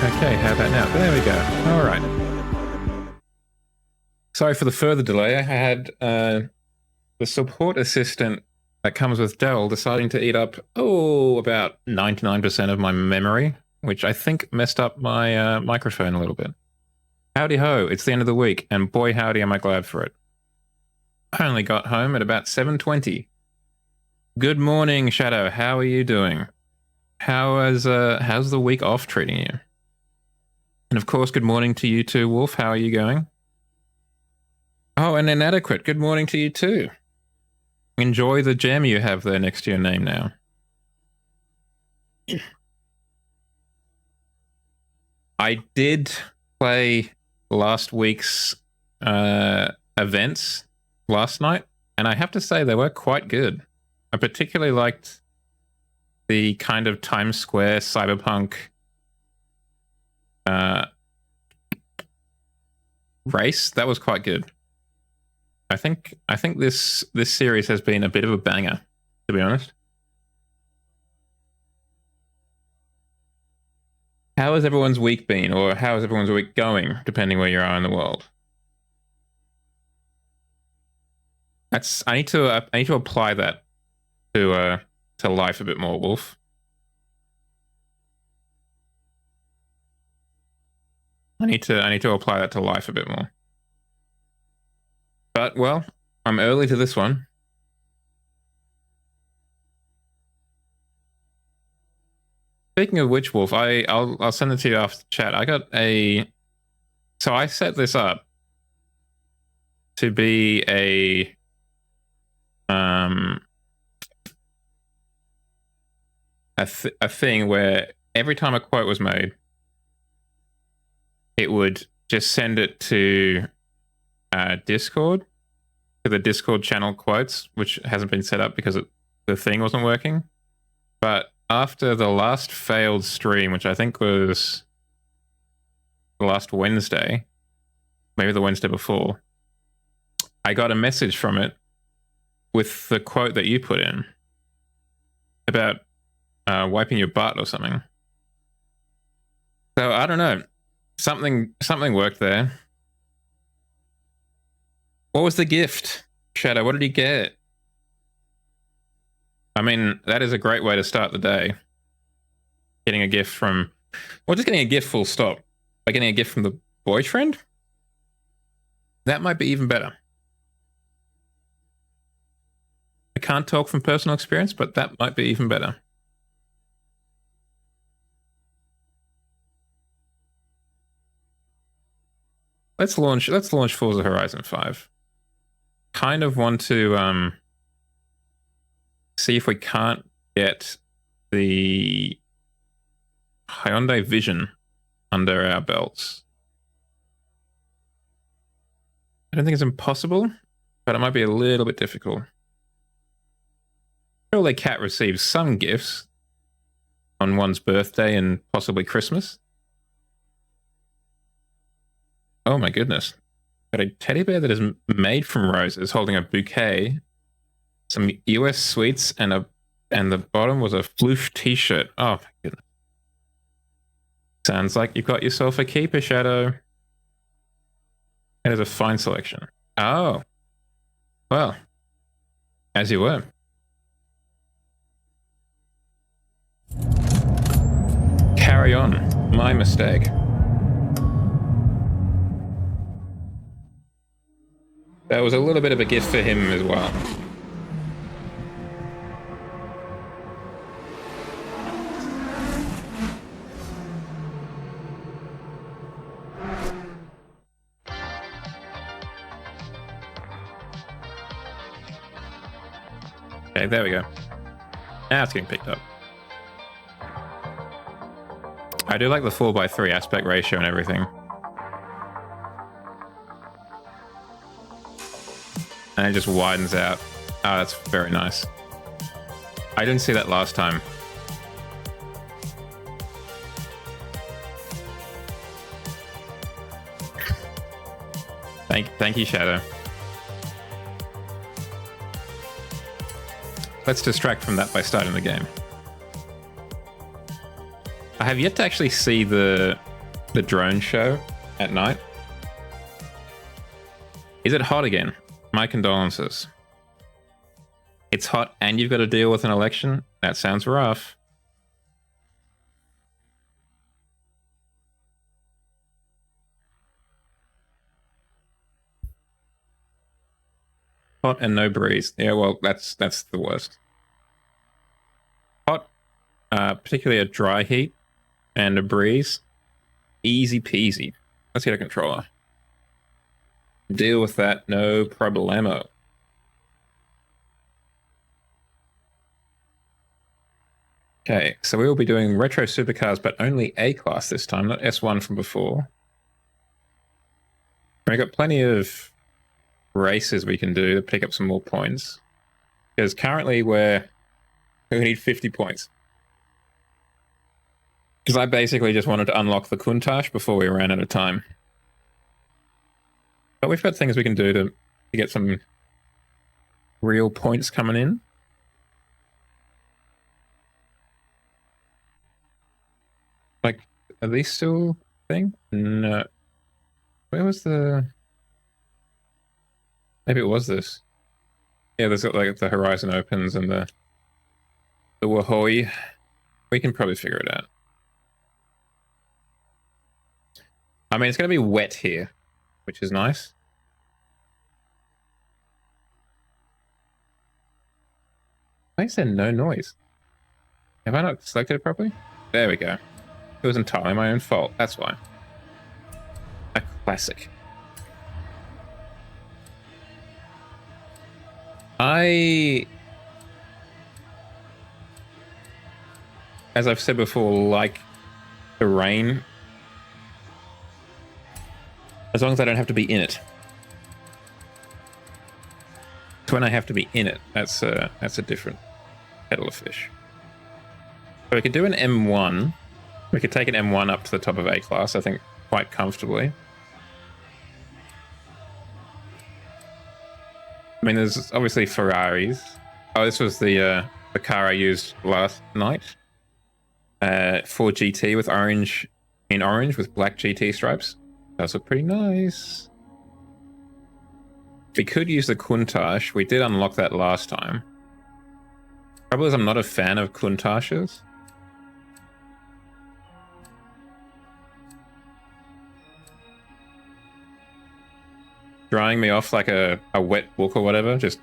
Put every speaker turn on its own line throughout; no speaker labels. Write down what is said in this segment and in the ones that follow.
Okay, how about now? There we go. All right. Sorry for the further delay. I had the support assistant that comes with Dell deciding to eat up, about 99% of my memory, which I think messed up my microphone a little bit. Howdy ho, it's the end of the week, and boy howdy am I glad for it. I only got home at about 7:20. Good morning, Shadow. How are you doing? How's the week off treating you? And of course, good morning to you too, Wolf. How are you going? Oh, and Inadequate, good morning to you too. Enjoy the gem you have there next to your name now. I did play last week's events last night, and I have to say they were quite good. I particularly liked the kind of Times Square cyberpunk race. That was quite good. I think this series has been a bit of a banger, to be honest. How has everyone's week been, or how is everyone's week going, depending where you are in the world? I need to apply that to life a bit more, Wolf. I need to apply that to life a bit more. But well, I'm early to this one. Speaking of which, Wolf, I'll send it to you after the chat. So I set this up to be a thing where every time a quote was made, it would just send it to Discord, to the Discord channel quotes, which hasn't been set up because the thing wasn't working. But after the last failed stream, which I think was the last Wednesday, maybe the Wednesday before, I got a message from it with the quote that you put in about wiping your butt or something. So I don't know. Something worked there. What was the gift, Shadow? What did you get? I mean, that is a great way to start the day. Getting a gift from, or just getting a gift full stop. Like getting a gift from the boyfriend? That might be even better. I can't talk from personal experience, but that might be even better. Let's launch Forza Horizon 5. Kind of want to see if we can't get the Hyundai Vision under our belts. I don't think it's impossible, but it might be a little bit difficult. Surely Cat receives some gifts on one's birthday and possibly Christmas. Oh my goodness. Got a teddy bear that is made from roses holding a bouquet, some US sweets, and the bottom was a floof t-shirt. Oh my goodness. Sounds like you've got yourself a keeper, Shadow. That is a fine selection. Oh. Well, as you were. Carry on. My mistake. That was a little bit of a gift for him as well. Okay, there we go. Now it's getting picked up. I do like the 4:3 aspect ratio and everything. And it just widens out. Oh, that's very nice. I didn't see that last time. Thank you, Shadow. Let's distract from that by starting the game. I have yet to actually see the the drone show at night. Is it hot again? My condolences. It's hot and you've got to deal with an election? That sounds rough. Hot and no breeze. Yeah, well, that's the worst. Hot, particularly a dry heat and a breeze. Easy peasy. Let's get a controller. Deal with that, no problemo. Okay, so we will be doing retro supercars, but only A class this time, not S1 from before. We've got plenty of races we can do to pick up some more points. Because currently we need 50 points. Because I basically just wanted to unlock the Countach before we ran out of time. But we've got things we can do to get some real points coming in. Like, are these still a thing? No. Where was the... Maybe it was this. Yeah, there's like the Horizon Opens and the Wahoi. We can probably figure it out. I mean, it's going to be wet here, which is nice. Why is there no noise? Have I not selected it properly? There we go. It was entirely my own fault. That's why. A classic. As I've said before, like the rain, as long as I don't have to be in it. It's when I have to be in it. That's a different kettle of fish. So we could do an M1. We could take an M1 up to the top of A class, I think, quite comfortably. I mean, there's obviously Ferraris. Oh, this was the car I used last night. Ford GT with orange with black GT stripes. Those are pretty nice. We could use the Countach. We did unlock that last time. Trouble is, I'm not a fan of Countaches. Drying me off like a wet book or whatever, just...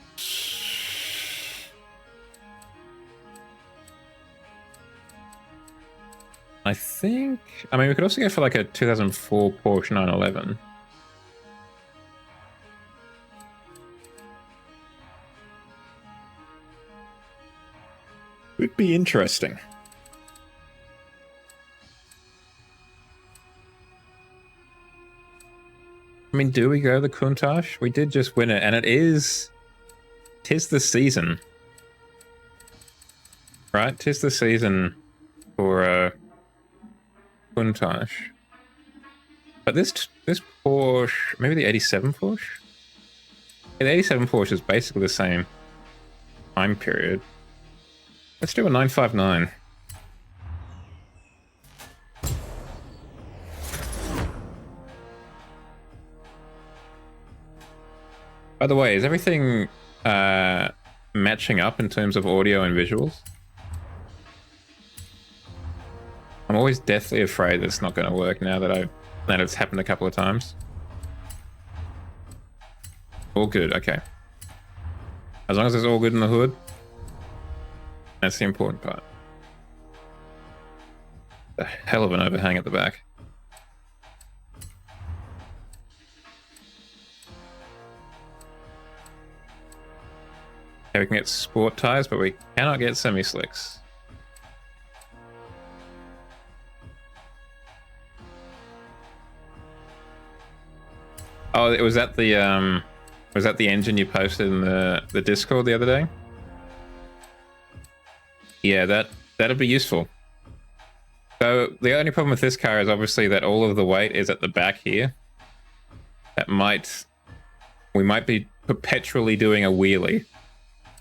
I think... I mean, we could also go for like a 2004 Porsche 911. Would be interesting. I mean, do we go the Countach? We did just win it, and tis the season. Right? Tis the season for Countach. But this Porsche, maybe the 87 Porsche? Yeah, the 87 Porsche is basically the same time period. Let's do a 959. By the way, is everything matching up in terms of audio and visuals? I'm always deathly afraid that it's not going to work now that it's happened a couple of times. All good, okay. As long as it's all good in the hood, that's the important part. A hell of an overhang at the back. Okay, we can get sport tires, but we cannot get semi-slicks. Oh, was that the engine you posted in the Discord the other day? Yeah, that'd be useful. So the only problem with this car is obviously that all of the weight is at the back here. We might be perpetually doing a wheelie,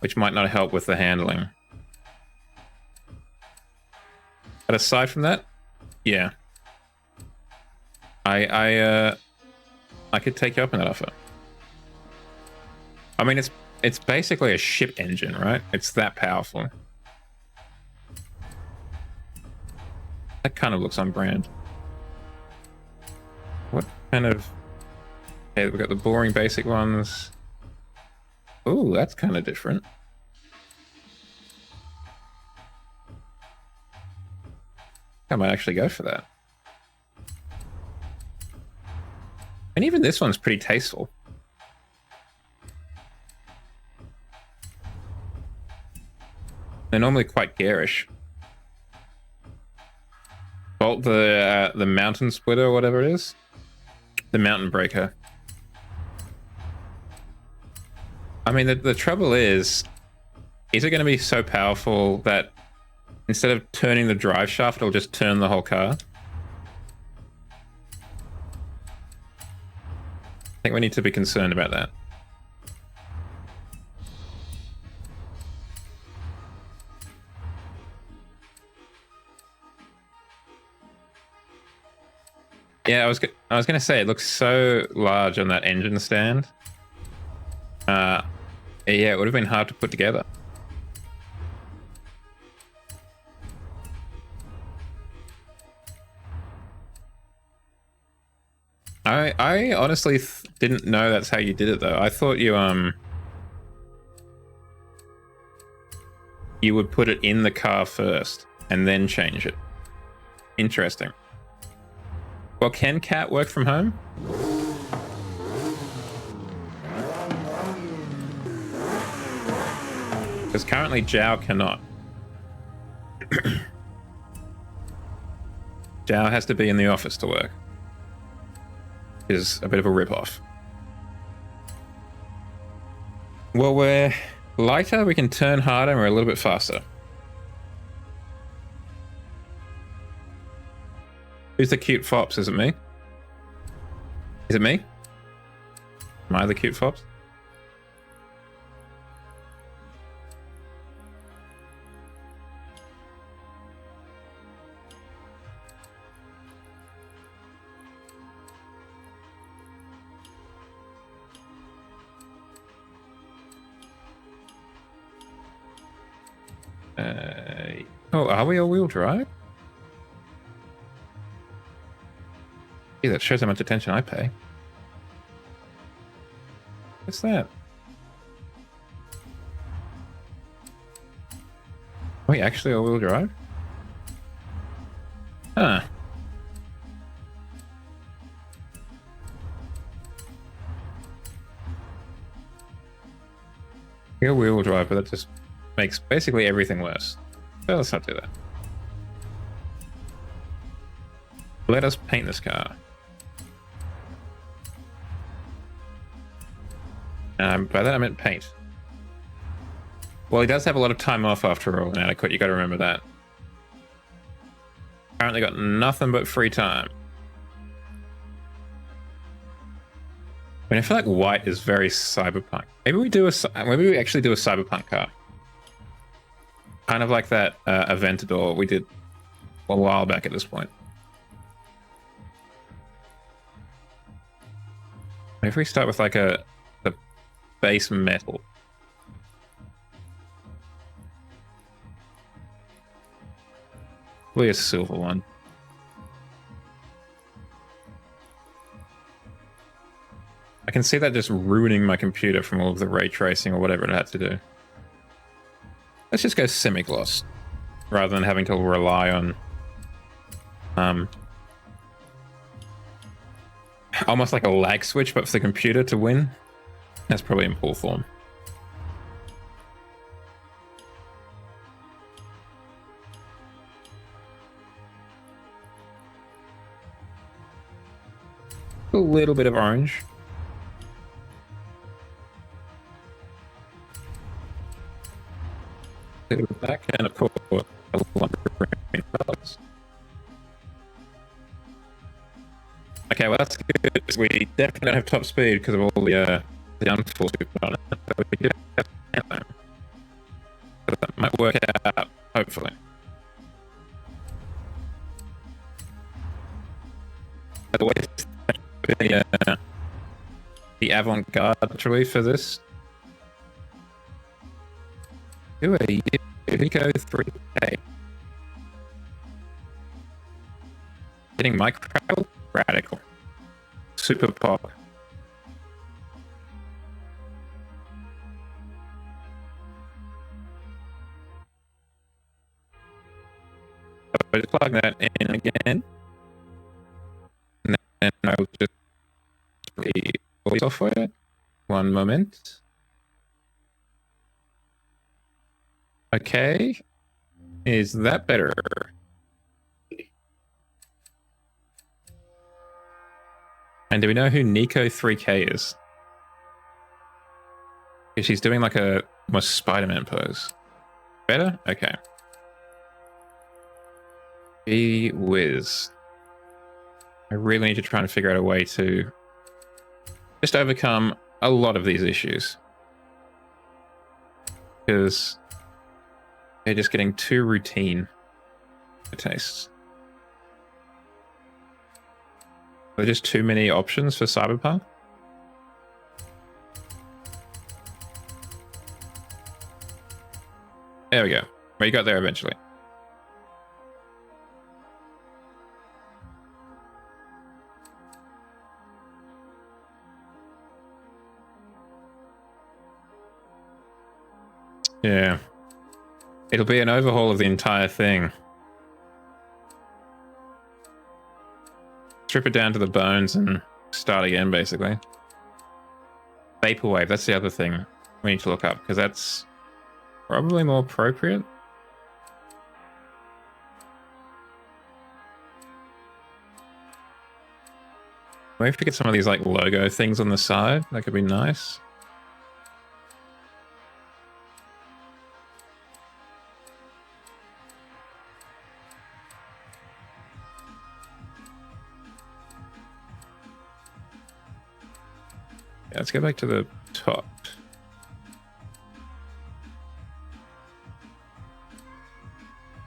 which might not help with the handling. But aside from that, yeah. I could take you up on that offer. I mean, it's basically a ship engine, right? It's that powerful. That kind of looks on brand. What kind of... Okay, we've got the boring basic ones. Ooh, that's kind of different. I might actually go for that. And even this one's pretty tasteful. They're normally quite garish. Bolt the mountain splitter or whatever it is. The mountain breaker. I mean, the trouble is it going to be so powerful that instead of turning the drive shaft, it'll just turn the whole car? I think we need to be concerned about that. Yeah, I was going to say, it looks so large on that engine stand. Yeah, it would have been hard to put together. I honestly didn't know that's how you did it, though. I thought you would put it in the car first and then change it. Interesting. Well, can Cat work from home? Because currently Zhao cannot. Zhao has to be in the office to work. Is a bit of a rip-off. Well, we're lighter, we can turn harder, and we're a little bit faster. Who's the cute fops? Is it me? Is it me? Am I the cute fops? Oh, are we all-wheel drive? Yeah, that shows how much attention I pay. What's that? Are we actually all-wheel drive? Huh. You're wheel drive, but that just makes basically everything worse. So let's not do that. Let us paint this car. By that I meant paint. Well, he does have a lot of time off after all, inadequate. You got to remember that. Apparently got nothing but free time. I mean, I feel like white is very cyberpunk. Maybe we actually do a cyberpunk car. Kind of like that Aventador we did a while back at this point. Maybe if we start with like the base metal. Probably a silver one. I can see that just ruining my computer from all of the ray tracing or whatever it had to do. Let's just go semi-gloss rather than having to rely on almost like a lag switch, but for the computer to win. That's probably in poor form. A little bit of orange. A little bit of black, and of course, a lot of green colors. Okay, well that's good. We definitely don't have top speed because of all the downforce we've got on it. But we do have time. So that might work out, hopefully. The avant-garde relief for this. Who are you? Nico 3K. Getting micro radical. Super pop. So just plug that in again. And then I'll just the software. One moment. Okay. Is that better? And do we know who Nico 3K is? She's doing like a almost Spider-Man pose. Better? Okay. Gee whiz. I really need to try and figure out a way to just overcome a lot of these issues. Because they're just getting too routine for tastes. Are there just too many options for Cyberpunk? There we go. We got there eventually. Yeah. It'll be an overhaul of the entire thing. Strip it down to the bones and start again, basically. Vaporwave, that's the other thing we need to look up, because that's probably more appropriate. Maybe if we get some of these like logo things on the side, that could be nice. Yeah, let's go back to the top.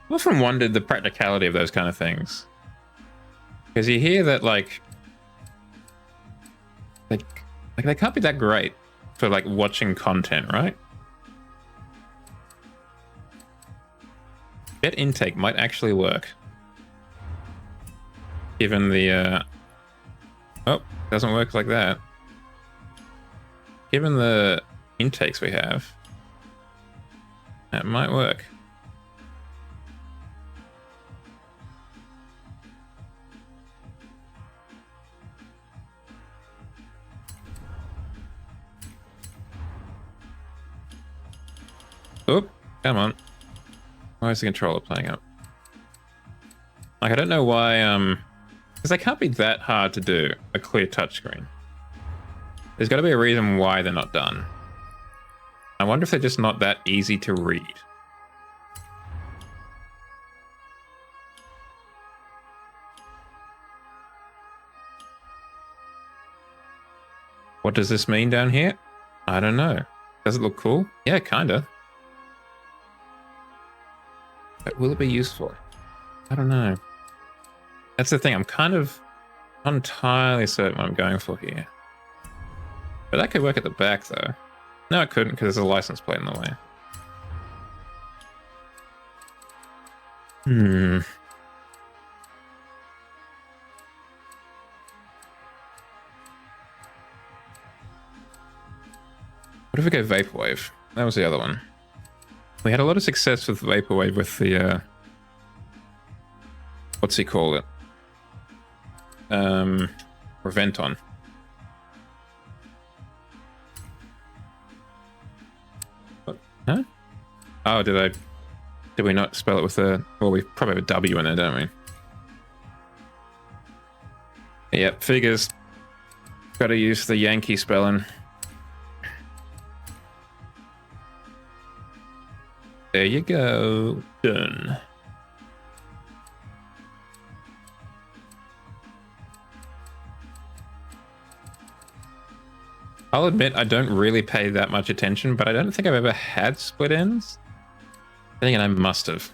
I've often wondered the practicality of those kind of things. Because you hear that like they can't be that great for like watching content, right? Jet intake might actually work. Given the oh, doesn't work like that. Given the intakes we have, that might work. Oop, come on. Why is the controller playing up? Like, I don't know why, because they can't be that hard to do, a clear touchscreen. There's got to be a reason why they're not done. I wonder if they're just not that easy to read. What does this mean down here? I don't know. Does it look cool? Yeah, kinda. But will it be useful? I don't know. That's the thing. I'm kind of not entirely certain what I'm going for here. But that could work at the back, though. No, it couldn't, because there's a license plate in the way. What if we go Vaporwave? That was the other one. We had a lot of success with Vaporwave with the, what's he called it? Reventon. Huh? Oh, did we not spell it with a... Well, we probably have a W in there, don't we? Yep, figures. Gotta use the Yankee spelling. There you go. Done. I'll admit I don't really pay that much attention, but I don't think I've ever had split ends. I think I must have.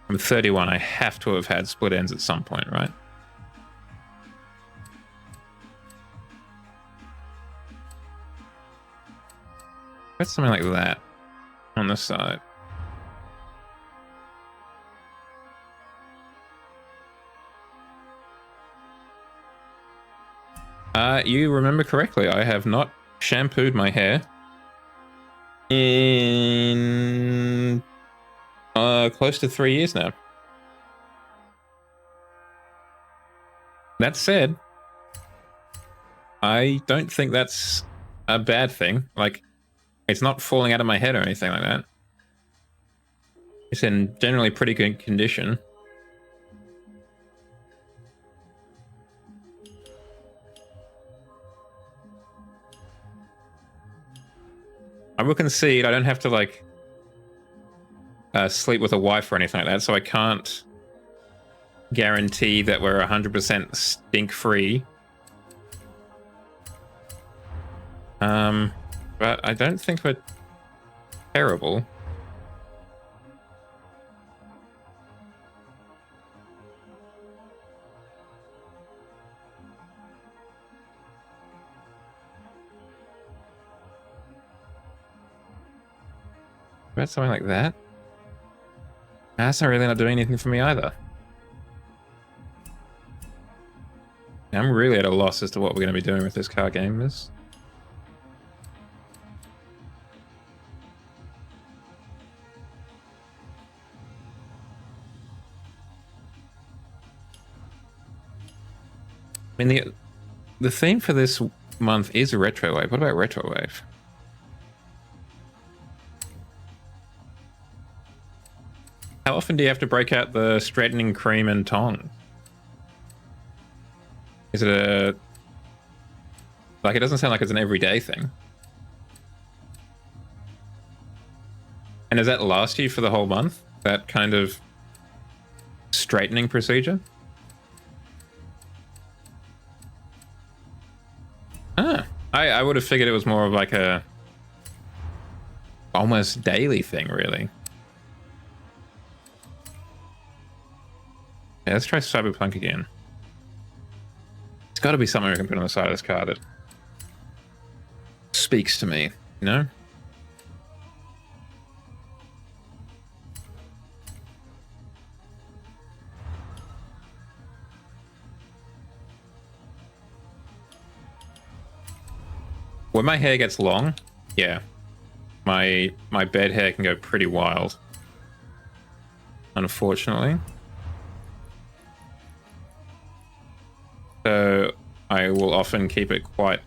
I'm 31. I have to have had split ends at some point, right? That's something like that on the side. You remember correctly. I have not shampooed my hair in close to 3 years now. That said, I don't think that's a bad thing. Like, it's not falling out of my head or anything like that. It's in generally pretty good condition. I will concede I don't have to, like, sleep with a wife or anything like that, so I can't guarantee that we're 100% stink-free. But I don't think we're terrible. About something like that? That's not really not doing anything for me either. I'm really at a loss as to what we're going to be doing with this car game. I mean, the theme for this month is Retrowave. What about Retrowave? How often do you have to break out the straightening cream and tongs? Is it a... Like, it doesn't sound like it's an everyday thing. And does that last you for the whole month? That kind of straightening procedure? Ah, I would have figured it was more of like a almost daily thing, really. Yeah, let's try Cyberpunk again. It's got to be something we can put on the side of this car that speaks to me, you know? When my hair gets long, yeah, my bed hair can go pretty wild, unfortunately. So I will often keep it quite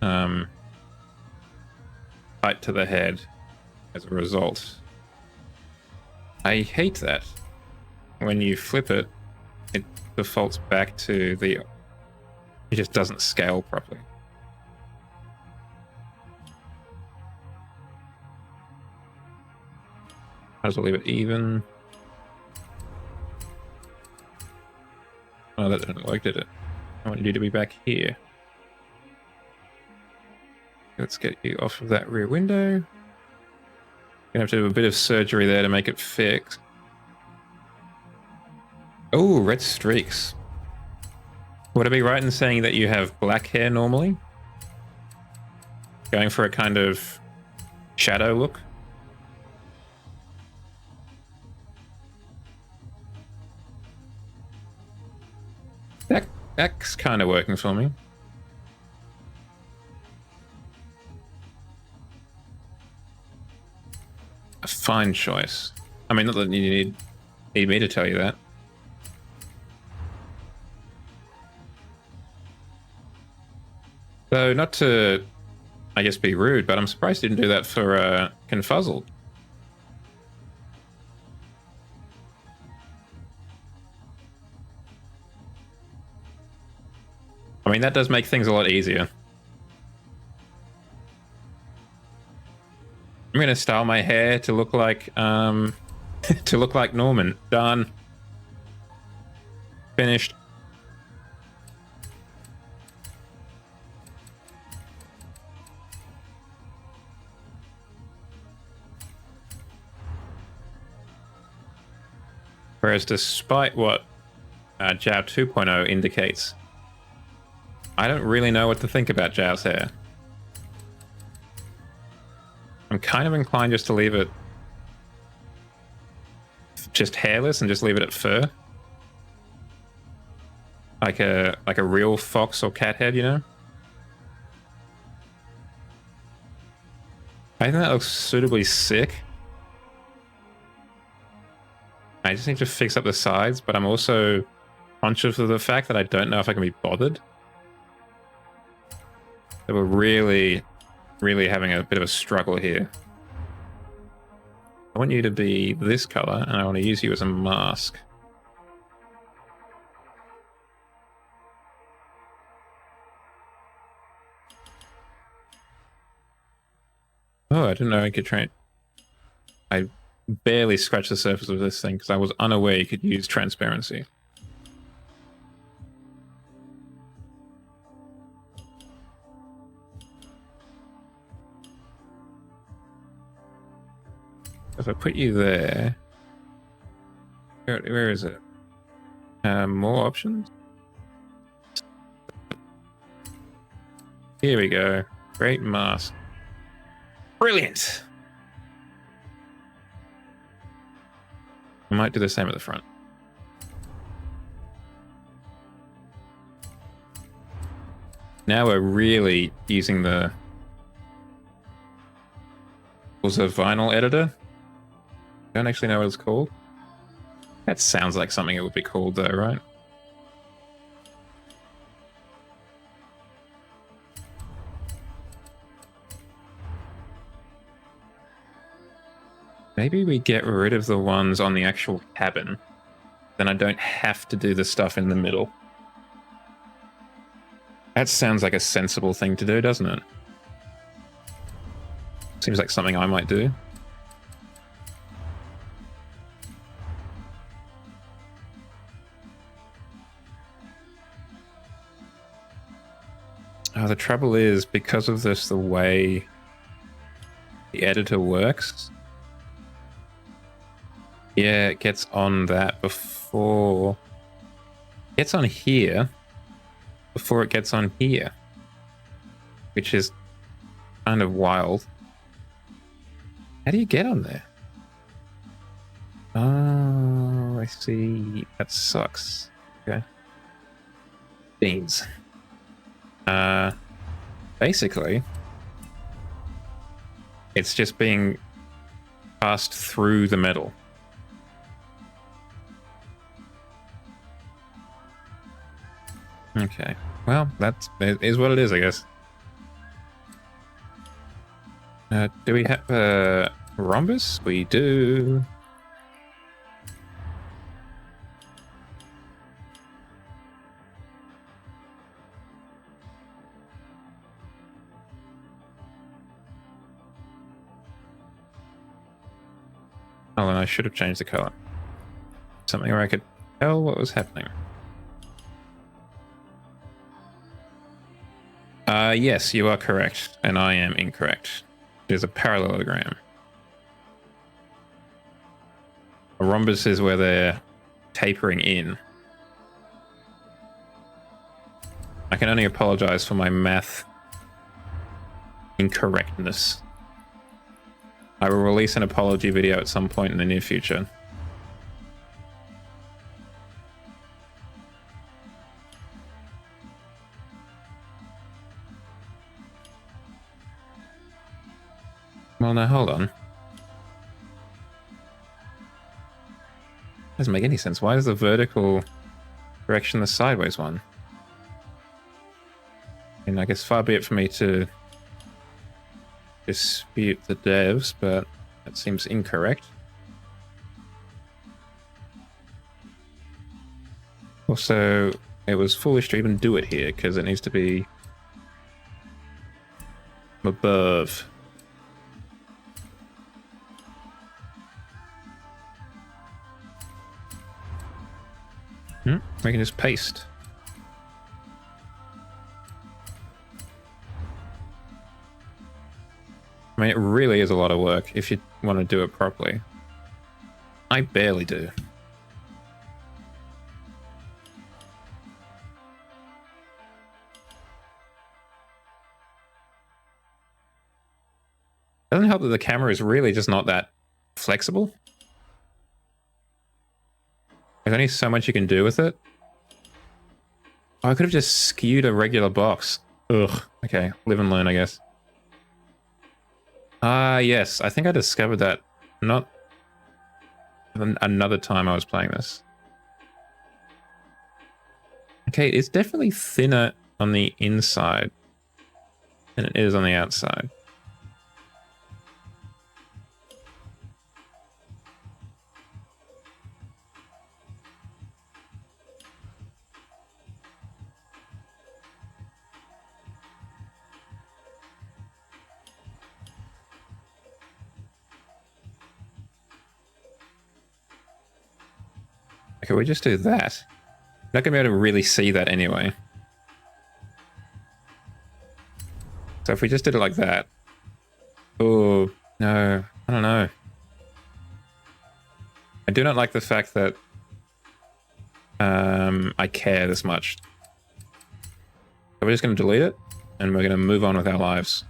tight to the head as a result. I hate that. When you flip it, it defaults back to the... It just doesn't scale properly. Might as well leave it even. Oh, that didn't work, did it? I want you to be back here. Let's get you off of that rear window. Gonna have to do a bit of surgery there to make it fix. Oh, red streaks. Would I be right in saying that you have black hair normally? Going for a kind of shadow look? That's kind of working for me. A fine choice. I mean, not that you need me to tell you that. So, not to, I guess, be rude, but I'm surprised you didn't do that for Confuzzled. I mean, that does make things a lot easier. I'm gonna style my hair to look like to look like Norman. Done. Finished. Whereas despite what Jiao 2.0 indicates, I don't really know what to think about Jiao's hair. I'm kind of inclined just to leave it just hairless and just leave it at fur. Like a real fox or cat head, you know? I think that looks suitably sick. I just need to fix up the sides, but I'm also conscious of the fact that I don't know if I can be bothered. So we're really having a bit of a struggle here. I want you to be this color, and I want to use you as a mask. Oh, I didn't know I could try. I barely scratched the surface of this thing because I was unaware you could use transparency. If I put you there, where is it? More options? Here we go. Great mask. Brilliant! I might do the same at the front. Now we're really using the Forza vinyl editor. I don't actually know what it's called. That sounds like something it would be called though, right? Maybe we get rid of the ones on the actual cabin. Then I don't have to do the stuff in the middle. That sounds like a sensible thing to do, doesn't it? Seems like something I might do. The trouble is, because of this, the way the editor works, yeah, it gets on that before it gets on here, before it gets on here, which is kind of wild. How do you get on there? Oh, I see. That sucks. Okay. Beans. Basically, it's just being passed through the metal. Okay, well, that is what it is, I guess. Do we have a rhombus? We do. Oh, and I should have changed the color. Something where I could tell what was happening. Yes, you are correct, and I am incorrect. There's a parallelogram. A rhombus is where they're tapering in. I can only apologize for my math incorrectness. I will release an apology video at some point in the near future. Well, now hold on. Doesn't make any sense. Why is the vertical direction the sideways one? And I guess far be it for me to dispute the devs, but that seems incorrect. Also, it was foolish to even do it here because it needs to be above. We can just paste. I mean, it really is a lot of work if you want to do it properly. I barely do. Doesn't help that the camera is really just not that flexible. There's only so much you can do with it. Oh, I could have just skewed a regular box. Ugh. Okay, live and learn, I guess. Ah, yes. I think I discovered that not another time I was playing this. Okay, it's definitely thinner on the inside than it is on the outside. Okay, we just do that. Not gonna be able to really see that anyway. So if we just did it like that. Oh, no. I don't know. I do not like the fact that I care this much. So we're just going to delete it, and we're going to move on with our lives.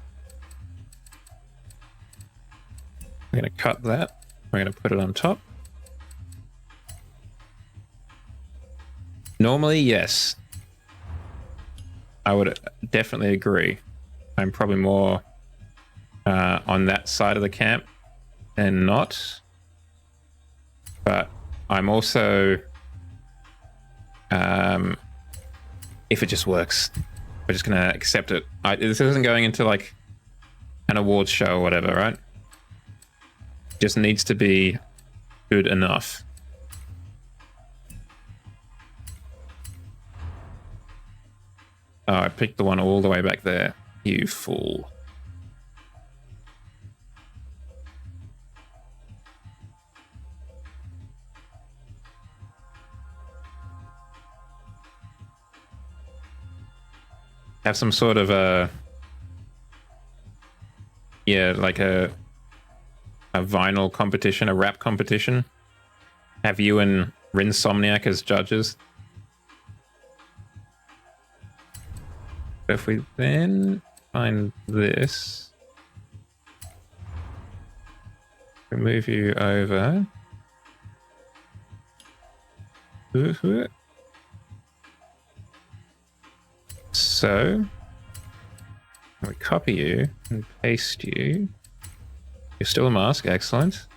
We're going to cut that. We're going to put it on top. Normally, yes. I would definitely agree. I'm probably more on that side of the camp than not. But I'm also... if it just works, we're just going to accept it. This isn't going into like an awards show or whatever, right? It just needs to be good enough. Oh, I picked the one all the way back there. You fool. Have some sort of a... Yeah, like a vinyl competition, a rap competition. Have you and Rinsomniac as judges. If we then find this, we move you over. So we copy you and paste you. You're still a mask, excellent.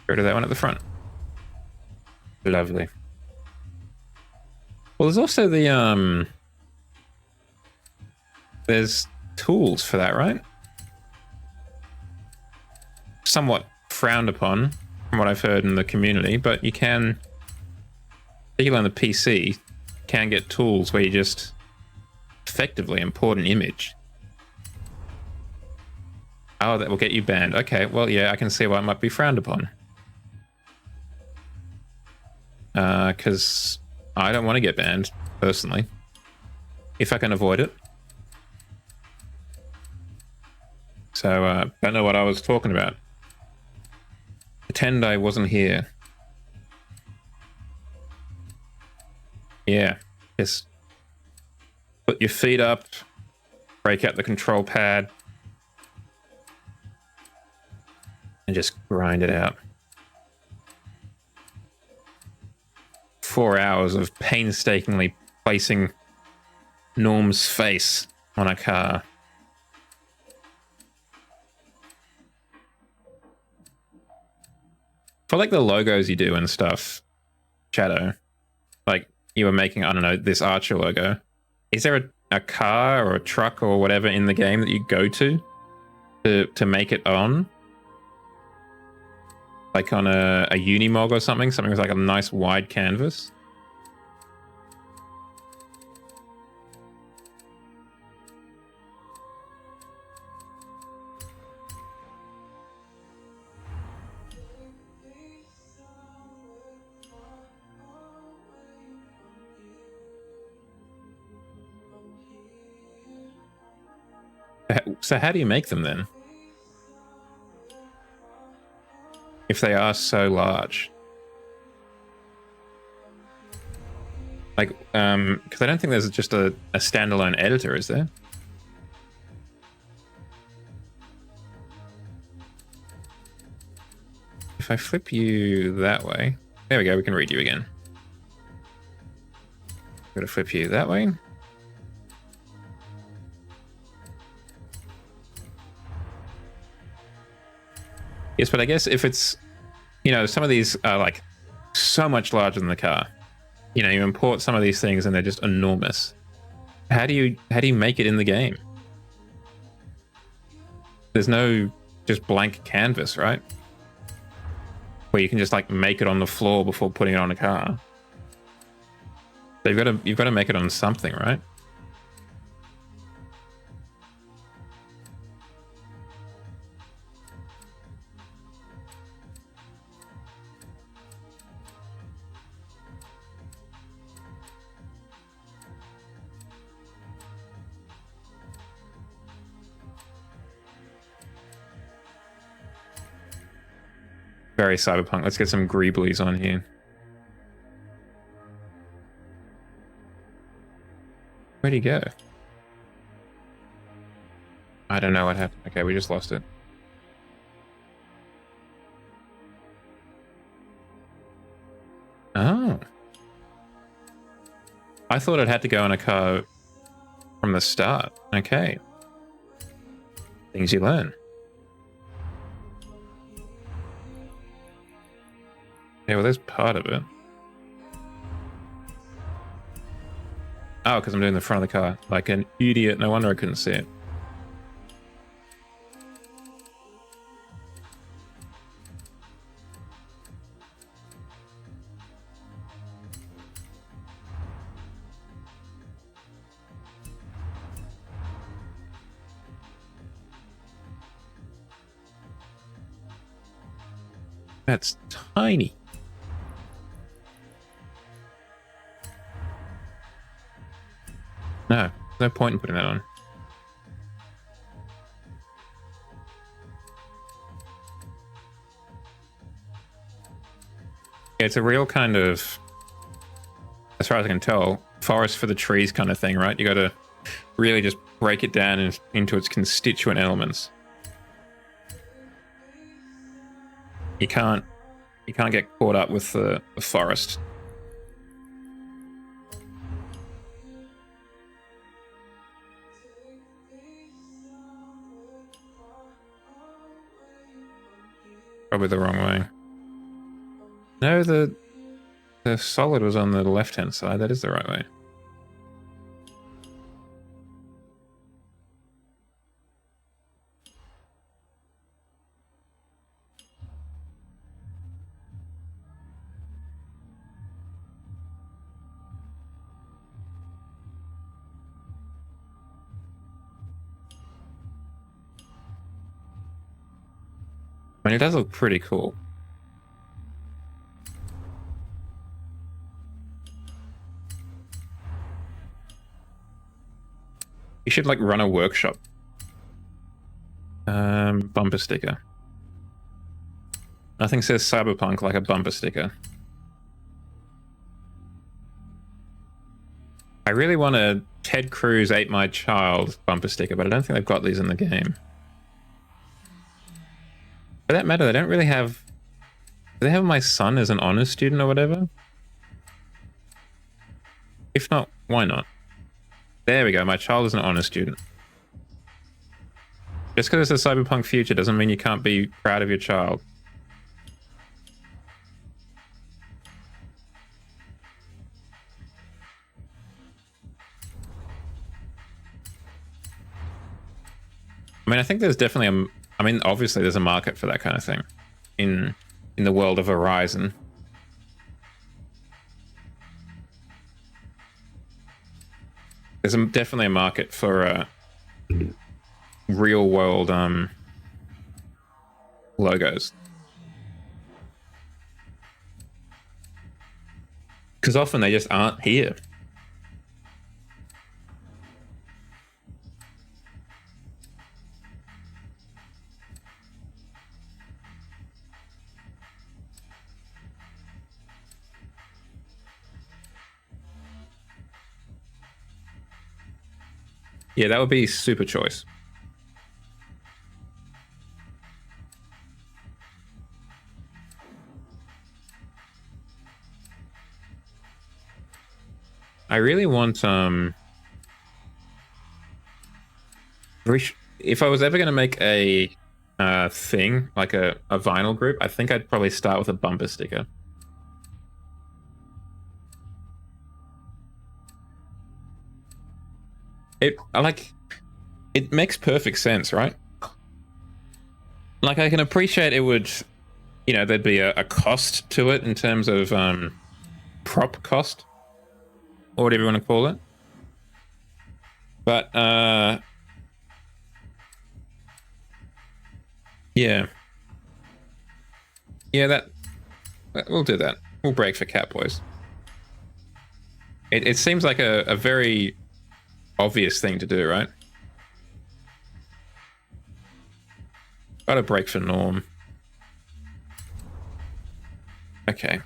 Go to that one at the front. Lovely. Well, there's also the there's tools for that, right? Somewhat frowned upon from what I've heard in the community, but you can, particularly on the PC, can get tools where you just effectively import an image. Oh, that will get you banned. Okay, well, yeah, I can see why it might be frowned upon. Because I don't want to get banned, personally. If I can avoid it. So, don't know what I was talking about. Pretend I wasn't here. Yeah, just put your feet up, break out the control pad, and just grind it out. 4 hours of painstakingly placing Norm's face on a car. For like the logos you do and stuff, Shadow, like you were making, I don't know, this Archer logo. Is there a car or a truck or whatever in the game that you go to make it on? Like on a Unimog or something with like a nice wide canvas? So how do you make them then? If they are so large. Like, because I don't think there's just a standalone editor, is there? If I flip you that way, there we go, we can read you again. Gotta flip you that way. Yes, but I guess if it's, you know, some of these are like so much larger than the car. You know, you import some of these things and they're just enormous. How do you make it in the game? There's no just blank canvas, right? Where you can just like make it on the floor before putting it on a car. So you've got to make it on something, right? Very cyberpunk. Let's get some greeblies on here. Where'd he go? I don't know what happened. Okay, we just lost it. Oh. I thought it had to go in a car from the start. Okay. Things you learn. Yeah, well, there's part of it. Oh, because I'm doing the front of the car. Like an idiot. No wonder I couldn't see it. That's tiny. No, no point in putting that on. Yeah, it's a real kind of, as far as I can tell, forest for the trees kind of thing, right? You got to really just break it down into its constituent elements. You can't get caught up with the forest. Probably the wrong way. No, the solid was on the left-hand side. That is the right way. I mean, it does look pretty cool. You should like run a workshop. Bumper sticker. Nothing says cyberpunk like a bumper sticker. I really want a Ted Cruz Ate My Child bumper sticker, but I don't think they've got these in the game. For that matter, they don't really have... Do they have my son as an honors student or whatever? If not, why not? There we go, my child is an honors student. Just because it's a cyberpunk future doesn't mean you can't be proud of your child. I mean, I think there's definitely a... I mean, obviously there's a market for that kind of thing in the world of Horizon. There's definitely a market for real world logos. Because often they just aren't here. Yeah, that would be super choice. I really want if I was ever going to make a thing like a vinyl group, I think I'd probably start with a bumper sticker. It makes perfect sense, right? Like, I can appreciate it would, you know, there'd be a cost to it in terms of prop cost, or whatever you want to call it. But yeah, that we'll do that. We'll break for Catboys. It seems like a very obvious thing to do, right? Got a break for Norm. Okay.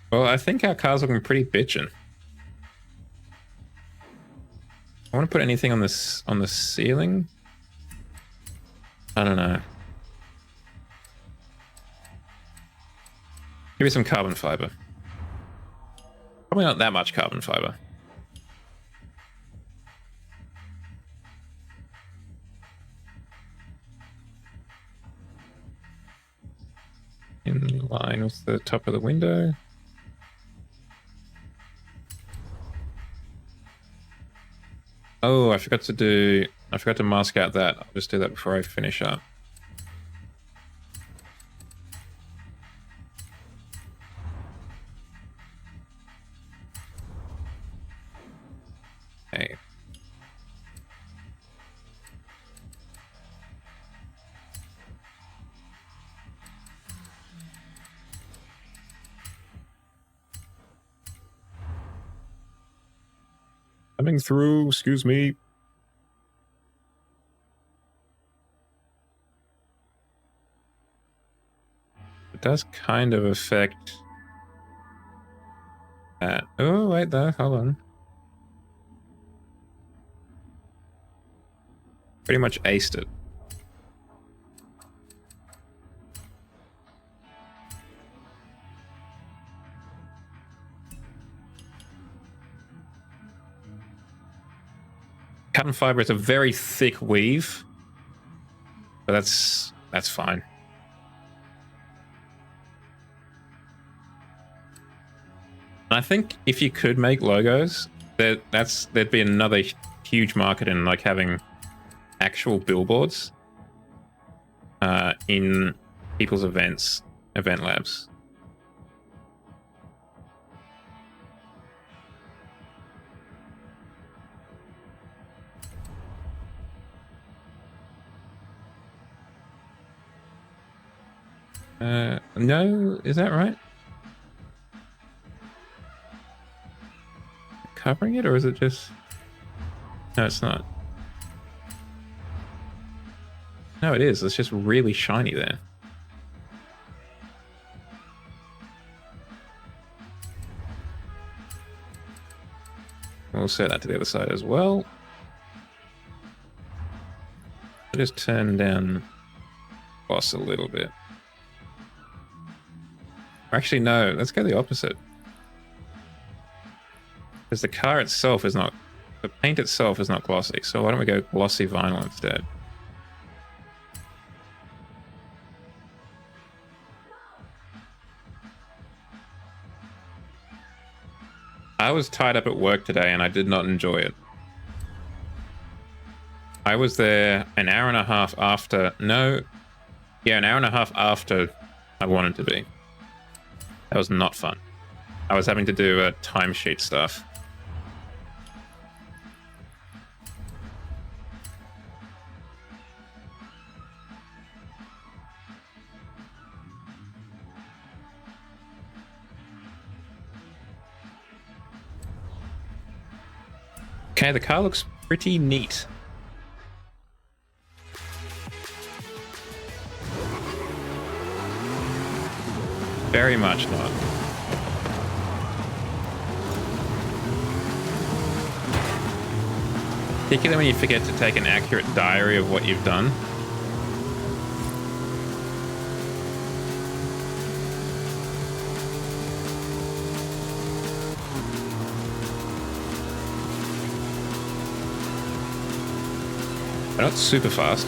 Well, I think our car's looking pretty bitchin'. I want to put anything on this on the ceiling. I don't know. Give me some carbon fiber. Probably not that much carbon fiber. In line with the top of the window. Oh, I forgot to mask out that. I'll just do that before I finish up. Okay. Coming through, excuse me. It does kind of affect that. Oh, wait there, hold on. Pretty much aced it. Carbon fiber is a very thick weave, but that's fine. And I think if you could make logos, there'd be another huge market in like having actual billboards in people's event labs. No, is that right? Covering it, or is it just... No, it's not. No, it is. It's just really shiny there. We'll set that to the other side as well. I'll just turn down boss a little bit. Actually, no, let's go the opposite. Because the car itself is not... The paint itself is not glossy, so why don't we go glossy vinyl instead? I was tied up at work today and I did not enjoy it. I was there an hour and a half after... No. Yeah, an hour and a half after I wanted to be. That was not fun. I was having to do timesheet stuff. Okay, the car looks pretty neat. Very much not. Particularly when you forget to take an accurate diary of what you've done. They're not super fast.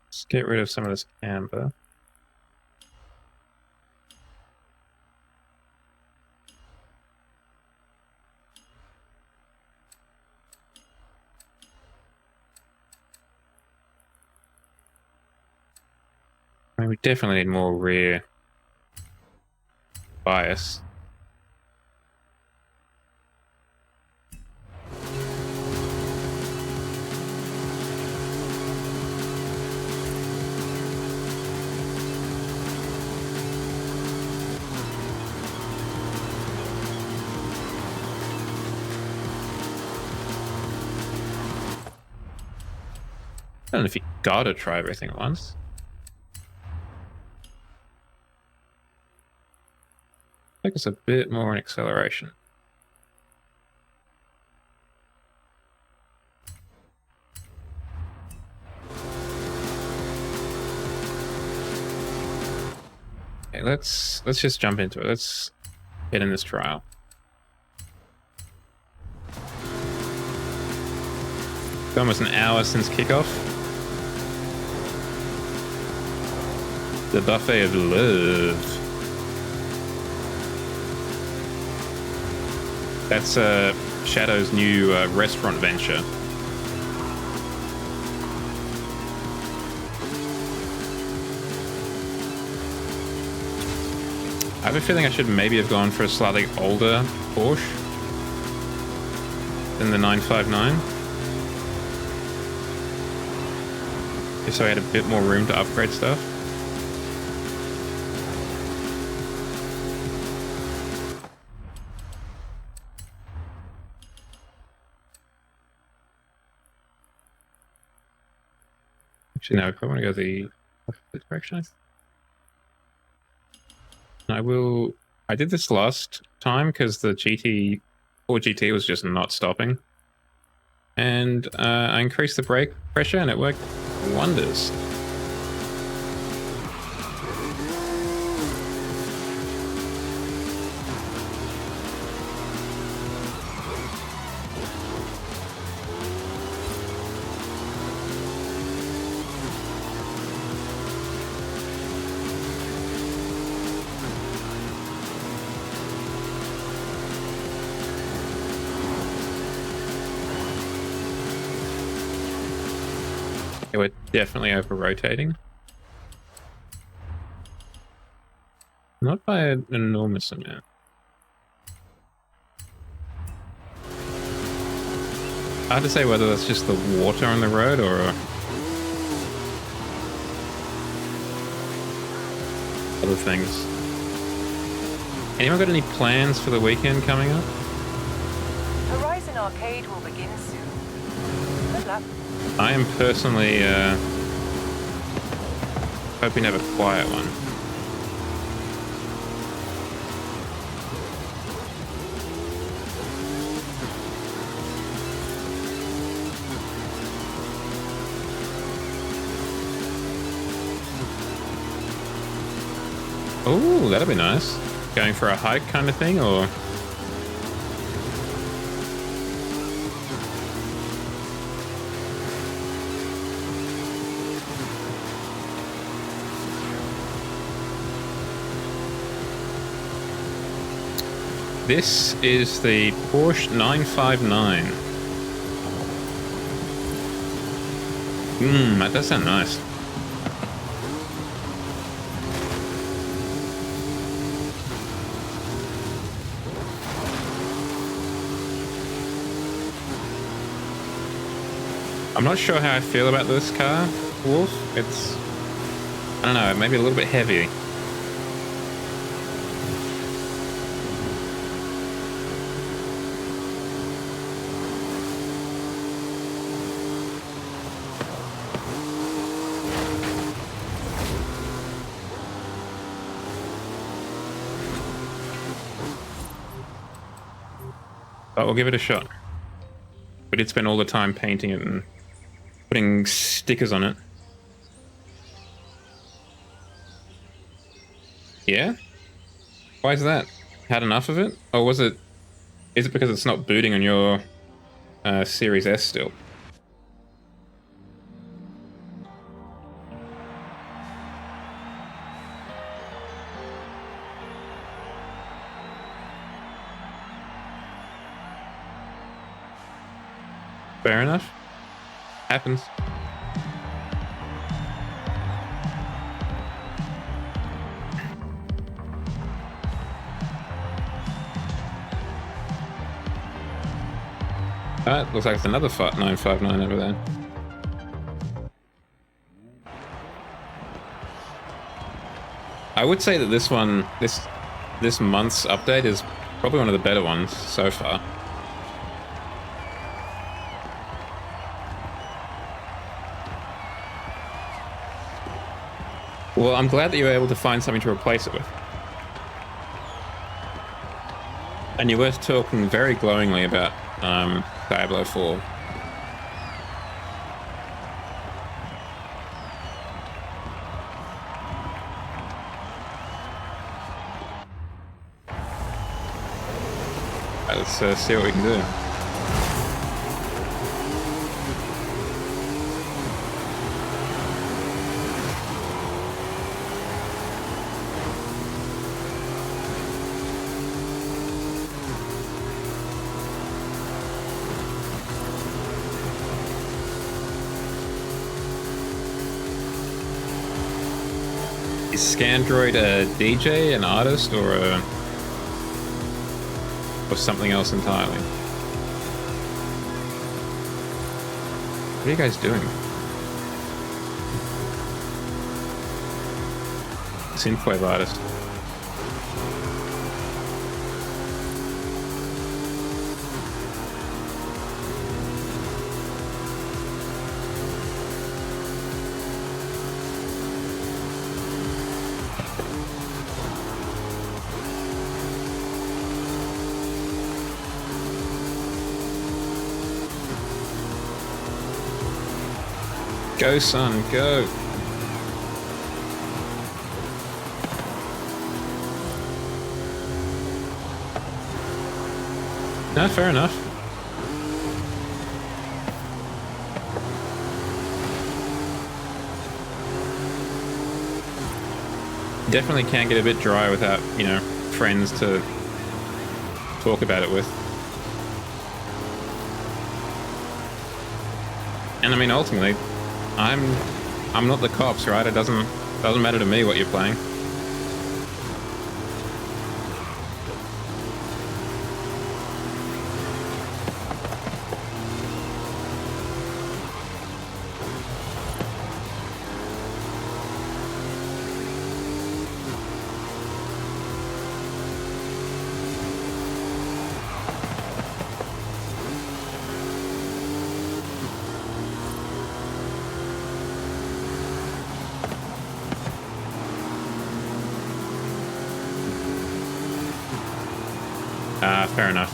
Let's get rid of some of this amber. I mean, we definitely need more rear bias. I don't know if you gotta try everything at once. Focus a bit more on acceleration. Okay, let's just jump into it. Let's get in this trial. It's almost an hour since kickoff. The buffet of love. That's Shadow's new restaurant venture. I have a feeling I should maybe have gone for a slightly older Porsche than the 959. Just so I had a bit more room to upgrade stuff. Actually, no, I probably want to go the opposite direction. I did this last time because the GT was just not stopping. And I increased the brake pressure and it worked wonders. We're definitely over-rotating. Not by an enormous amount. Hard to say whether that's just the water on the road or other things. Anyone got any plans for the weekend coming up?
Horizon Arcade will begin soon. Good luck.
I am personally hoping to have a quiet one. Oh, that'd be nice. Going for a hike kind of thing, or? This is the Porsche 959. That does sound nice. I'm not sure how I feel about this car, Wolf. It's, I don't know, maybe a little bit heavy. But we'll give it a shot. We did spend all the time painting it and putting stickers on it. Yeah? Why is that? Had enough of it? Or was it... Is it because it's not booting on your Series S still? Fair enough. Happens. Alright, looks like it's another 959 over there. I would say that this one, this month's update is probably one of the better ones so far. Well, I'm glad that you were able to find something to replace it with. And you were talking very glowingly about Diablo 4. Let's see what we can do. Is Scandroid a DJ, an artist, or something else entirely? What are you guys doing? Synthwave artist. Go, son, go. No, fair enough. Definitely can get a bit dry without, you know, friends to talk about it with. And I mean, ultimately, I'm not the cops, right? It doesn't matter to me what you're playing. Fair enough.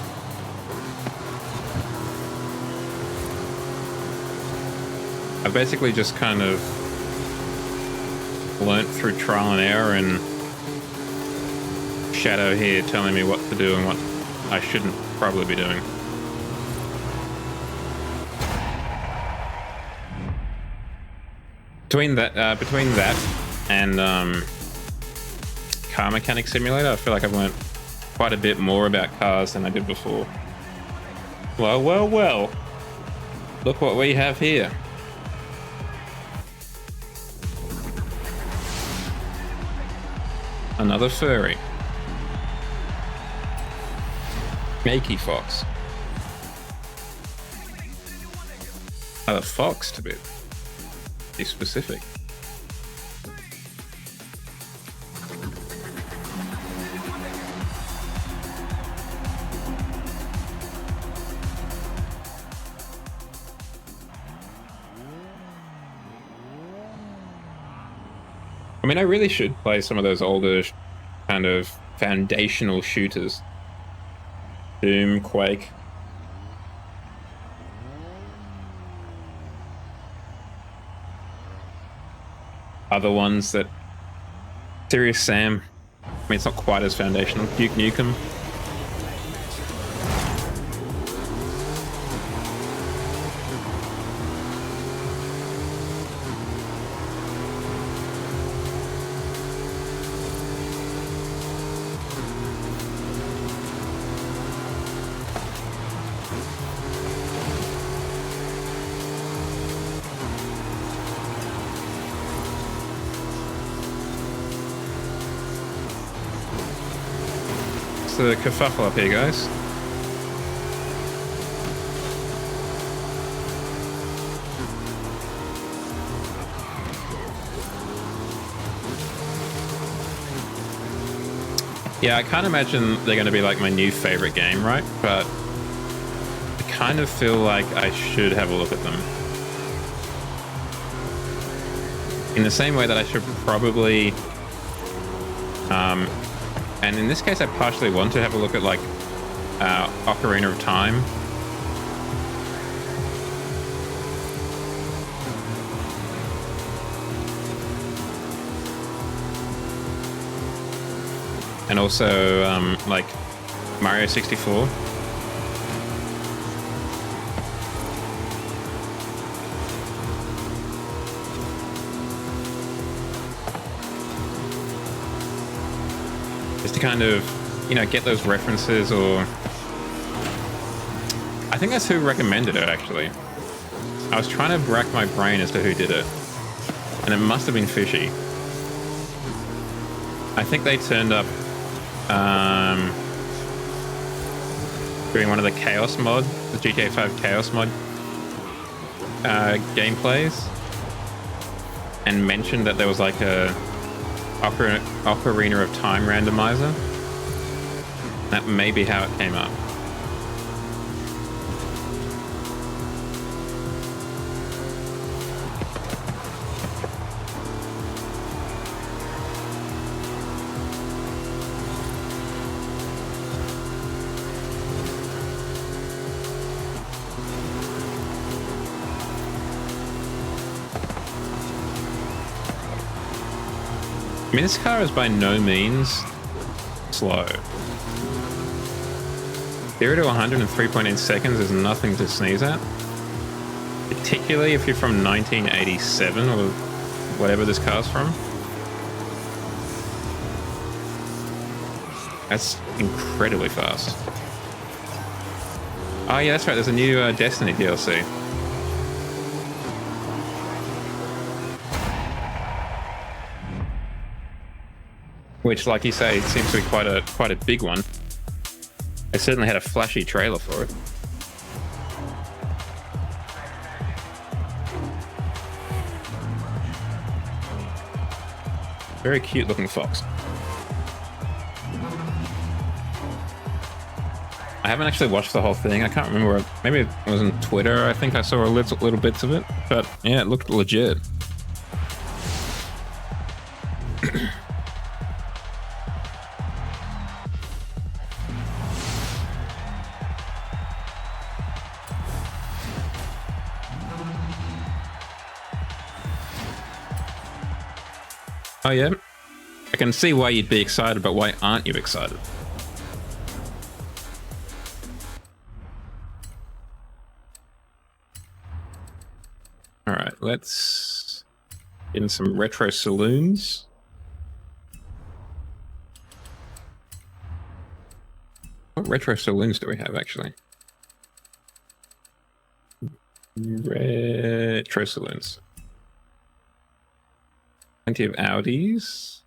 I've basically just kind of learnt through trial and error, and Shadow here telling me what to do and what I shouldn't probably be doing. Between that and Car Mechanic Simulator, I feel like I've learnt quite a bit more about cars than I did before. Well, well, well. Look what we have here. Another furry. Makey fox. A fox, to be specific. I mean, I really should play some of those older kind of foundational shooters. Doom, Quake. other ones that Serious Sam. I mean, it's not quite as foundational. Duke Nukem. The kerfuffle up here, guys. Yeah, I can't imagine they're going to be like my new favorite game, right? But I kind of feel like I should have a look at them. In the same way that I should probably... and in this case, I partially want to have a look at, like, Ocarina of Time. And also, like, Mario 64. Just to kind of, you know, get those references, or... I think that's who recommended it, actually. I was trying to rack my brain as to who did it, and it must have been Fishy. I think they turned up doing one of the Chaos mod, the GTA 5 Chaos mod gameplays, and mentioned that there was like a Ocarina of Time randomizer. That may be how it came up. I mean, this car is by no means slow. 0 to 100 in 3.8 seconds is nothing to sneeze at. Particularly if you're from 1987 or whatever this car's from. That's incredibly fast. Oh yeah, that's right, there's a new Destiny DLC. Which, like you say, seems to be quite a big one. They certainly had a flashy trailer for it. Very cute looking fox. I haven't actually watched the whole thing. I can't remember. Maybe it was on Twitter. I think I saw little bits of it. But yeah, it looked legit. Oh yeah, I can see why you'd be excited, but why aren't you excited? All right, let's get in some retro saloons. What retro saloons do we have, actually? Retro saloons. Plenty of Audis.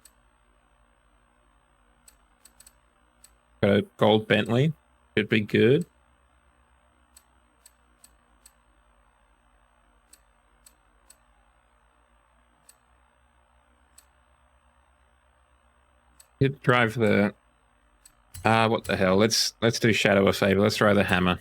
Got a gold Bentley. Could be good. Could drive the... what the hell? Let's do Shadow a favor. Let's try the Hammer.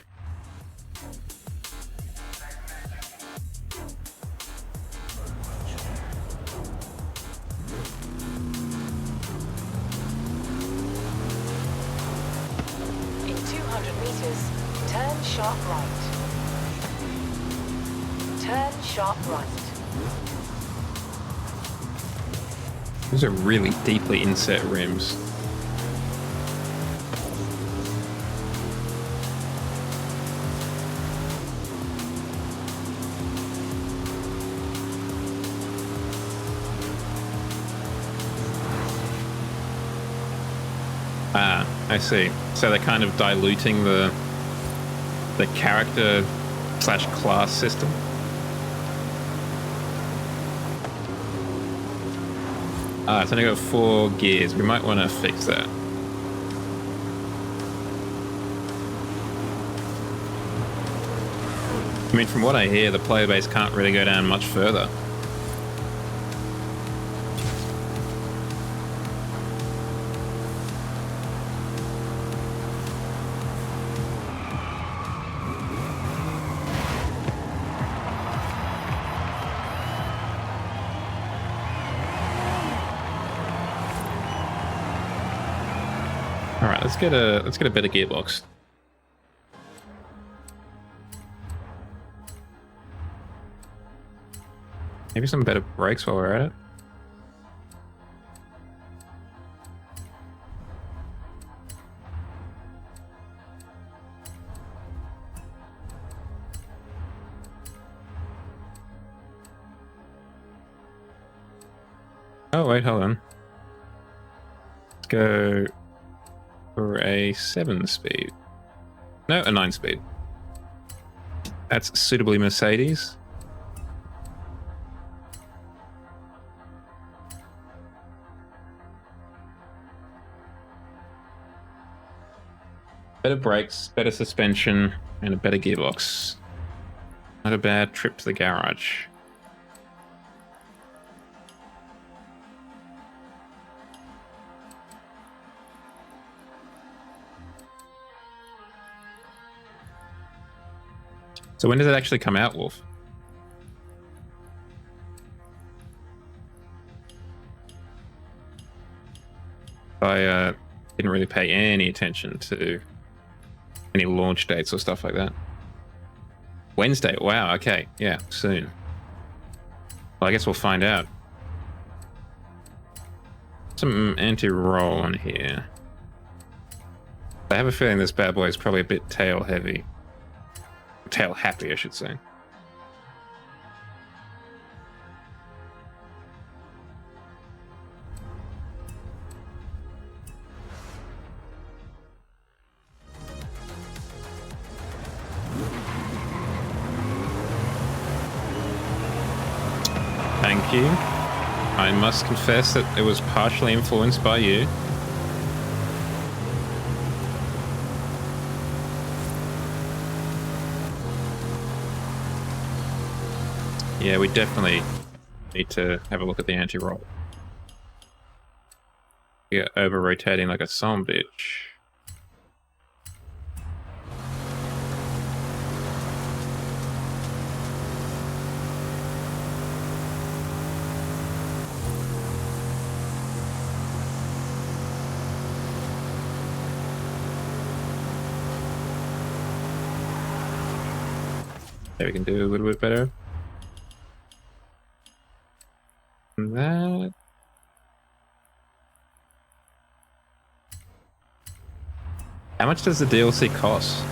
Those are really deeply inset rims. Ah, I see. So they're kind of diluting the character / class system. Ah, it's only got 4 gears. We might want to fix that. I mean, from what I hear, the player base can't really go down much further. All right, let's get a better gearbox. Maybe some better brakes while we're at it. Oh wait, hold on. Let's go for a 7-speed. No, a 9-speed. That's suitably Mercedes. Better brakes, better suspension, and a better gearbox. Not a bad trip to the garage. So when does it actually come out, Wolf? I didn't really pay any attention to any launch dates or stuff like that. Wednesday, wow, okay, yeah, soon. Well, I guess we'll find out. Some anti-roll on here. I have a feeling this bad boy is probably a bit tail heavy. Tail happy, I should say. Thank you. I must confess that it was partially influenced by you. Yeah, we definitely need to have a look at the anti-roll. You're over-rotating like a son bitch. There, we can do a little bit better. And that. How much does the DLC cost?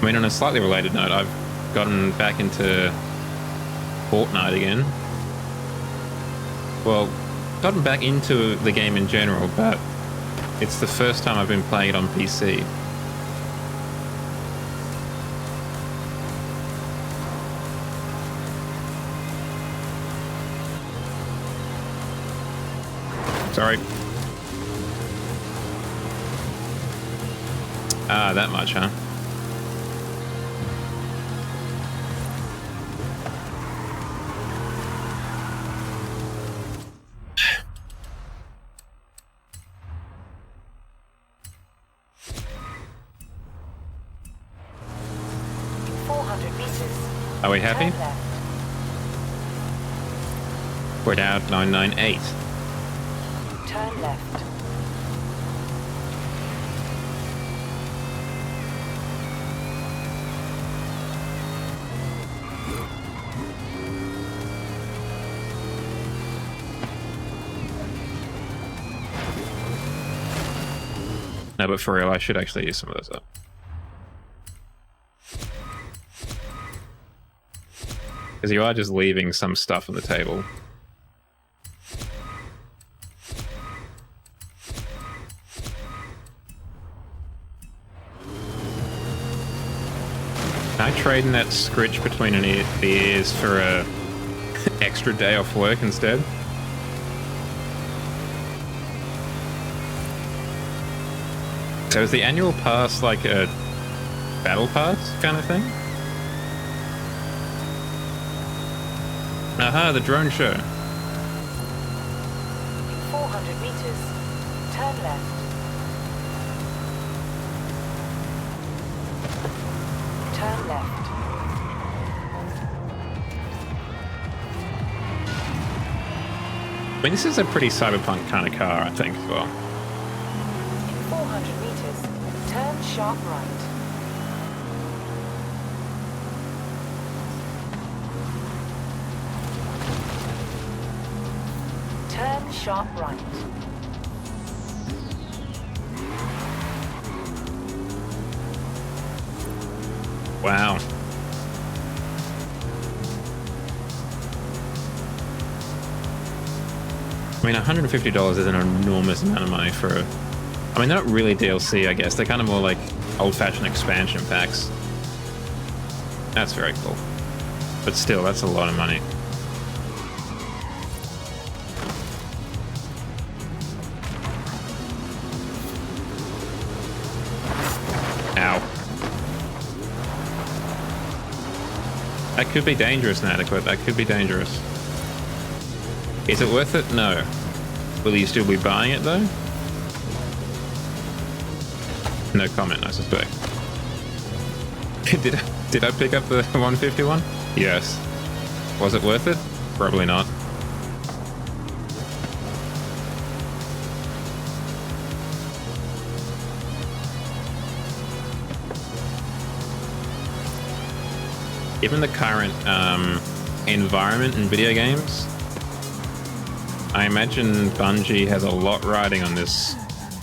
I mean, on a slightly related note, I've gotten back into Fortnite again. Well, gotten back into the game in general, but it's the first time I've been playing it on PC. Sorry. Ah, that much, huh? Are we happy? We're down 998.
Turn left.
No, but for real, I should actually use some of those up. Because you are just leaving some stuff on the table. Can I trade in that scritch between the ears for a extra day off work instead? So is the annual pass like a battle pass kind of thing? Aha, the drone show.
In 400 meters, turn left. Turn left.
I mean, this is a pretty cyberpunk kind of car, I think, as well.
In 400 meters, turn sharp right. Turn sharp right.
Wow. I mean, $150 is an enormous amount of money for... I mean, they're not really DLC, I guess. They're kind of more like old-fashioned expansion packs. That's very cool. But still, that's a lot of money. Ow. That could be dangerous, Inadequate. That could be dangerous. Is it worth it? No. Will you still be buying it, though? No comment, I suspect. Did I pick up the 151? Yes. Was it worth it? Probably not. Given the current environment in video games, I imagine Bungie has a lot riding on this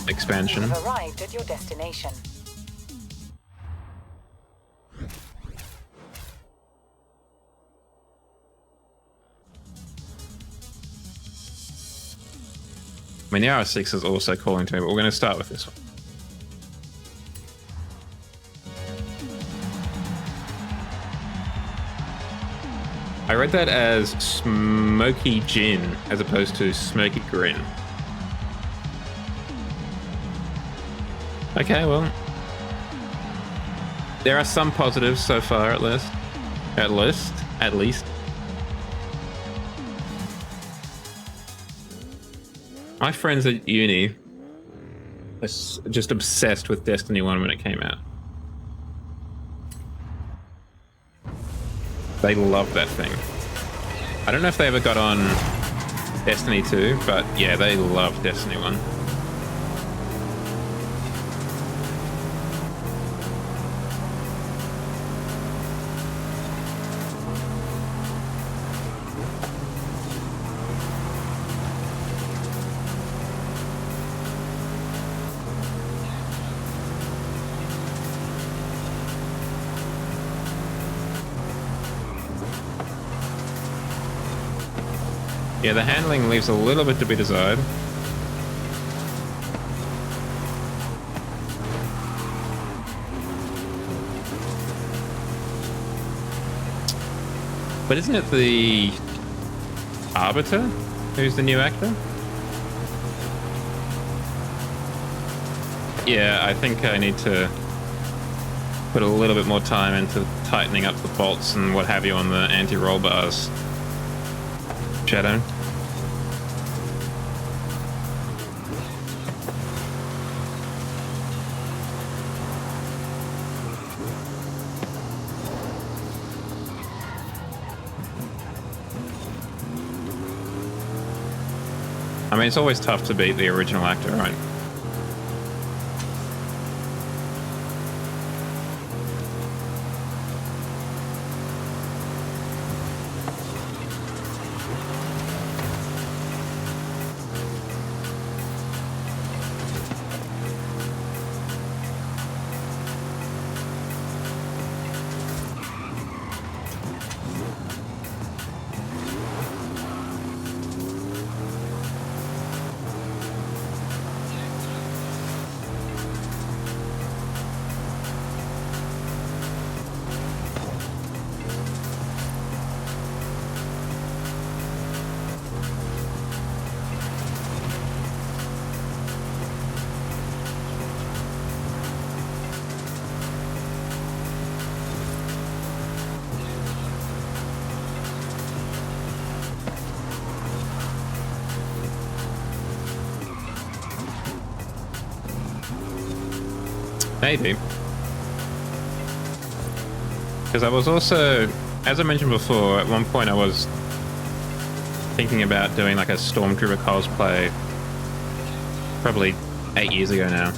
expansion.
You have arrived at your destination.
I mean, the RS6 is also calling to me, but we're going to start with this one. I read that as smoky gin as opposed to smoky grin. Okay, well, there are some positives so far, at least. At least. My friends at uni were just obsessed with Destiny 1 when it came out. They loved that thing. I don't know if they ever got on Destiny 2, but yeah, they loved Destiny 1. Yeah, the handling leaves a little bit to be desired. But isn't it the Arbiter who's the new actor? Yeah, I think I need to put a little bit more time into tightening up the bolts and what have you on the anti-roll bars. Shadow. I mean, it's always tough to beat the original actor, right? Maybe. Because I was also, as I mentioned before, at one point I was thinking about doing like a Stormtrooper cosplay probably 8 years ago now.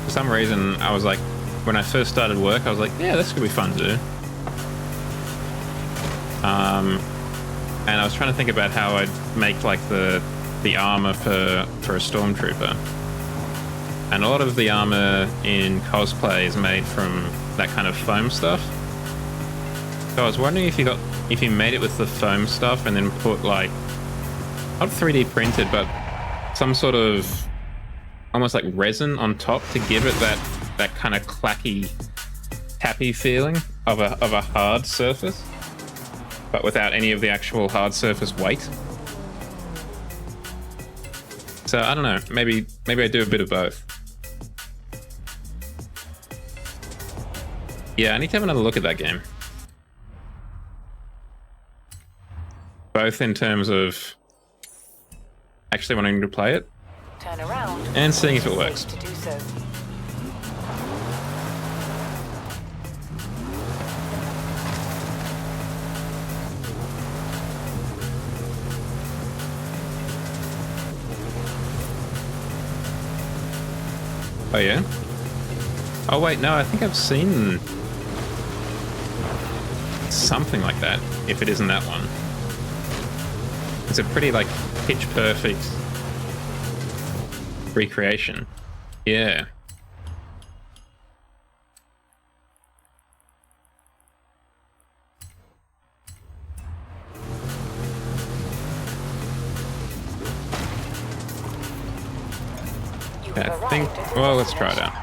For some reason, I was like, when I first started work, I was like, yeah, this could be fun to do. And I was trying to think about how I'd make like the armor for a Stormtrooper. And a lot of the armor in cosplay is made from that kind of foam stuff. So I was wondering if you made it with the foam stuff and then put like, not 3D printed, but some sort of almost like resin on top to give it that kind of clacky, tappy feeling of a hard surface, but without any of the actual hard surface weight. So I don't know, maybe I do a bit of both. Yeah, I need to have another look at that game. Both in terms of actually wanting to play it
Turn around
and seeing if it works.
to do so.
Oh yeah? Oh wait, no, I think I've seen something like that, if it isn't that one. It's a pretty like pitch perfect recreation. Yeah. I think, well, let's try it out.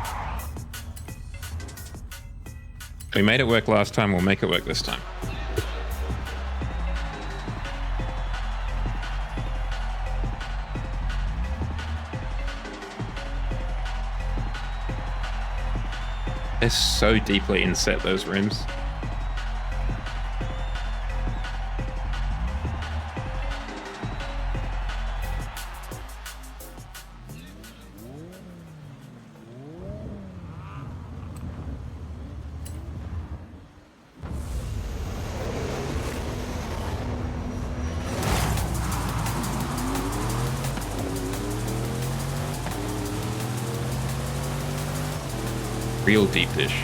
We made it work last time, we'll make it work this time. They're so deeply inset, those rims. Real deep dish.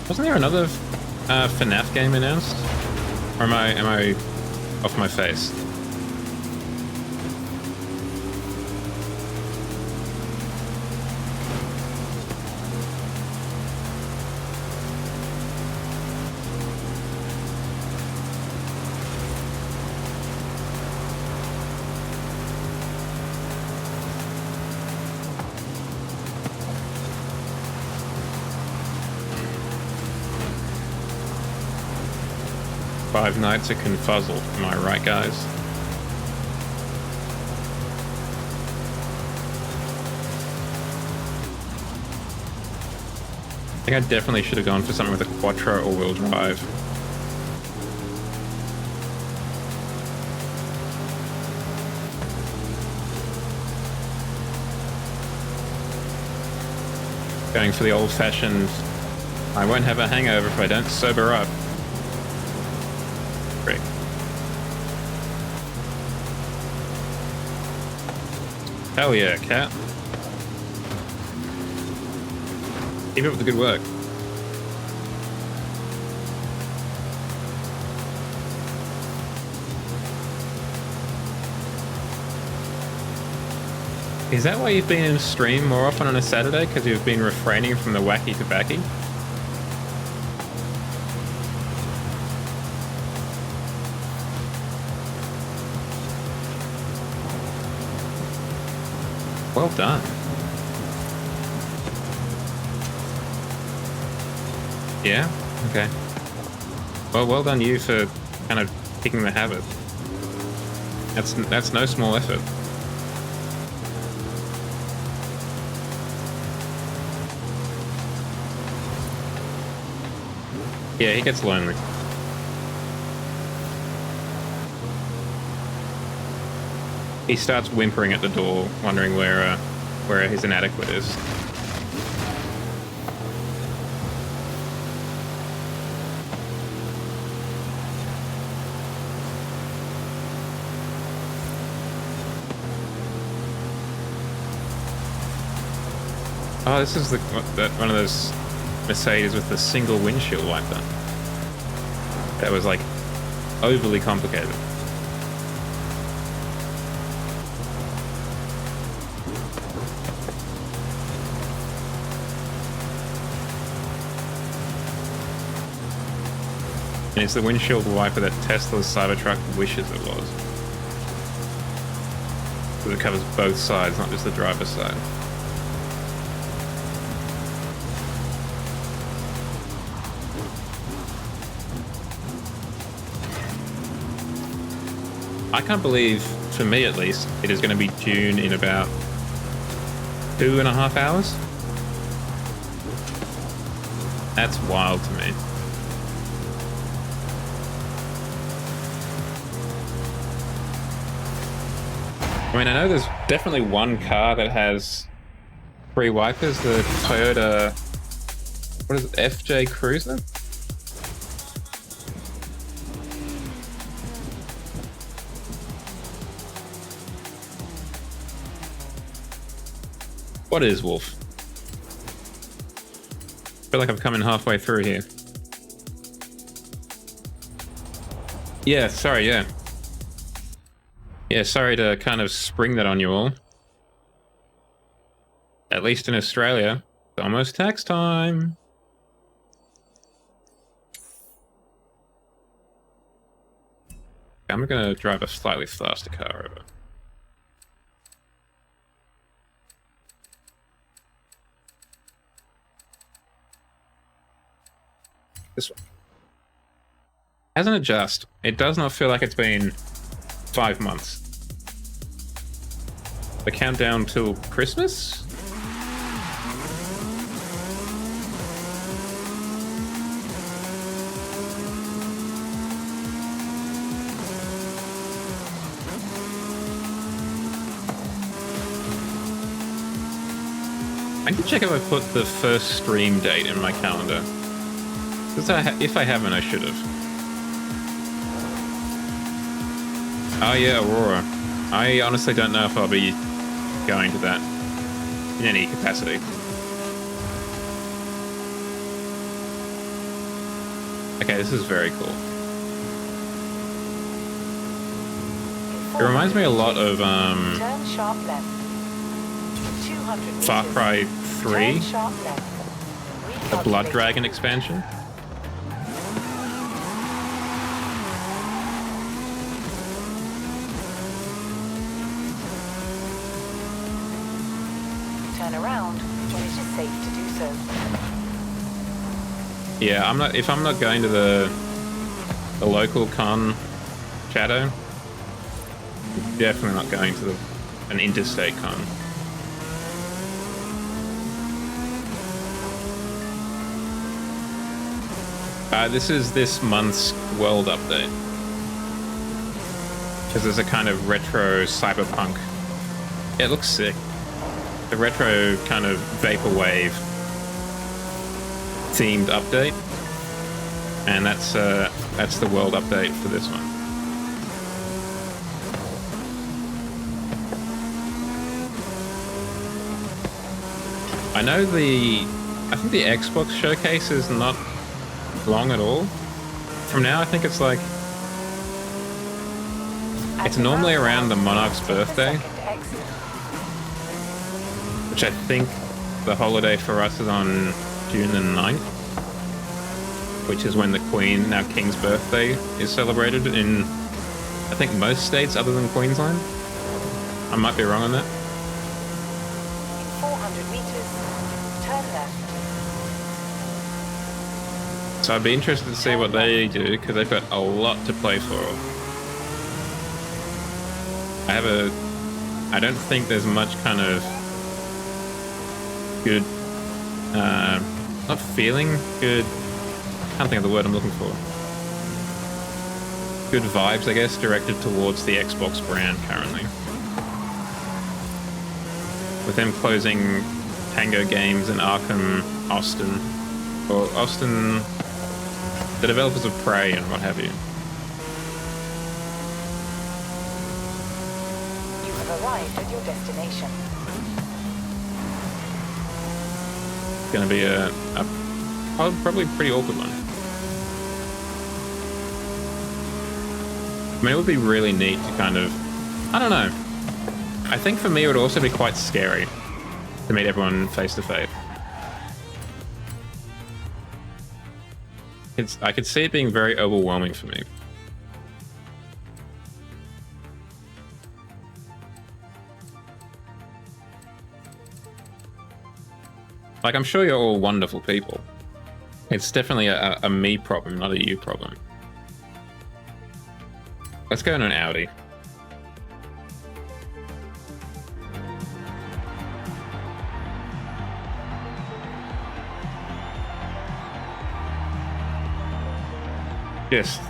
Wasn't there another FNAF game announced? Or am I off my face? Five Nights at Confuzzled, am I right, guys? I think I definitely should have gone for something with a Quattro all-wheel drive. Going for the old-fashioned, I won't have a hangover if I don't sober up. Great. Hell yeah, cat. Keep up with the good work. Is that why you've been in stream more often on a Saturday? Because you've been refraining from the wacky tobacco? Well done. Yeah? Okay. Well done you for kind of picking the habit. That's no small effort. Yeah, he gets lonely. He starts whimpering at the door, wondering where his inadequate is. Oh, this is one of those Mercedes with the single windshield wiper. That was like overly complicated. And it's the windshield wiper that Tesla's Cybertruck wishes it was. So it covers both sides, not just the driver's side. I can't believe, for me at least, it is going to be June in about 2.5 hours. That's wild to me. I mean, I know there's definitely one car that has 3 wipers, the Toyota, what is it, FJ Cruiser? What is Wolf? I feel like I'm coming halfway through here. Yeah, sorry, yeah. Yeah, sorry to kind of spring that on you all. At least in Australia, it's almost tax time. I'm gonna drive a slightly faster car over. This one. Hasn't it just? It does not feel like it's been 5 months. The countdown till Christmas? I can check if I put the first stream date in my calendar. If I haven't, I should have. Oh yeah, Aurora. I honestly don't know if I'll be going to that in any capacity. Okay, this is very cool. It reminds me a lot of
Turn sharp left. 200
Far
meters.
Cry 3,
Turn sharp left.
the Blood Dragon expansion.
Turn around when it is safe to do so.
Yeah, if I'm not going to the local con Shadow, definitely not going to an interstate con. This is this month's world update. Because there's a kind of retro cyberpunk. Yeah, it looks sick. The retro kind of vaporwave themed update. And that's the world update for this one. I know I think the Xbox showcase is not long at all. From now, I think it's like, it's normally around the Monarch's birthday, which I think the holiday for us is on June the 9th, which is when the Queen, now King's birthday, is celebrated in, I think, most states other than Queensland. I might be wrong on that.
400 meters. Turn left.
So I'd be interested to see what they do, because they've got a lot to play for. I don't think there's much kind of good, not feeling, good, can't think of the word I'm looking for. Good vibes, I guess, directed towards the Xbox brand currently. with them closing Tango Games and Arkham Austin, or Austin, the developers of Prey and what have you.
You have arrived at your destination.
It's going to be a probably pretty awkward one. I mean, it would be really neat to kind of, I don't know. I think for me it would also be quite scary to meet everyone face to face. I could see it being very overwhelming for me. Like, I'm sure you're all wonderful people. It's definitely a me problem, not a you problem. Let's go in an Audi. Just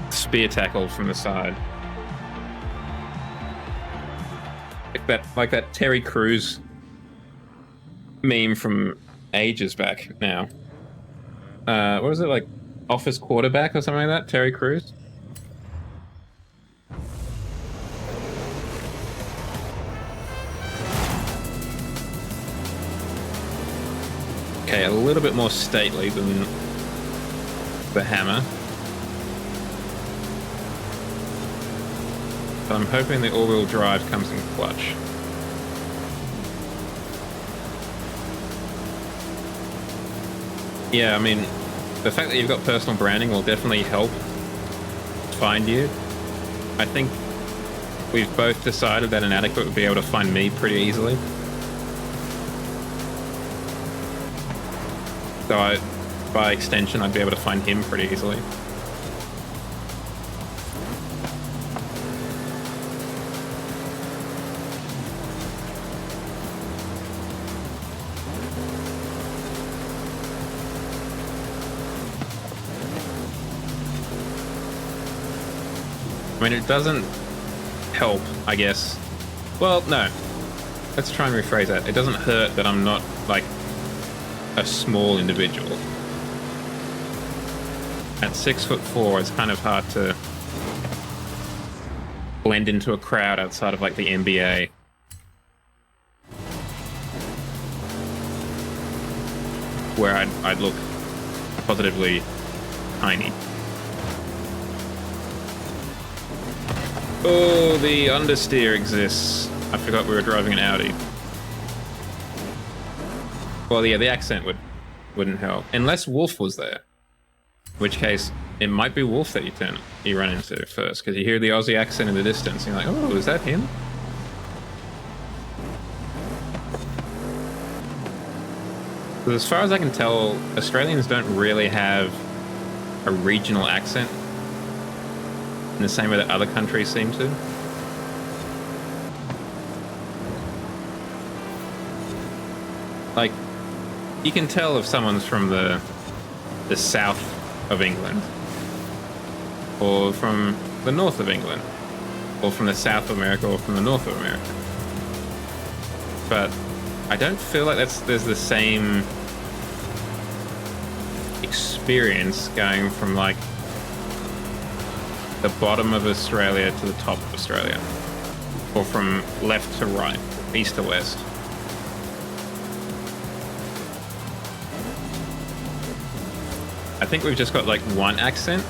spear tackle from the side. Like that Terry Crews meme from ages back now. What was it, like Office Quarterback or something like that? Terry Crews? Okay, a little bit more stately than the Hammer. But I'm hoping the all-wheel drive comes in clutch. Yeah, I mean, the fact that you've got personal branding will definitely help find you. I think we've both decided that Inadequate would be able to find me pretty easily. So by extension, I'd be able to find him pretty easily. I mean, it doesn't help, I guess. Well, no. Let's try and rephrase that. It doesn't hurt that I'm not, like, a small individual. At 6'4", it's kind of hard to blend into a crowd outside of, like, the NBA. Where I'd look positively tiny. Oh, the understeer exists. I forgot we were driving an Audi. Well, yeah, the accent wouldn't help. Unless Wolf was there. In which case, it might be Wolf that you run into first, because you hear the Aussie accent in the distance, and you're like, oh, is that him? But as far as I can tell, Australians don't really have a regional accent in the same way that other countries seem to. Like, you can tell if someone's from the south of England, or from the north of England, or from the south of America, or from the north of America. But I don't feel like there's the same experience going from, like, the bottom of Australia to the top of Australia, or from left to right, east to west. I think we've just got, like, one accent.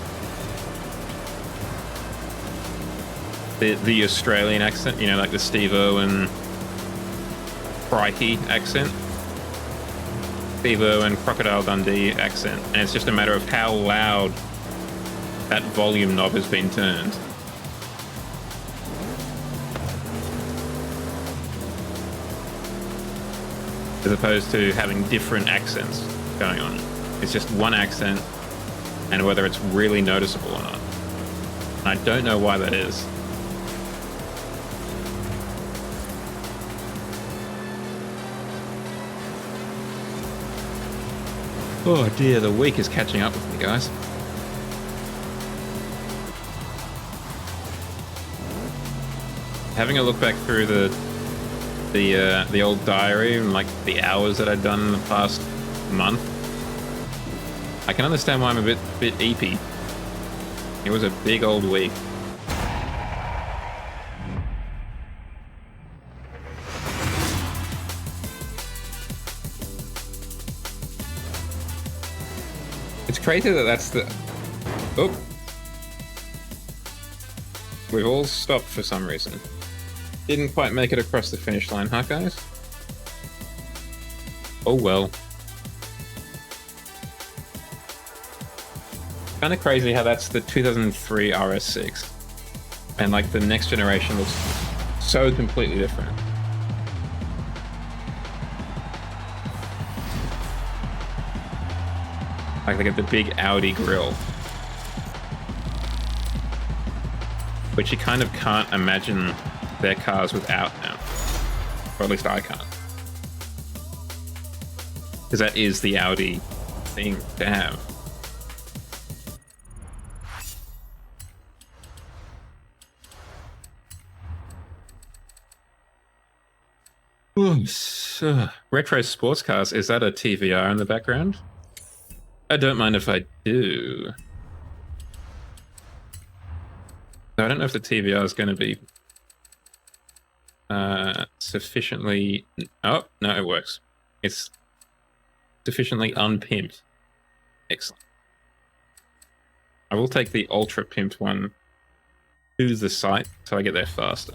The Australian accent, you know, like the Steve-O and Crikey accent. Steve-O and Crocodile Dundee accent. And it's just a matter of how loud that volume knob has been turned. As opposed to having different accents going on. It's just one accent, and whether it's really noticeable or not. And I don't know why that is. Oh dear, the week is catching up with me, guys. Having a look back through the the old diary and like the hours that I'd done in the past month, I can understand why I'm a bit eepy. It was a big old week. It's crazy that that's the... Oh. We've all stopped for some reason. Didn't quite make it across the finish line, huh, guys? Oh well. Kind of crazy how that's the 2003 RS6. And like the next generation looks so completely different. Like they get the big Audi grille. Which you kind of can't imagine their cars without now. Or at least I can't. Because that is the Audi thing to have. Retro sports cars, is that a TVR in the background? I don't mind if I do. I don't know if the TVR is going to be sufficiently... Oh, no, it works. It's sufficiently unpimped. Excellent. I will take the ultra pimped one to the site so I get there faster.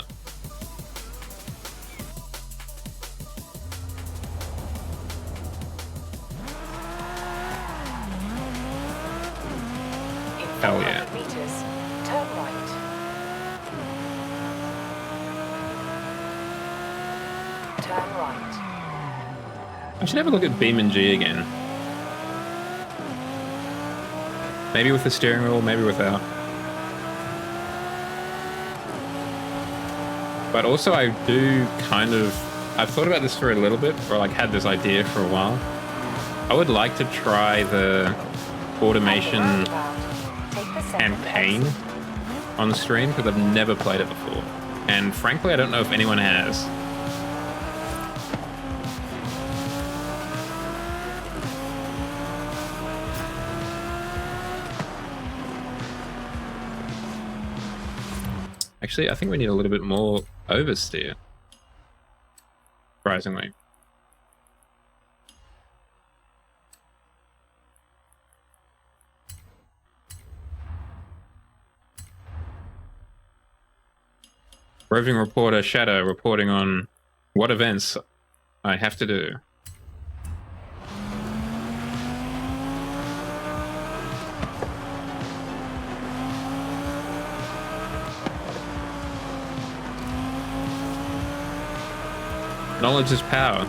Hell yeah.
Meters, turn right. Turn right.
I should have a look at Beam and G again. Maybe with the steering wheel, maybe without. But also I do kind of... I've thought about this for a little bit, or like had this idea for a while. I would like to try the automation campaign on the stream because I've never played it before. And frankly, I don't know if anyone has. Actually, I think we need a little bit more oversteer. Surprisingly. Roving reporter Shadow reporting on what events I have to do. Knowledge is power.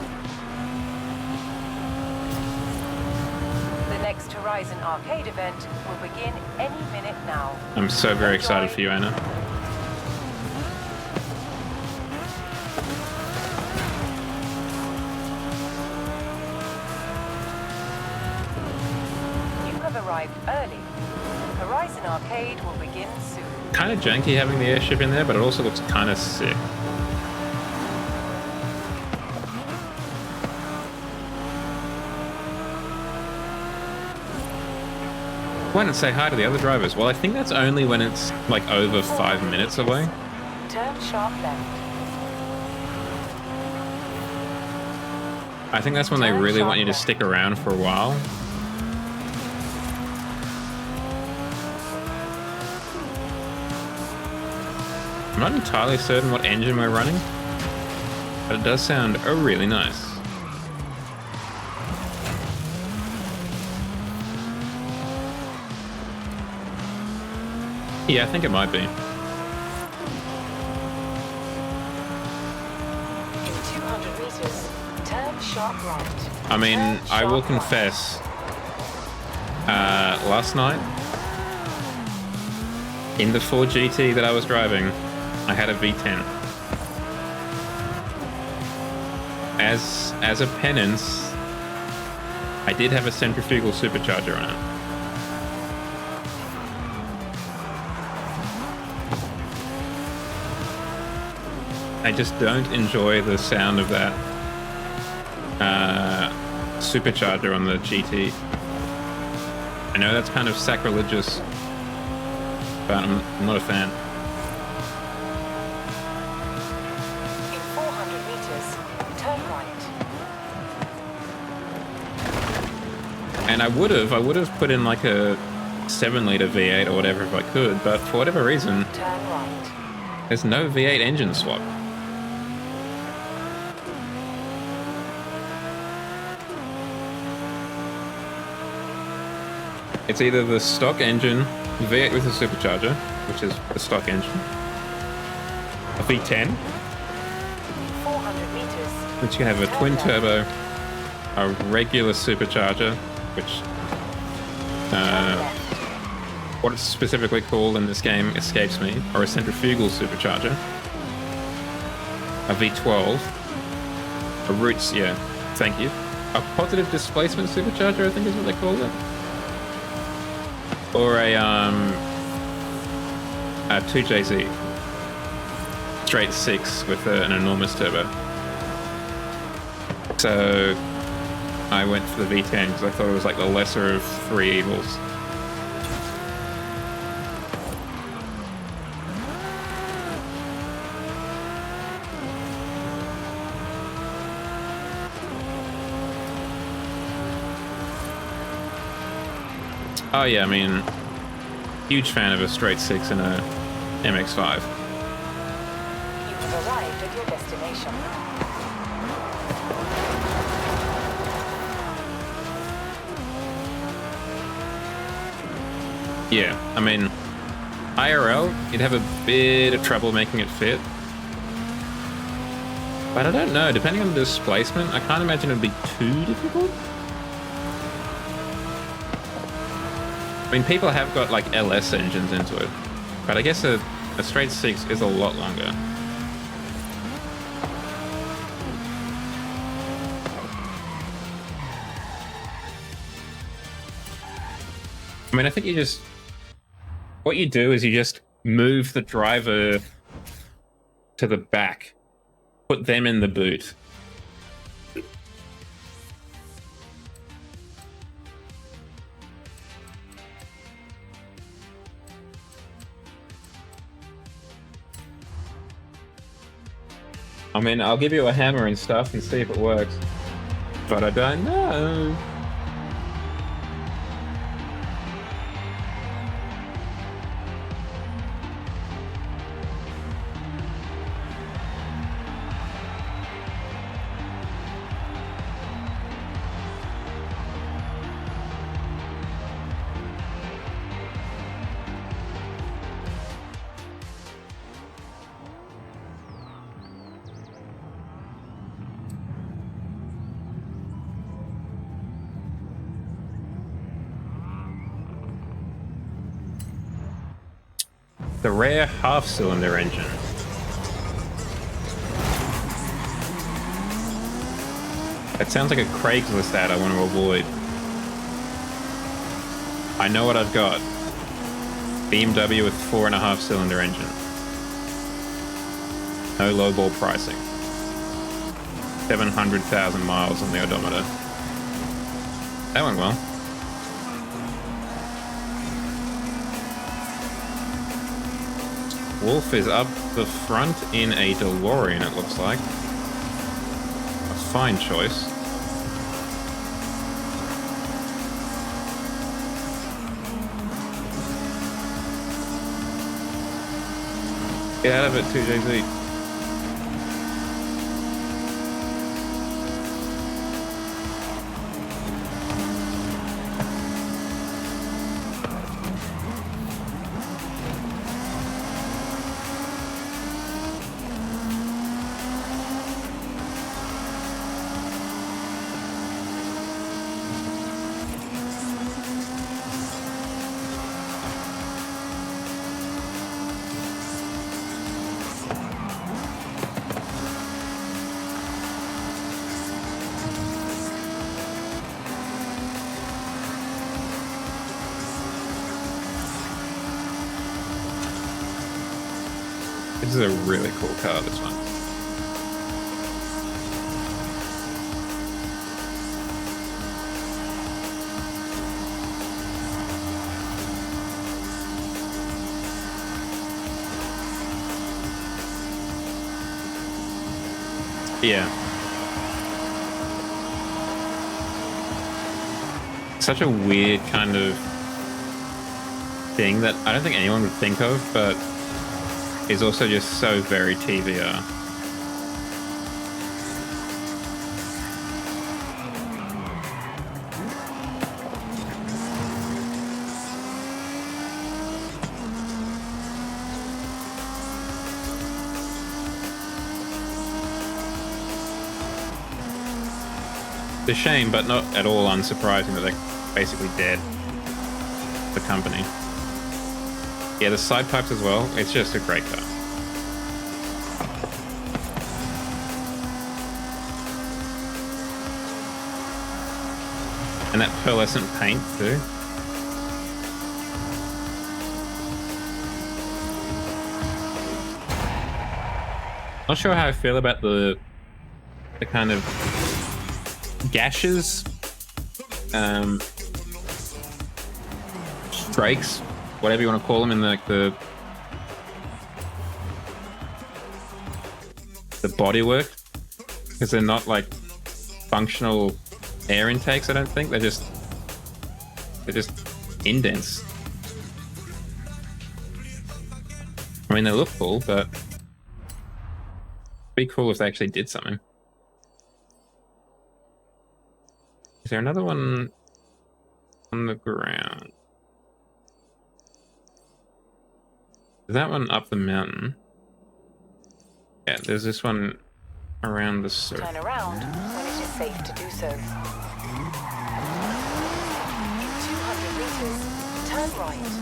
The next Horizon Arcade event will begin any minute now.
I'm so very excited for you, Anna.
You have arrived early. Horizon Arcade will begin soon.
Kind of janky having the airship in there, but it also looks kind of sick. Why not say hi to the other drivers? Well, I think that's only when it's like over 5 minutes away.
Turn sharp left.
I think that's when they really want you to stick around for a while. I'm not entirely certain what engine we're running, but it does sound really nice. Yeah, I think it might be.
In 200 meters, turn sharp right.
I mean,
Turn
I will
sharp right.
confess, last night, in the Ford GT that I was driving, I had a V10. As a penance, I did have a centrifugal supercharger on it. I just don't enjoy the sound of that supercharger on the GT. I know that's kind of sacrilegious, but I'm not a fan.
In 400 meters, turn right.
And I would have put in like a 7-liter V8 or whatever if I could, but for whatever reason,
Turn right.
there's no V8 engine swap. It's either the stock engine, V8 with a supercharger, which is the stock engine, a V10,
400 meters.
which you can have a twin turbo, a regular supercharger, which what it's specifically called in this game escapes me, or a centrifugal supercharger, a V12, a roots, yeah, thank you, a positive displacement supercharger, I think is what they call it. Or a 2JZ, straight 6 with an enormous turbo. So I went for the V10 because I thought it was like the lesser of 3 evils. Oh yeah, I mean, huge fan of a straight 6 and a MX-5.
You have arrived at your destination.
Yeah, I mean, IRL, you'd have a bit of trouble making it fit. But I don't know, depending on the displacement, I can't imagine it'd be too difficult. I mean, people have got like LS engines into it, but I guess a straight 6 is a lot longer. I mean, I think what you do is you just move the driver to the back, put them in the boot. I mean, I'll give you a hammer and stuff and see if it works, but I don't know. The rare half-cylinder engine. That sounds like a Craigslist ad I want to avoid. I know what I've got. BMW with 4.5-cylinder engine. No lowball pricing. 700,000 miles on the odometer. That went well. Wolf is up the front in a DeLorean, it looks like. A fine choice. Get out of it, 2JZ. This is a really cool car, this one. Yeah. Such a weird kind of thing that I don't think anyone would think of, but is also just so very TVR. It's a shame, but not at all unsurprising that they're basically dead. The company. Yeah, the side pipes as well. It's just a great car. And that pearlescent paint too. Not sure how I feel about the kind of gashes, strikes, whatever you want to call them, in the bodywork, because they're not like functional air intakes. I don't think they're just indents. I mean, they look cool, but it'd be cool if they actually did something. Is there another one on the ground? Is that one up the mountain? Yeah, there's this one around the circle.
Turn around when it is safe to do so. In 200 meters, turn right.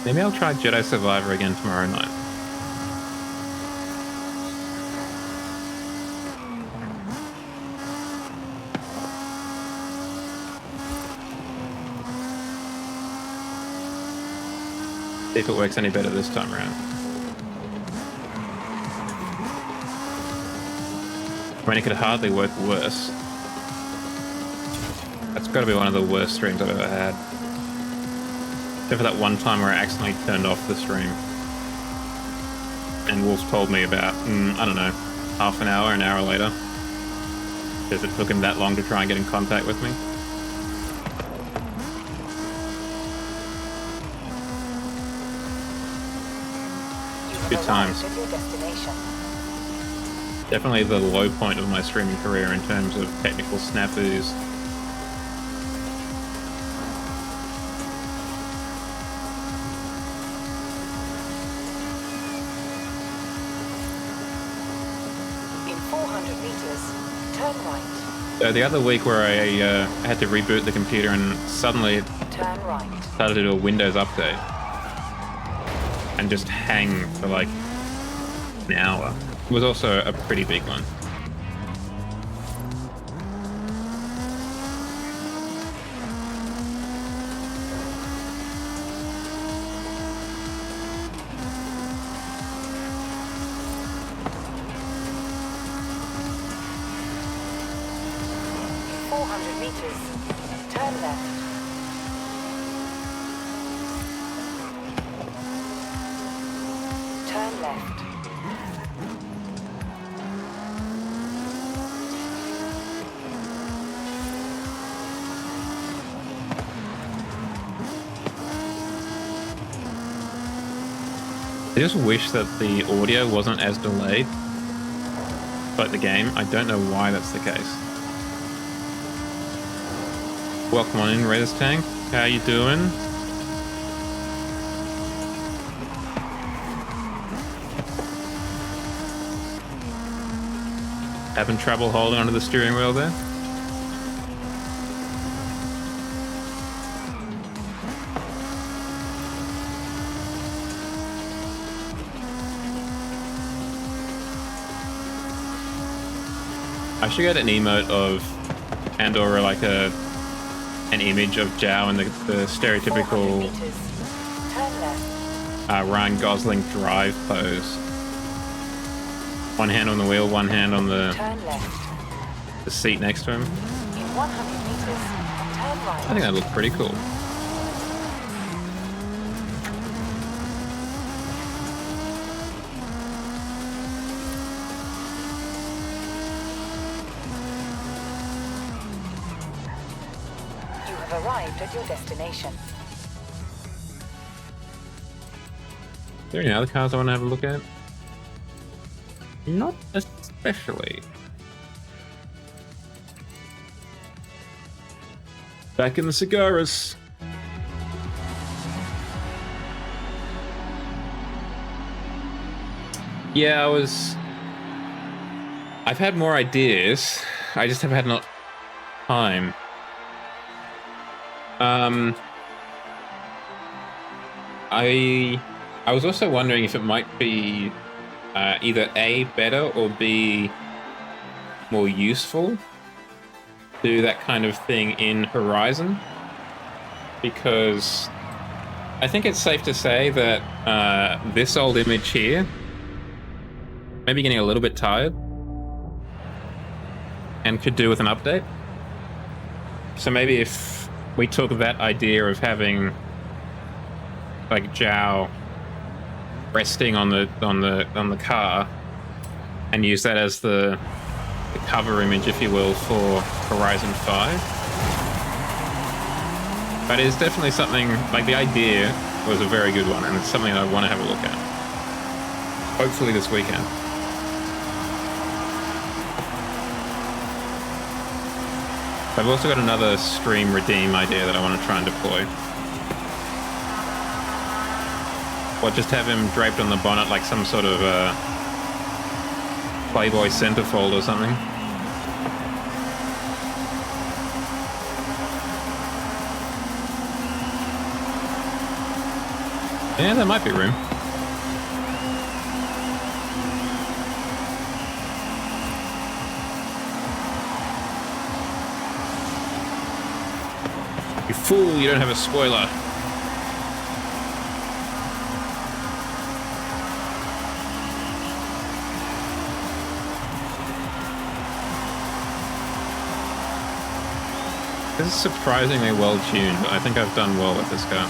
Maybe I'll try Jedi Survivor again tomorrow night. See if it works any better this time around. I mean, it could hardly work worse. That's got to be one of the worst streams I've ever had. Except for that one time where I accidentally turned off the stream. And Wolf told me about, I don't know, half an hour later. Because it took him that long to try and get in contact with me. Good times. Definitely the low point of my streaming career in terms of technical snafus. The other week where I had to reboot the computer and suddenly it started to do a Windows update and just hang for like an hour. It was also a pretty big one. I just wish that the audio wasn't as delayed, like the game. I don't know why that's the case. Welcome on in, Raiders Tank. How you doing? Having trouble holding onto the steering wheel there? I should get an emote of, and or like an image of Zhao in the stereotypical Ryan Gosling drive pose. One hand on the wheel, one hand on the seat next to him.
In 100 meters, turn right.
I think that looked pretty cool.
You have arrived at your destination.
Are there any other cars I want to have a look at? Not especially. Back in the cigaras. Yeah, I've had more ideas. I just have had not time. I was also wondering if it might be either A, better, or B, more useful to do that kind of thing in Horizon. Because I think it's safe to say that this old image here maybe getting a little bit tired and could do with an update. So maybe if we took that idea of having like Zhao resting on the car and use that as the cover image, if you will, for Horizon 5. But it's definitely something, like the idea was a very good one, and it's something I want to have a look at. Hopefully this weekend. I've also got another stream redeem idea that I want to try and deploy. Or just have him draped on the bonnet like some sort of Playboy centerfold or something. Yeah, there might be room. You fool, you don't have a spoiler. This is surprisingly well tuned. I think I've done well with this car.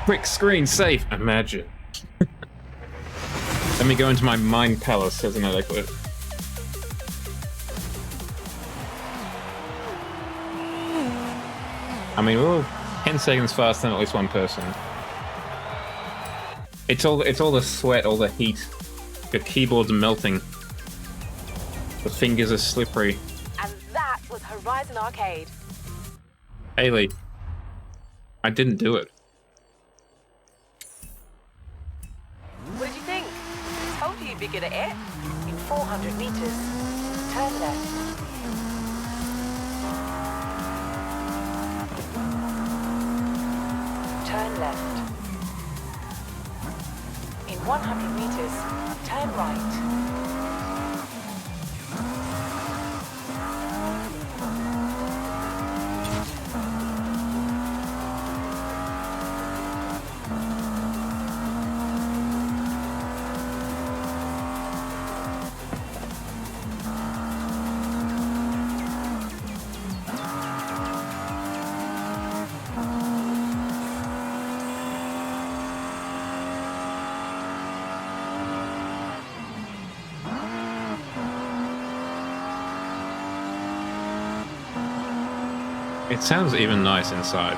Quick screen safe, imagine. Let me go into my mind palace, as another clip. I mean, we're all 10 seconds faster than at least one person. It's all the sweat, all the heat. Your keyboard's melting. The fingers are slippery.
And that was Horizon Arcade.
Haley, I didn't do it.
What did you think? Told you you'd be good at it. In 400 meters, turn left. Turn left. In 100 meters, turn right.
It sounds even nice inside.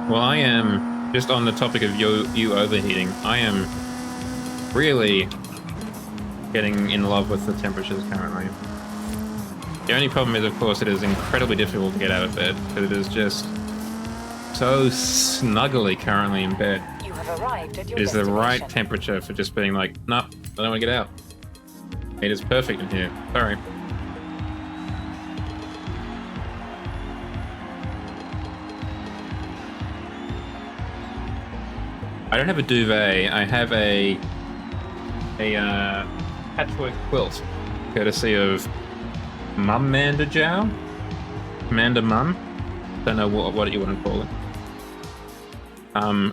Well, I am, just on the topic of you overheating, I am really getting in love with the temperatures currently. The only problem is, of course, it is incredibly difficult to get out of bed, because it is just so snuggly currently in bed.
You have arrived at your
It is the right
destination.
temperature for just being like, nah, I don't want to get out. It is perfect in here. Sorry. I don't have a duvet. I have a patchwork quilt, courtesy of Vod-mander Jow? Commander Mum? Don't know what you want to call it.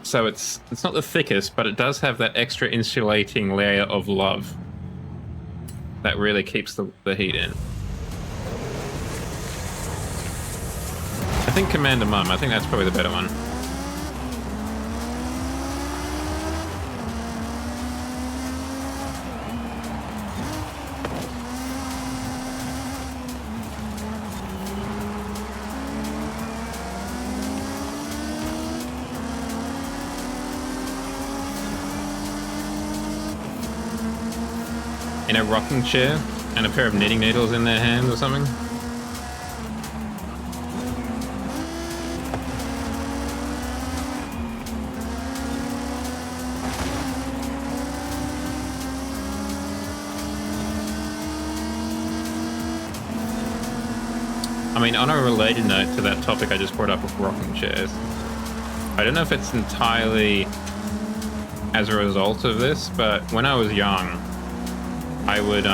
So it's not the thickest, but it does have that extra insulating layer of love that really keeps the heat in. I think Commander Mum. I think that's probably the better one. In a rocking chair and a pair of knitting needles in their hand or something. I mean, on a related note to that topic I just brought up with rocking chairs, I don't know if it's entirely as a result of this, but when I was young, I would,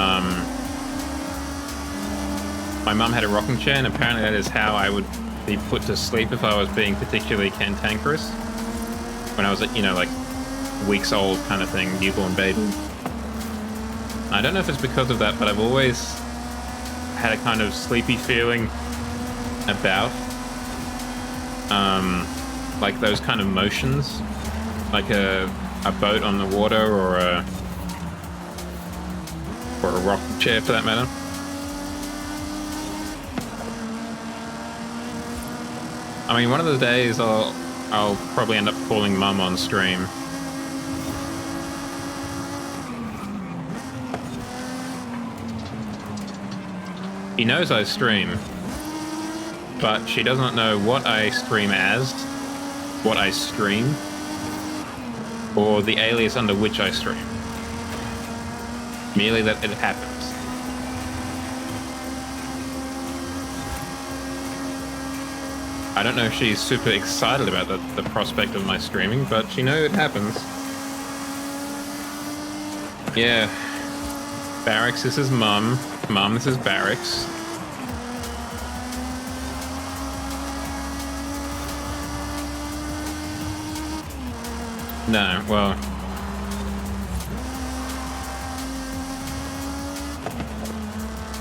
my mum had a rocking chair, and apparently that is how I would be put to sleep if I was being particularly cantankerous. When I was, you know, like, weeks old kind of thing, newborn baby. I don't know if it's because of that, but I've always had a kind of sleepy feeling about, like those kind of motions, like a boat on the water, or a rocking chair for that matter. I mean, one of the days I'll probably end up calling Mum on stream. He knows I stream, but she does not know what I stream as, what I stream, or the alias under which I stream. Merely that it happens. I don't know if she's super excited about the prospect of my streaming, but she knows it happens. Yeah. Barracks, this is Mum. Mum, this is Barracks. No, well...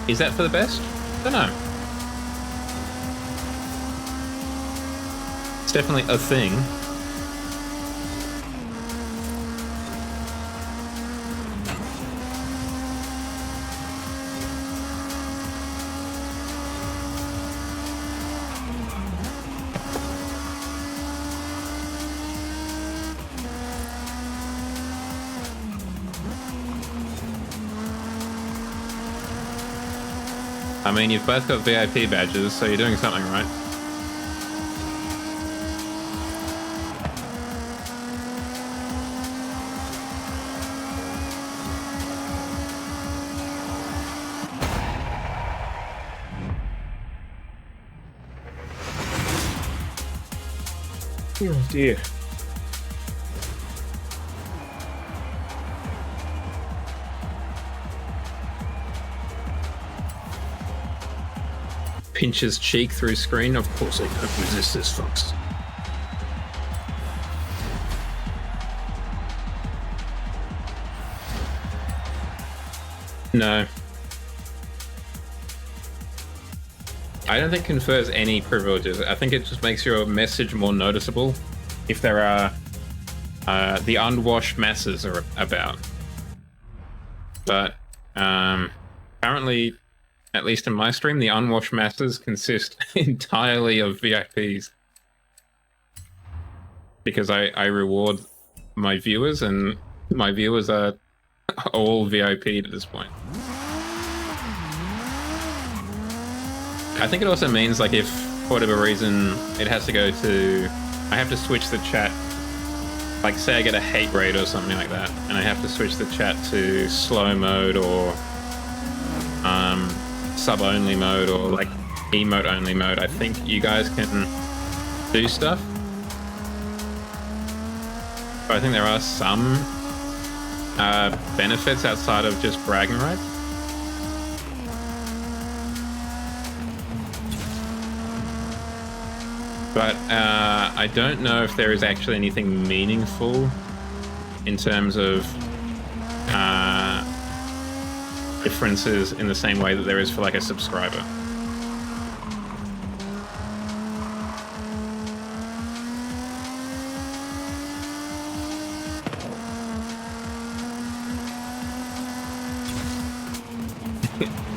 Is that for the best? Don't know. It's definitely a thing. I mean, you've both got VIP badges, so you're doing something right. Oh dear. Pinches cheek through screen. Of course I don't resist this, folks. No. I don't think it confers any privileges. I think it just makes your message more noticeable if there are the unwashed masses are about. But apparently, at least in my stream, the unwashed masses consist entirely of VIPs. because I reward my viewers, and my viewers are all VIP'd at this point. I think it also means, like, if for whatever reason it has to go to, I have to switch the chat, like say I get a hate raid or something like that, and I have to switch the chat to slow mode or sub only mode or like emote only mode, I think you guys can do stuff. But I think there are some benefits outside of just bragging rights. But I don't know if there is actually anything meaningful in terms of differences in the same way that there is for like a subscriber.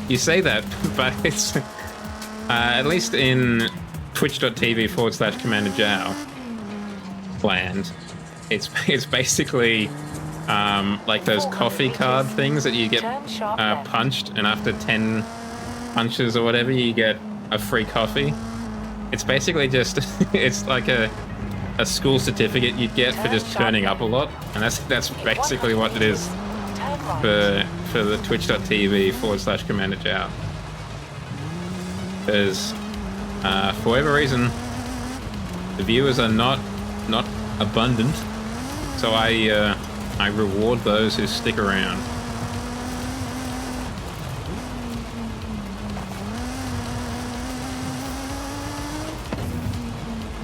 You say that, but it's at least in twitch.tv/CommanderJao land, it's basically like those coffee card things that you get punched, and after 10 punches or whatever you get a free coffee. It's basically just it's like a school certificate you'd get for just turning up a lot, and that's basically what it is for the twitch.tv/CommanderJao. Because for whatever reason the viewers are not abundant, so I reward those who stick around.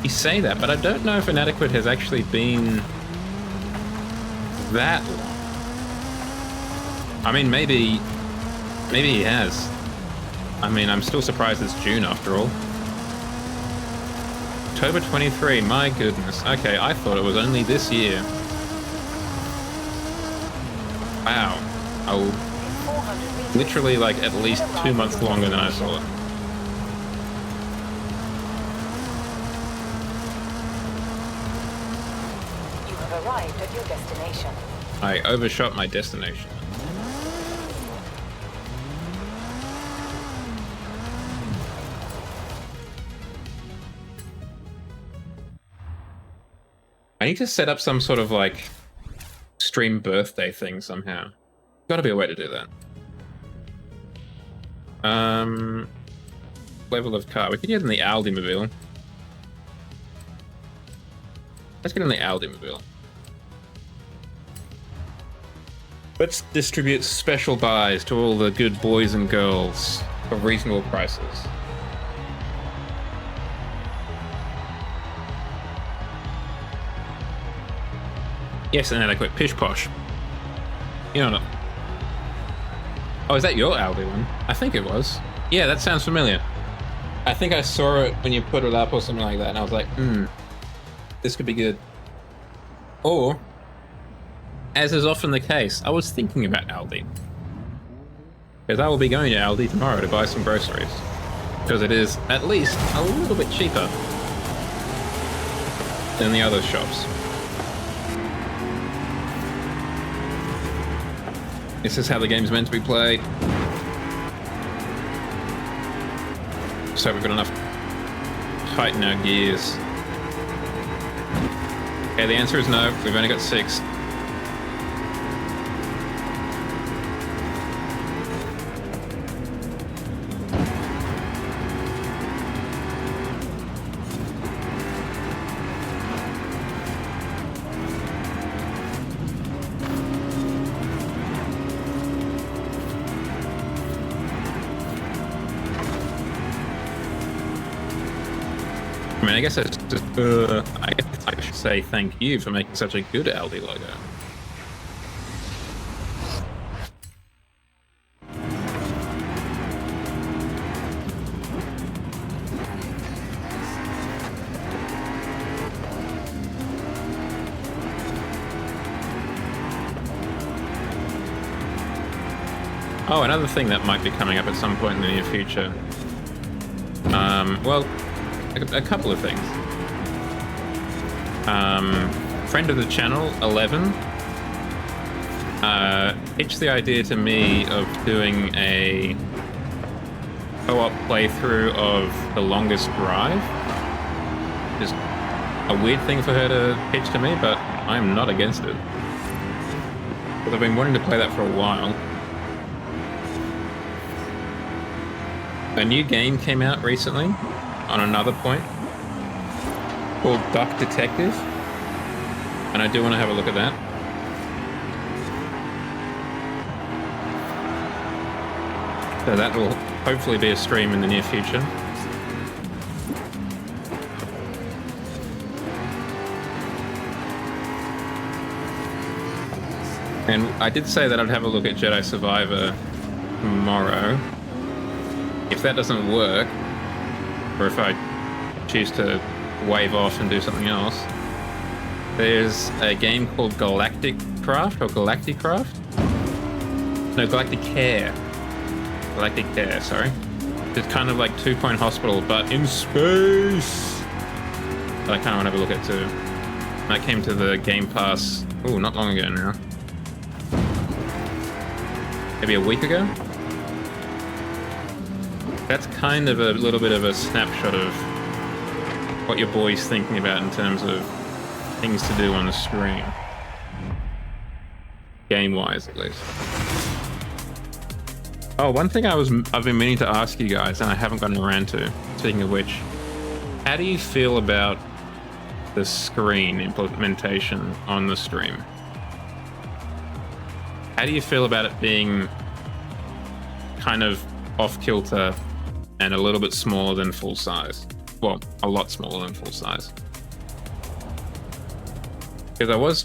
You say that, but I don't know if Inadequate has actually been that long. I mean, maybe he has. I mean, I'm still surprised it's June after all. October 23, my goodness. Okay, I thought it was only this year. Wow. Oh, literally like at least 2 months longer than I saw it.
You have arrived at your destination.
I overshot my destination. I need to set up some sort of like stream birthday thing somehow. Gotta be a way to do that. Level of car. We could get in the Aldi mobile. Let's get in the Aldi mobile. Let's distribute special buys to all the good boys and girls for reasonable prices. Yes, Inadequate. Pish posh. You know. Oh, is that your Aldi one? I think it was. Yeah, that sounds familiar. I think I saw it when you put it up or something like that, and I was like, this could be good. Or, as is often the case, I was thinking about Aldi. Because I will be going to Aldi tomorrow to buy some groceries. Because it is at least a little bit cheaper than the other shops. This is how the game's meant to be played. So we've got enough to tighten our gears. Okay, the answer is no. We've only got 6. I mean, I guess it's just, I guess I should say thank you for making such a good Aldi logo. Oh, another thing that might be coming up at some point in the near future. Well, a couple of things. Friend of the channel, 11, pitched the idea to me of doing a co-op playthrough of The Longest Drive. Just a weird thing for her to pitch to me, but I'm not against it. Because I've been wanting to play that for a while. A new game came out recently on another point called Duck Detective, and I do want to have a look at that. So that will hopefully be a stream in the near future. And I did say that I'd have a look at Jedi Survivor tomorrow. If that doesn't work, or if I choose to wave off and do something else, there's a game called Galactic Craft, or Galactic Craft? No, Galactic Care. Galactic Care, sorry. It's kind of like Two Point Hospital, but in space! That I kind of want to have a look at too. That came to the Game Pass, ooh, not long ago now. Maybe a week ago? That's kind of a little bit of a snapshot of what your boy's thinking about in terms of things to do on the screen. Game-wise, at least. Oh, one thing I've been meaning to ask you guys, and I haven't gotten around to, speaking of which, how do you feel about the screen implementation on the stream? How do you feel about it being kind of off-kilter and a little bit smaller than full size? Well, a lot smaller than full size. Because I was...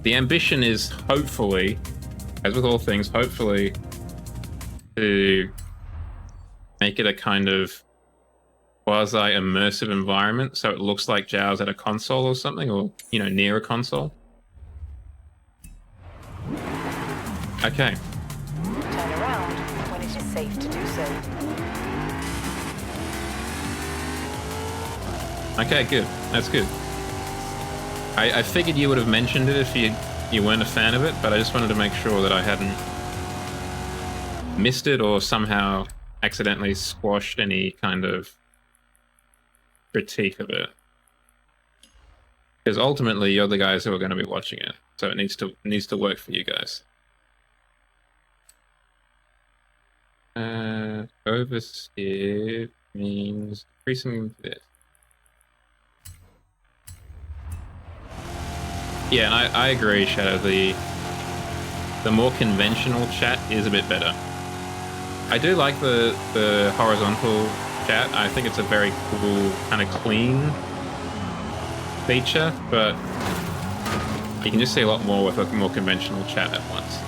the ambition is hopefully, as with all things, hopefully to make it a kind of quasi-immersive environment so it looks like Jao's at a console or something, or, you know, near a console. Okay.
Turn around when it is safe to do so.
Okay, good. That's good. I figured you would have mentioned it if you weren't a fan of it, but I just wanted to make sure that I hadn't missed it or somehow accidentally squashed any kind of critique of it. Because ultimately, you're the guys who are going to be watching it, so it needs to work for you guys. Oversteer means increasing this. Yeah, and I agree, Shadow. The more conventional chat is a bit better. I do like the horizontal chat. I think it's a very cool, kind of clean feature, but you can just see a lot more with a more conventional chat at once.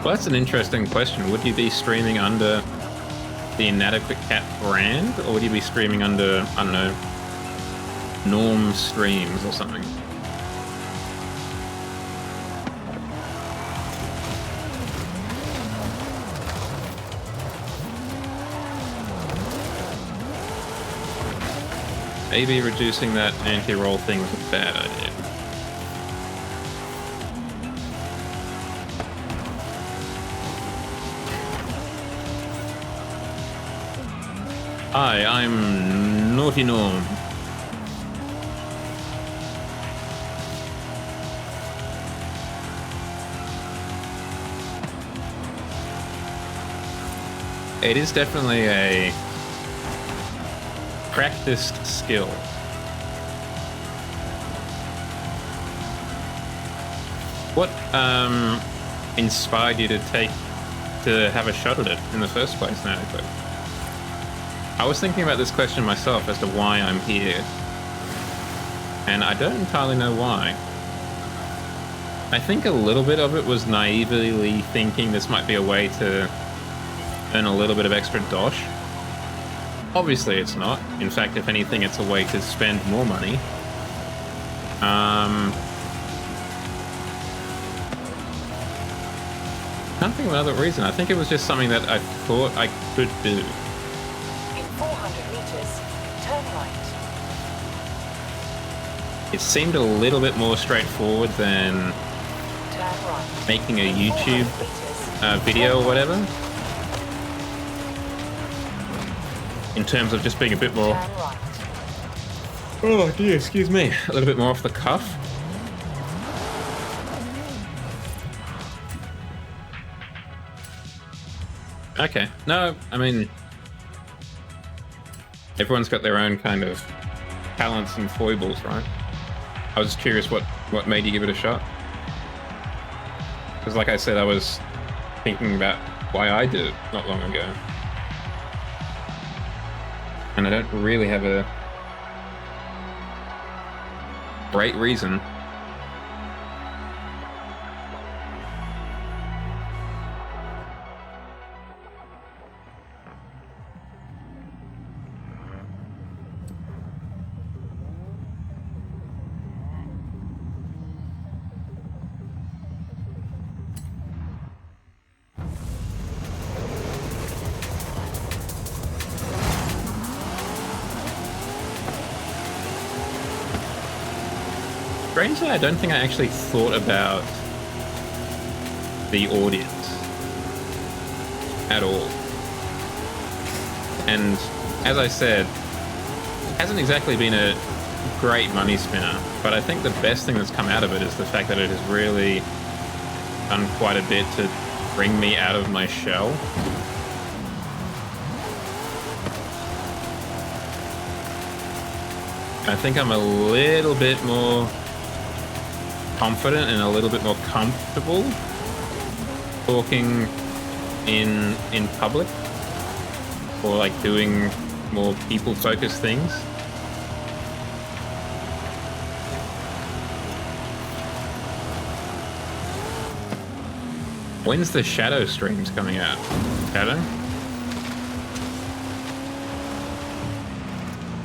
Well, that's an interesting question. Would you be streaming under the Inadequate Cat brand, or would you be streaming under, I don't know, Norm Streams or something? Maybe reducing that anti-roll thing was a bad idea. Hi, I'm Naughty Norm. It is definitely a practiced skill. What inspired you to have a shot at it in the first place, Inadequate? I was thinking about this question myself as to why I'm here, and I don't entirely know why. I think a little bit of it was naively thinking this might be a way to earn a little bit of extra dosh. Obviously it's not. In fact, if anything, it's a way to spend more money. Can't think of another reason. I think it was just something that I thought I could do.
In 400 meters, turn right.
It seemed a little bit more straightforward than
Turn right.
making a
In
YouTube
400 meters,
video or
turn
whatever.
right.
In terms of just being a bit more...
Turn right.
Oh dear, excuse me. A little bit more off the cuff. Okay. No, I mean... everyone's got their own kind of talents and foibles, right? I was just curious what made you give it a shot. Because like I said, I was thinking about why I did it not long ago. And I don't really have a great reason. Strangely, I don't think I actually thought about the audience at all. And as I said, it hasn't exactly been a great money spinner, but I think the best thing that's come out of it is the fact that it has really done quite a bit to bring me out of my shell. I think I'm a little bit more confident and a little bit more comfortable talking in public, or like doing more people-focused things. When's the Shadow streams coming out? Shadow?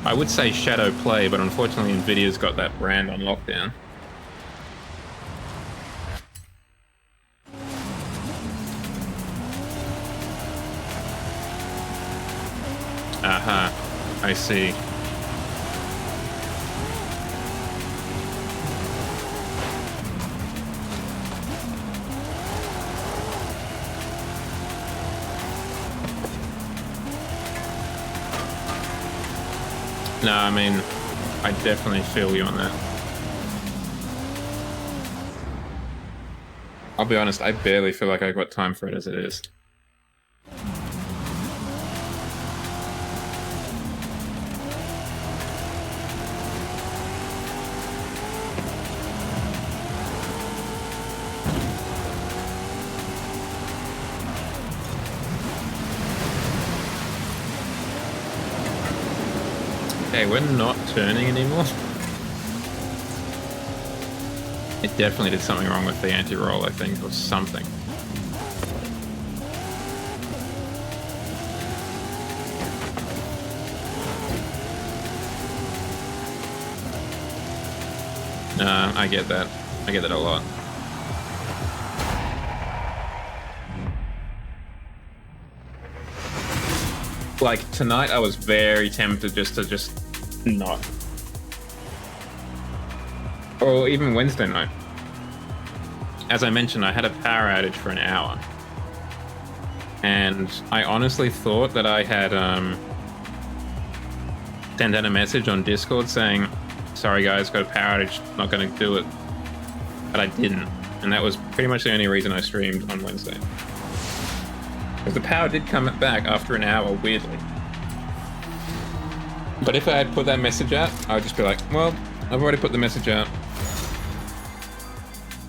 I would say Shadow Play, but unfortunately Nvidia's got that brand on lockdown. Aha, I see. No, I mean, I definitely feel you on that. I'll be honest, I barely feel like I've got time for it as it is. Okay, we're not turning anymore. It definitely did something wrong with the anti-roll, I think, or something. I get that. I get that a lot. Like, tonight I was very tempted just to not. Or even Wednesday night. As I mentioned, I had a power outage for an hour. And I honestly thought that I had sent out a message on Discord saying, sorry guys, got a power outage, not going to do it. But I didn't. And that was pretty much the only reason I streamed on Wednesday. Because the power did come back after an hour, weirdly. But if I had put that message out, I would just be like, well, I've already put the message out.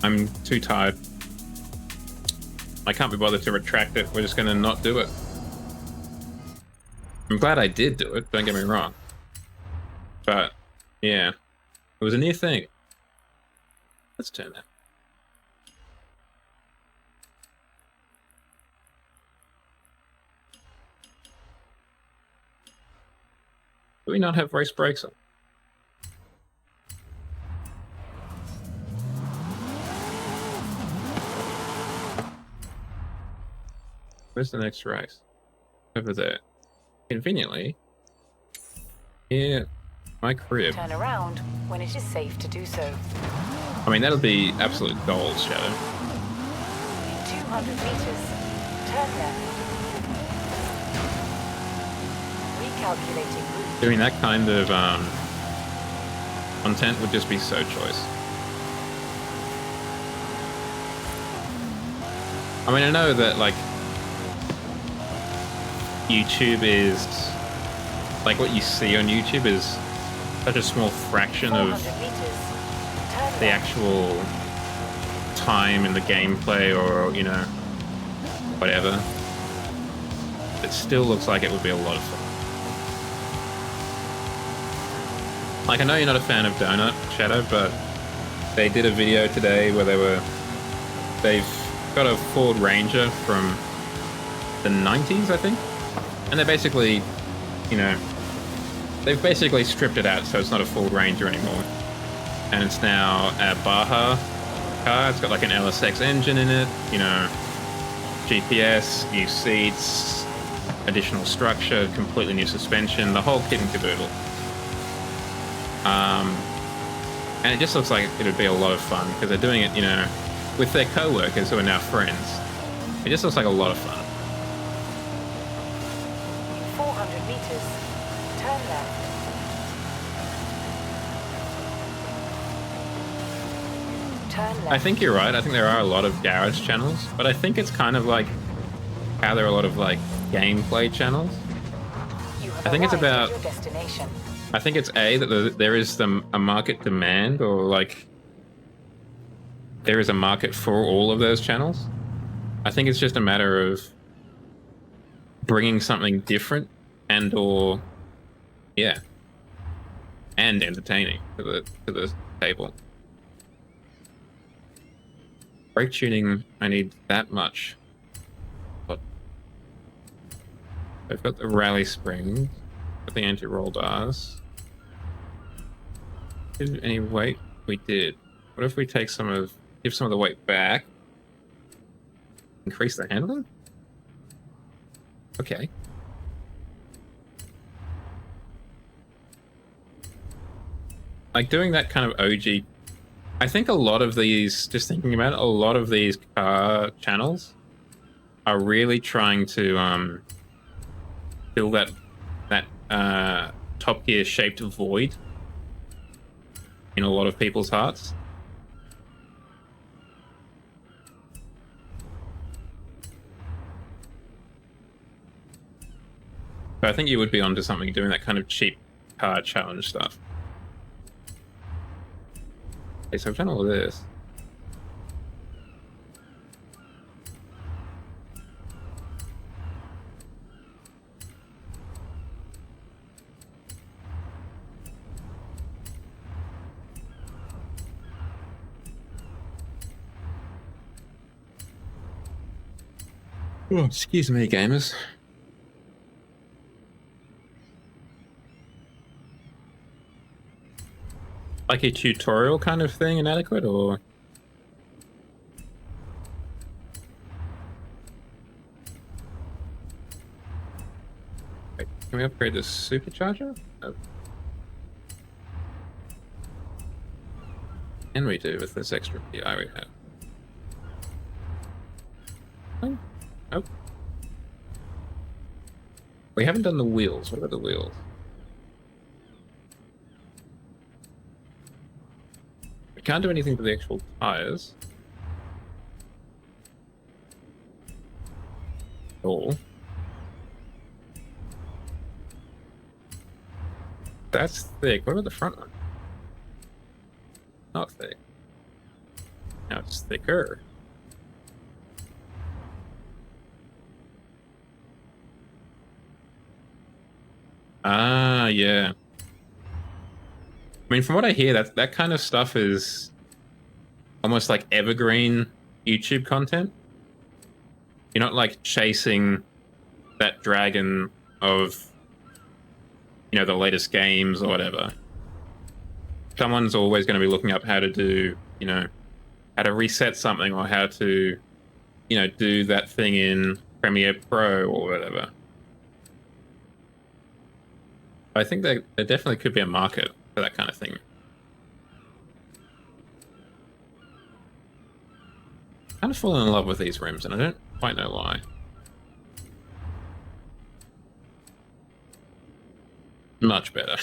I'm too tired. I can't be bothered to retract it. We're just going to not do it. I'm glad I did do it, don't get me wrong. But, yeah. It was a near thing. Let's turn that. Do we not have race brakes on? Where's the next race? Over there. Conveniently, here, my crib.
Turn around when it is safe to do so.
I mean, that'll be absolute gold, Shadow.
In 200 meters, turn left. Recalculating route.
Doing that kind of content would just be so choice. I mean, I know that, like, YouTube is... Like, what you see on YouTube is such a small fraction of the actual time in the gameplay or, you know, whatever. It still looks like it would be a lot of fun. Like, I know you're not a fan of Donut, Shadow, but they did a video today where they've got a Ford Ranger from the 90s, I think. And they're basically, you know, they've basically stripped it out so it's not a Ford Ranger anymore. And it's now a Baja car. It's got like an LSX engine in it, you know, GPS, new seats, additional structure, completely new suspension, the whole kit and caboodle. And it just looks like it would be a lot of fun because they're doing it, you know, with their co-workers who are now friends. It just looks like a lot of fun.
400 meters, turn left. Turn left.
I think you're right. I think there are a lot of garage channels, but I think it's kind of like how there are a lot of like gameplay channels. I think it's about...
Your destination.
I think it's that there is a market demand, or like there is a market for all of those channels. I think it's just a matter of bringing something different and or yeah, and entertaining to the table. Brake tuning, I need that much. But I've got the rally springs, got the anti-roll bars. Did any weight? We did. What if we take give some of the weight back? Increase the handling? Okay. Like doing that kind of OG. I think a lot of these, just thinking about it, a lot of these car channels are really trying to fill that Top Gear shaped void in a lot of people's hearts. So I think you would be onto something doing that kind of cheap car challenge stuff. Okay, so I've done all of this. Oh, excuse me, gamers. Like a tutorial kind of thing inadequate, or? Wait, can we upgrade this supercharger? Oh. Can we do with this extra PI we have? Oh. Oh. We haven't done the wheels. What about the wheels? We can't do anything to the actual tires. Oh. That's thick. What about the front one? Not thick. Now it's thicker. Ah, yeah. I mean, from what I hear, that kind of stuff is almost like evergreen YouTube content. You're not like chasing that dragon of, you know, the latest games or whatever. Someone's always going to be looking up how to do, you know, how to reset something or how to, you know, do that thing in Premiere Pro or whatever. I think there definitely could be a market for that kind of thing. I kind of fallen in love with these rims, and I don't quite know why. Much better.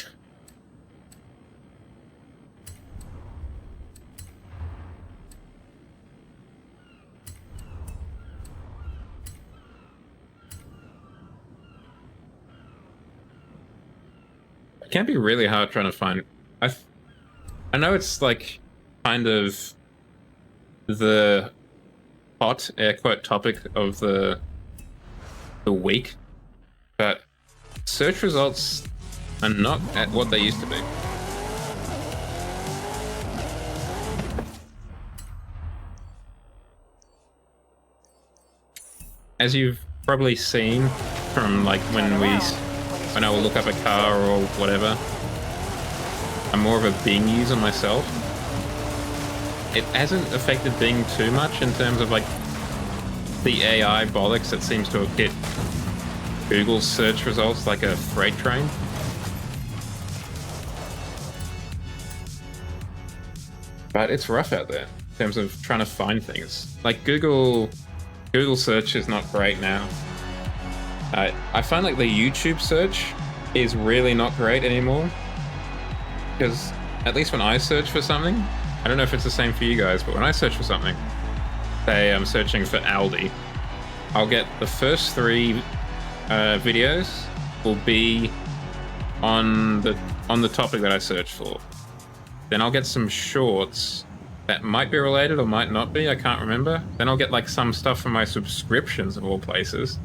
It can be really hard trying to find. I know it's like kind of the hot air quote topic of the week, but search results are not at what they used to be. As you've probably seen from like when I will look up a car or whatever, I'm more of a Bing user myself. It hasn't affected Bing too much in terms of like the AI bollocks that seems to have hit Google's search results like a freight train. But it's rough out there in terms of trying to find things. Like Google search is not great now. I find like the YouTube search is really not great anymore. Because at least when I search for something, I don't know if it's the same for you guys, but when I search for something, say I'm searching for Aldi, I'll get the first 3 videos will be on the topic that I search for. Then I'll get some shorts that might be related or might not be, I can't remember. Then I'll get like some stuff from my subscriptions of all places,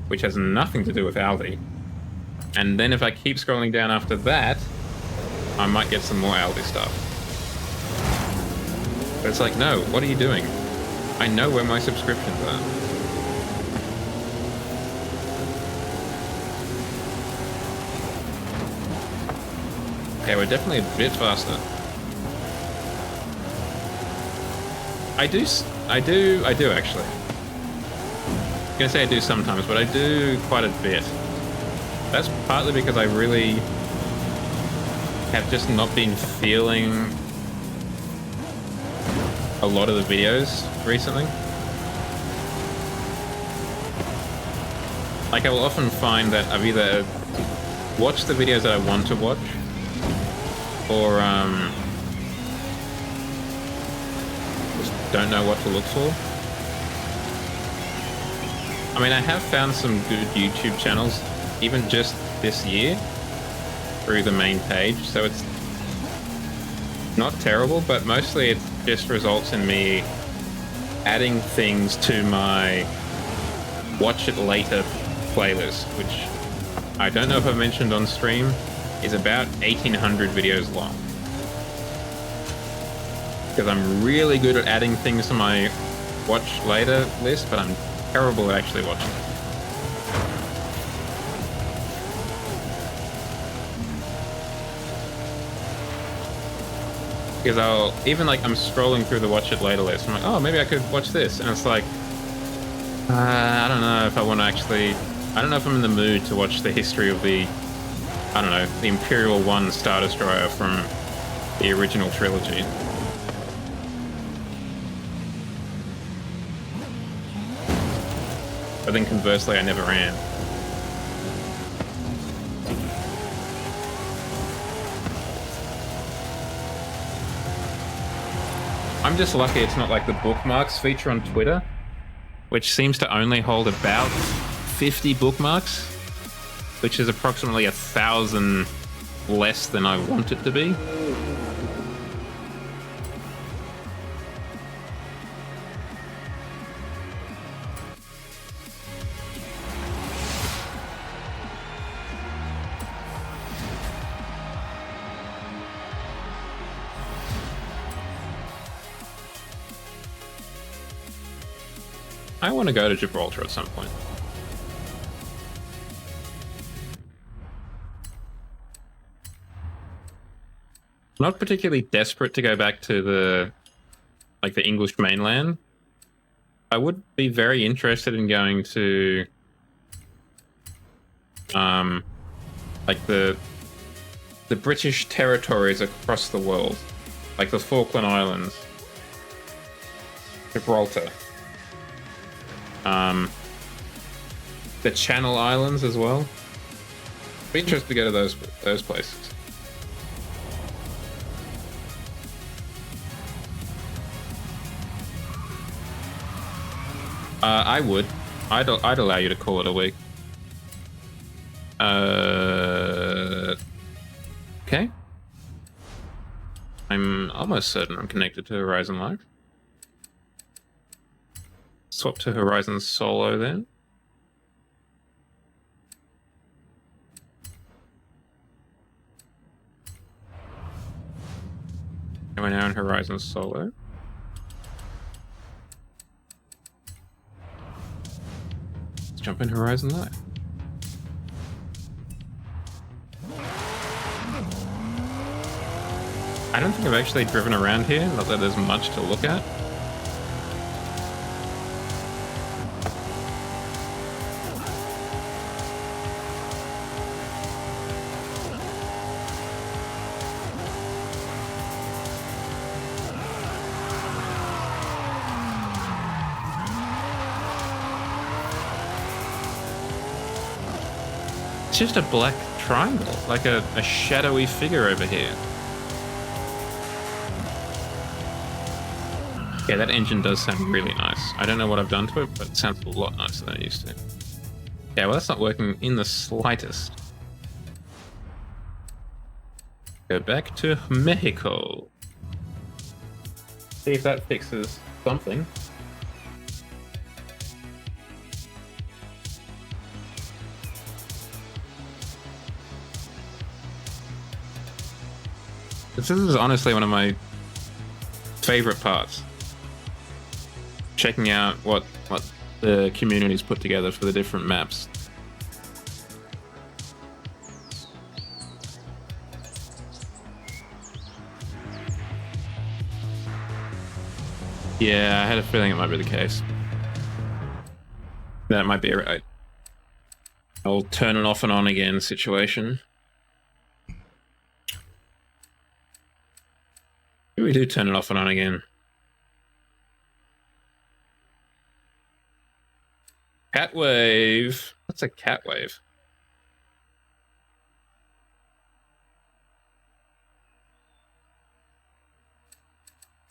which has nothing to do with Aldi. And then if I keep scrolling down after that, I might get some more Aldi stuff. But it's like, no, what are you doing? I know where my subscriptions are. Okay, we're definitely a bit faster. I do actually. I'm gonna say I do sometimes, but I do quite a bit. That's partly because I really have just not been feeling a lot of the videos recently. Like I will often find that I've either watched the videos that I want to watch, or just don't know what to look for. I mean, I have found some good YouTube channels, even just this year, through the main page, so it's not terrible, but mostly it just results in me adding things to my watch it later playlist, which I don't know if I've mentioned on stream, is about 1,800 videos long. Because I'm really good at adding things to my watch later list, but I'm terrible at actually watching it. Because I'm scrolling through the watch it later list, I'm like, oh, maybe I could watch this, and it's like, I don't know if I want to actually, I don't know if I'm in the mood to watch the history of the, I don't know, the Imperial 1 Star Destroyer from the original trilogy. But then conversely, I never ran. I'm just lucky it's not like the bookmarks feature on Twitter, which seems to only hold about 50 bookmarks, which is approximately 1,000 less than I want it to be. I want to go to Gibraltar at some point. Not particularly desperate to go back to the English mainland, I would be very interested in going to like the British territories across the world, like the Falkland Islands, Gibraltar, the Channel Islands as well. Be interested to go to those places. I would. I'd allow you to call it a week. Okay. I'm almost certain I'm connected to Horizon Live. Swap to Horizon Solo then. And we're now in Horizon Solo. Let's jump in Horizon Live. I don't think I've actually driven around here, not that there's much to look at. It's just a black triangle, like a shadowy figure over here. Yeah, that engine does sound really nice. I don't know what I've done to it, but it sounds a lot nicer than it used to. Yeah, well, that's not working in the slightest. Go back to Mexico. See if that fixes something. This is honestly one of my favorite parts. Checking out what the community's put together for the different maps. Yeah, I had a feeling it might be the case. That might be right. I'll turn it off and on again situation. Maybe we do turn it off and on again. Cat wave. What's a cat wave?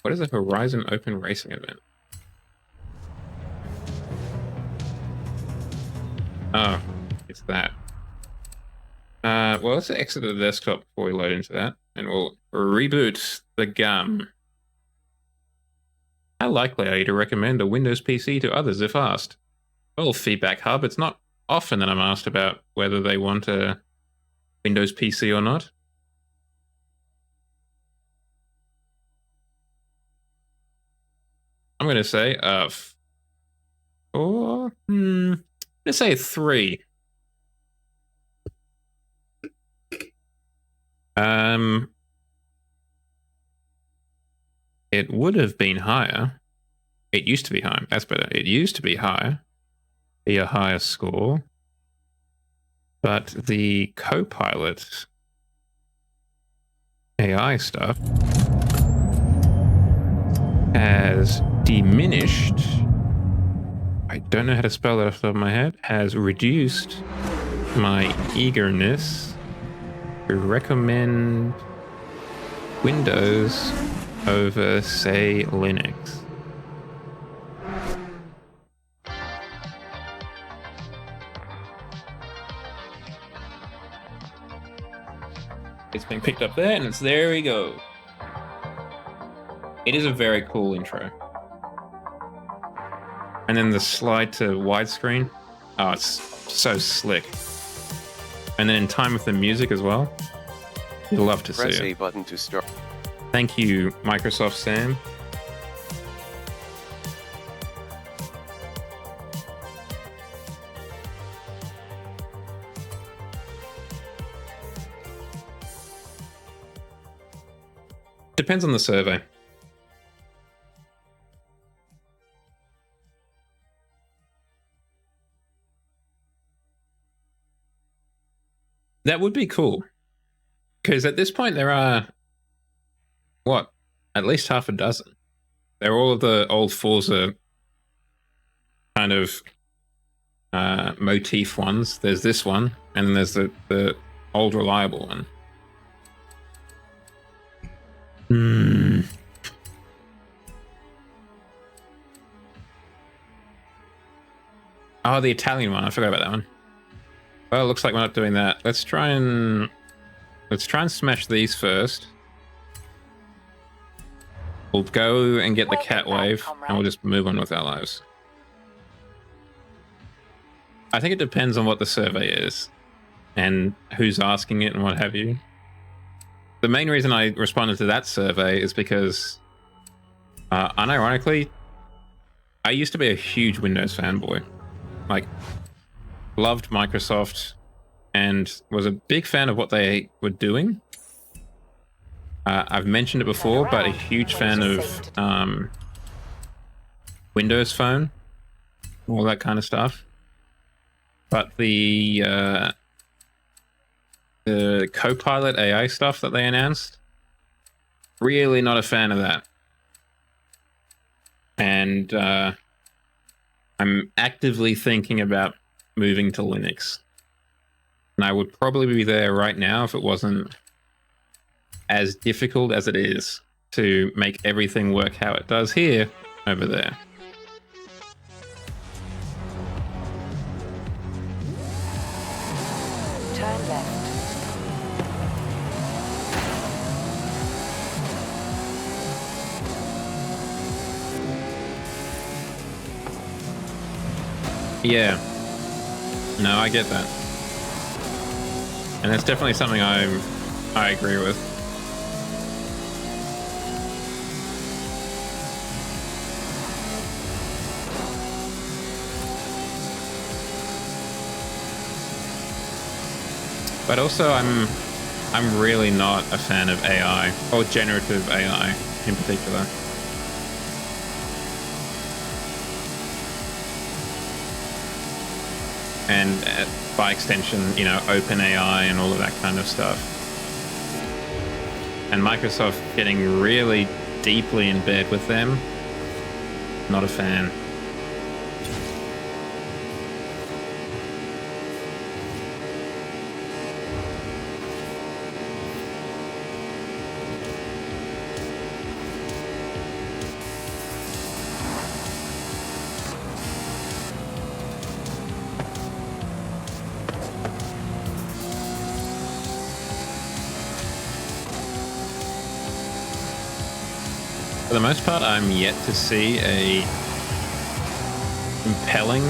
What is a Horizon Open Racing event? Oh, it's that. Well, let's exit the desktop before we load into that, and we'll reboot the GUM. How likely are you to recommend a Windows PC to others if asked? Well, Feedback Hub, it's not often that I'm asked about whether they want a Windows PC or not. I'm going to say let's say 3. It would have been higher. It used to be higher. That's better. It used to be higher. Be a higher score. But the Copilot AI stuff has diminished. I don't know how to spell that off the top of my head. Has reduced my eagerness to recommend Windows over, say, Linux. It's been picked up there, and it's there we go. It is a very cool intro. And then the slide to widescreen. Oh, it's so slick. And then in time with the music as well. You'll love to see it.
Press A button to start.
Thank you, Microsoft Sam. Depends on the survey. That would be cool. Because at this point there are, what, at least half a dozen. They're all of the old Forza kind of motif ones. There's this one, and then there's the old reliable one. Oh, the Italian one. I forgot about that one. Well, it looks like we're not doing that. Let's try and smash these first. We'll go and get the cat wave, and we'll just move on with our lives. I think it depends on what the survey is and who's asking it and what have you. The main reason I responded to that survey is because, unironically, I used to be a huge Windows fanboy. Like, loved Microsoft and was a big fan of what they were doing. I've mentioned it before, but a huge fan of Windows Phone, all that kind of stuff. But the Copilot AI stuff that they announced, really not a fan of that. And I'm actively thinking about moving to Linux. And I would probably be there right now if it wasn't as difficult as it is to make everything work how it does here over there.
Turn left.
Yeah. No, I get that. And that's definitely something I agree with. But also I'm really not a fan of AI, or generative AI in particular. And by extension, you know, OpenAI and all of that kind of stuff. And Microsoft getting really deeply in bed with them, not a fan. For the most part, I'm yet to see a compelling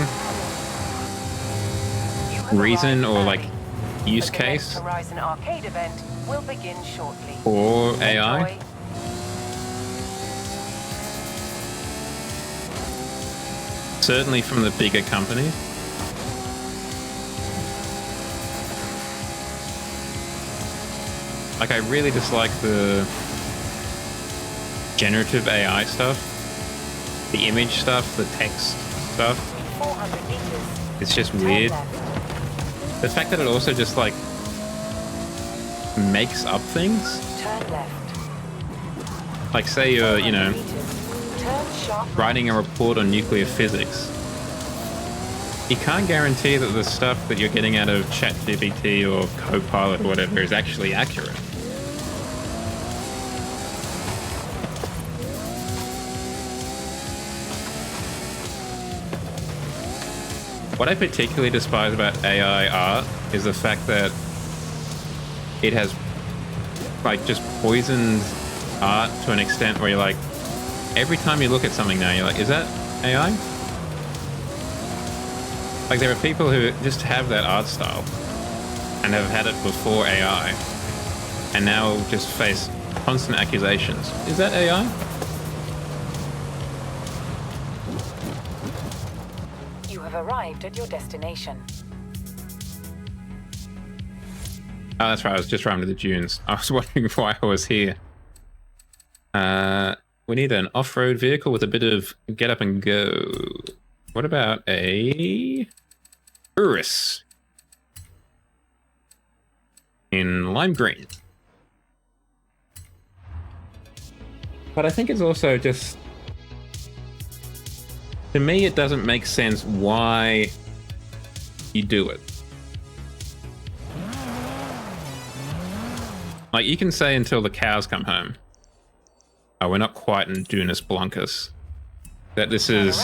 reason or like use case
Horizon Arcade event will begin shortly.
for AI.
Enjoy.
Certainly from the bigger companies. Like, I really dislike the generative AI stuff, the image stuff, the text stuff.
400 meters.
It's just
Turn
weird.
left.
The fact that it also just like makes up things.
Turn left.
Like, say you're, you
400
know,
meters. Turn sharp.
writing a report on nuclear physics. You can't guarantee that the stuff that you're getting out of ChatGPT or Copilot or whatever is actually accurate. What I particularly despise about AI art is the fact that it has like just poisoned art to an extent where you're like, every time you look at something now, you're like, is that AI? Like, there are people who just have that art style and have had it before AI and now just face constant accusations. Is that AI?
You have arrived at your destination.
Oh, that's right. I was just driving to the dunes. I was wondering why I was here. We need an off-road vehicle with a bit of get up and go. What about a Urus? in lime green. But I think it's also just, to me, it doesn't make sense why you do it. Like, you can say until the cows come home, oh, we're not quite in Dunas Blancas, that this is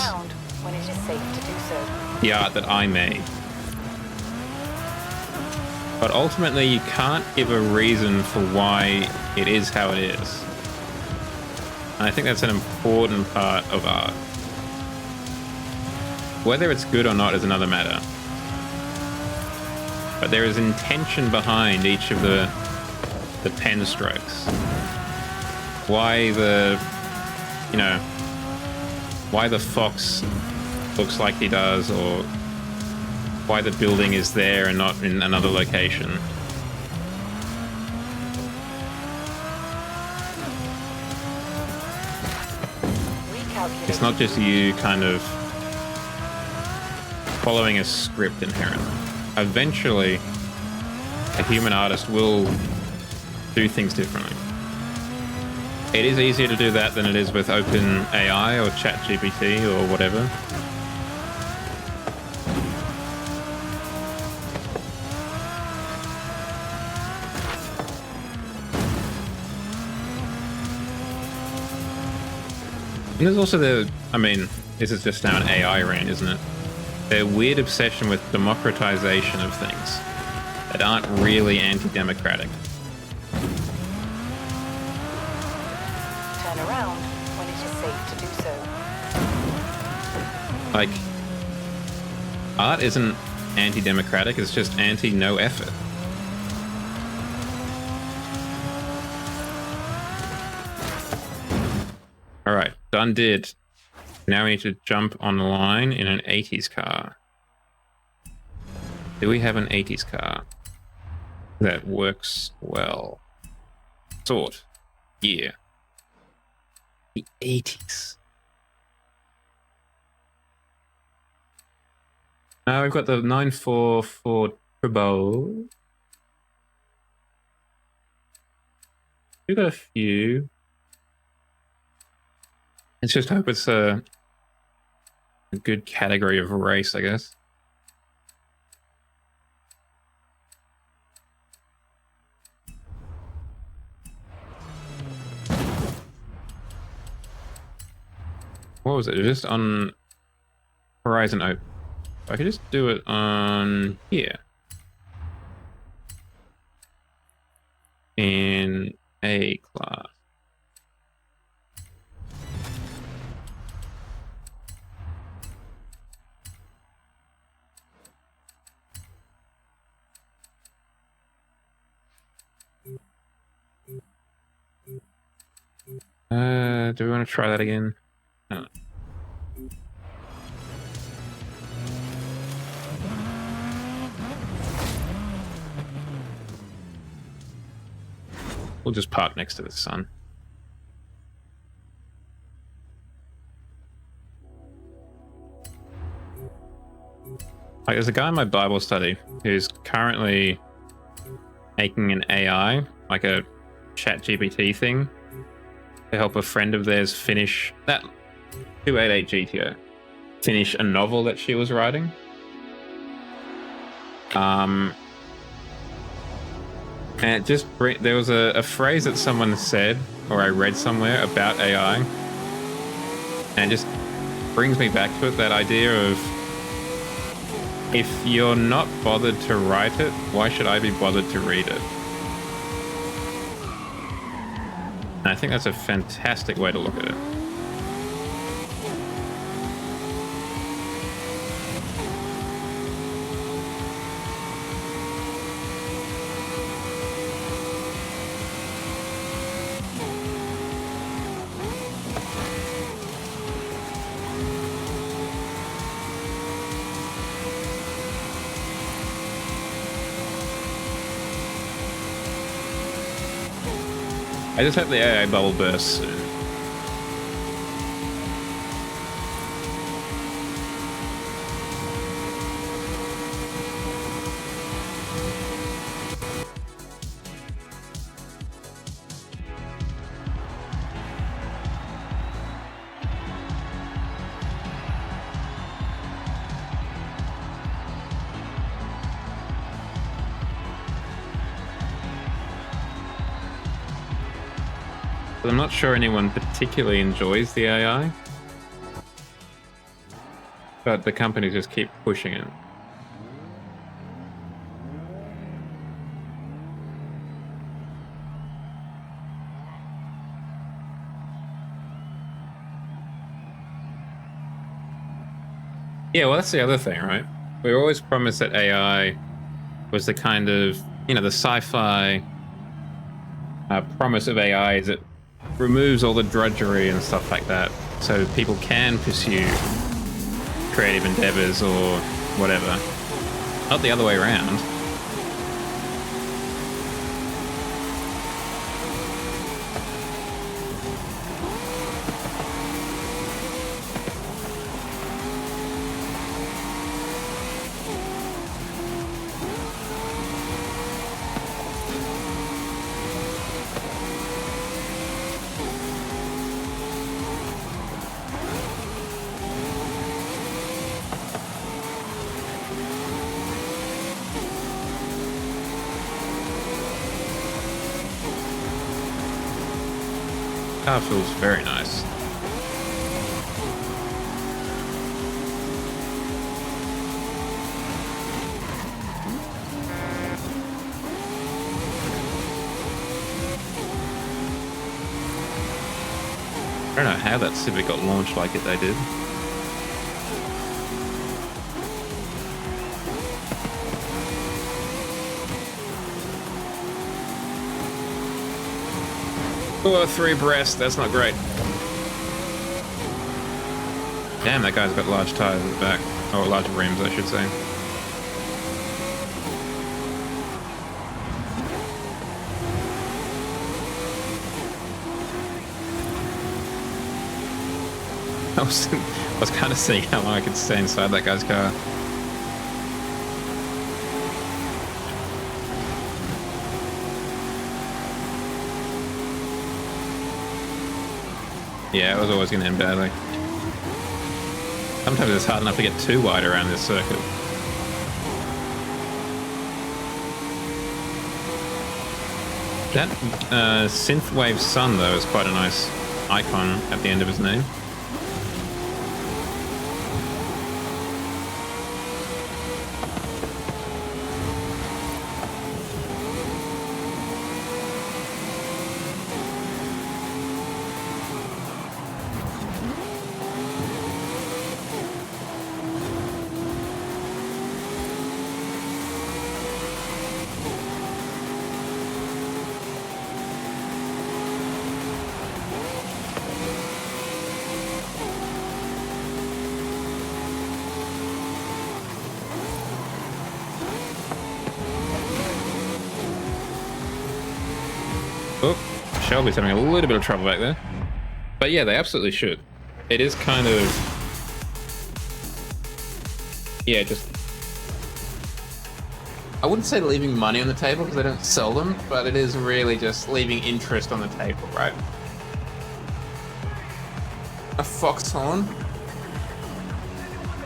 when it is safe to do so.
The art that I made. But ultimately, you can't give a reason for why it is how it is. And I think that's an important part of art. Whether it's good or not is another matter. But there is intention behind each of the pen strokes. Why the, you know, why the fox looks like he does, or why the building is there and not in another location. It's not just you kind of following a script inherently. Eventually, a human artist will do things differently. It is easier to do that than it is with OpenAI or ChatGPT or whatever. And there's also I mean, this is just now an AI rant, isn't it? Their weird obsession with democratization of things that aren't really anti-democratic.
Turn around when it is safe to do so.
Like, art isn't anti-democratic, it's just anti-no effort. Alright, done did. Now we need to jump on the line in an 80s car. Do we have an 80s car that works well? Sort. Yeah. The 80s. Now we've got the 944 Turbo. We've got a few. Let's just hope it's a good category of race, I guess. What was it? Just on Horizon Open. I could just do it on here. In A class. Do we want to try that again? No. We'll just park next to the sun. Like, there's a guy in my Bible study who's currently making an AI, like a ChatGPT thing, to help a friend of theirs finish that 288 GTO, finish a novel that she was writing. And it just there was a phrase that someone said, or I read somewhere about AI, and it just brings me back to it, that idea of, if you're not bothered to write it, why should I be bothered to read it? And I think that's a fantastic way to look at it. I just hope the AI bubble bursts soon. But I'm not sure anyone particularly enjoys the AI. But the companies just keep pushing it. Yeah, well, that's the other thing, right? We were always promised that AI was the kind of, you know, the sci-fi promise of AI is it removes all the drudgery and stuff like that, so people can pursue creative endeavors or whatever. Not the other way around. Car feels very nice. I don't know how that Civic got launched like they did. Oh, 3 breast, that's not great. Damn, that guy's got large tires at the back. Or large rims, I should say. I was kind of seeing how long I could stay inside that guy's car. Yeah, it was always going to end badly. Sometimes it's hard enough to get too wide around this circuit. That synthwave sun, though, is quite a nice icon at the end of his name. Oh, Shelby's having a little bit of trouble back there. But yeah, they absolutely should. It is kind of... Yeah, just... I wouldn't say leaving money on the table because they don't sell them, but it is really just leaving interest on the table, right? A foxhorn?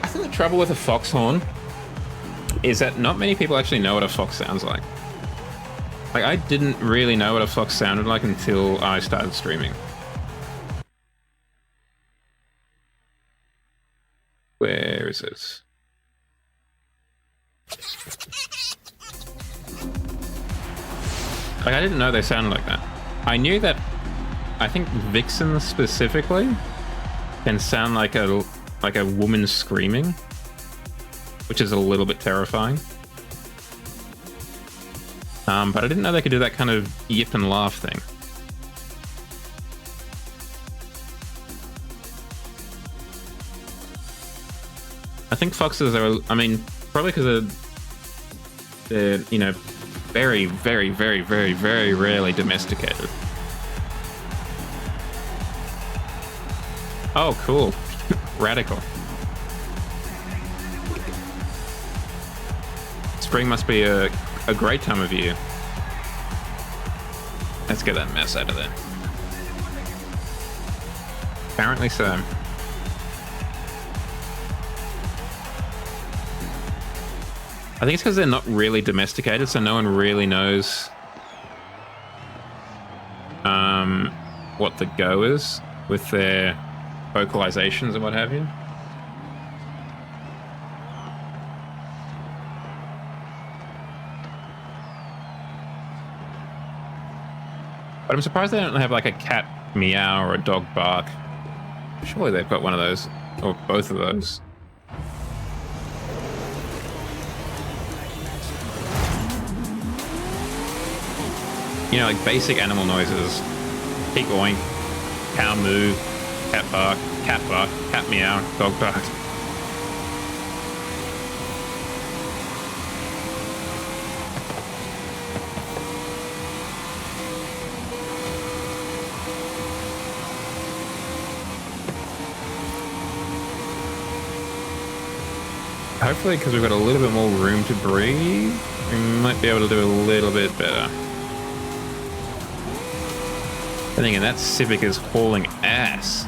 I think the trouble with a foxhorn is that not many people actually know what a fox sounds like. Like, I didn't really know what a fox sounded like until I started streaming. Where is it? Like, I didn't know they sounded like that. I knew that, I think vixens specifically can sound like a woman screaming, which is a little bit terrifying. But I didn't know they could do that kind of yip and laugh thing. I think foxes are, I mean, probably because they're, you know, very, very, very, very, very rarely domesticated. Oh, cool. Radical. Spring must be a great time of year. Let's get that mess out of there. Apparently so. I think it's because they're not really domesticated, so no one really knows what the go is with their vocalizations and what have you. But I'm surprised they don't have like a cat meow or a dog bark. Surely they've got one of those, or both of those. You know, like basic animal noises. Pig oink, cow moo, cat bark, cat meow, dog bark. Hopefully, because we've got a little bit more room to breathe, we might be able to do a little bit better. I think that Civic is hauling ass.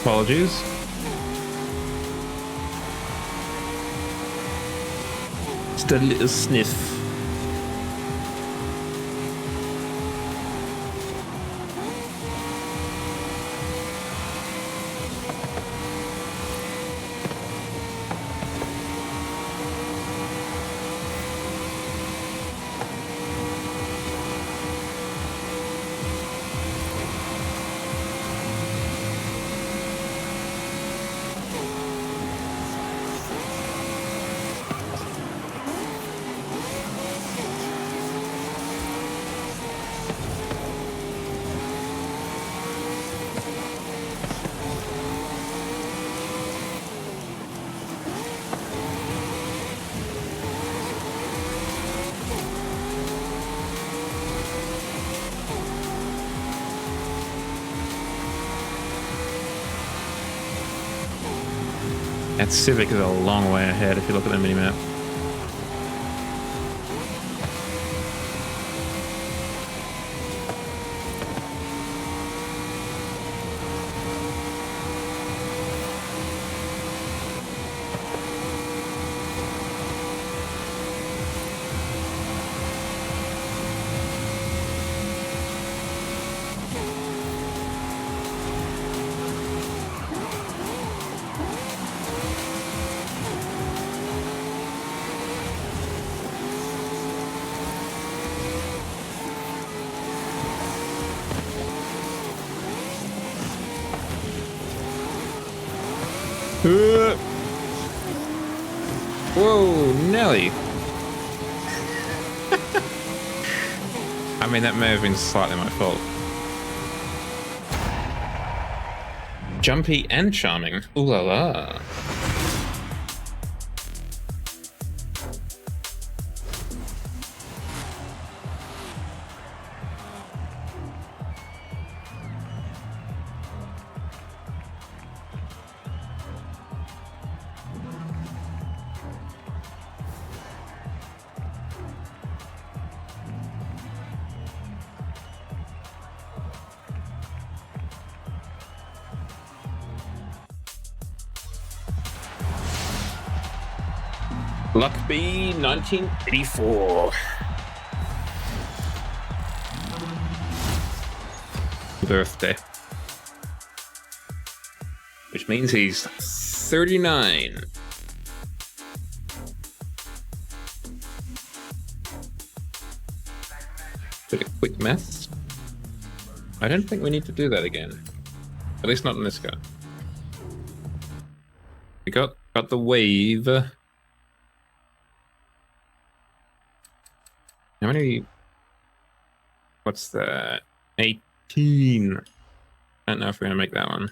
Apologies. Just a little sniff. That Civic is a long way ahead if you look at the minimap. Whoa, Nelly. I mean, that may have been slightly my fault. Jumpy and charming. Ooh la la. Luckby 1984. Birthday. Which means he's 39. Bit of quick maths. I don't think we need to do that again. At least not in this guy. We got the wave. How many? What's that? 18. I don't know if we're gonna make that one.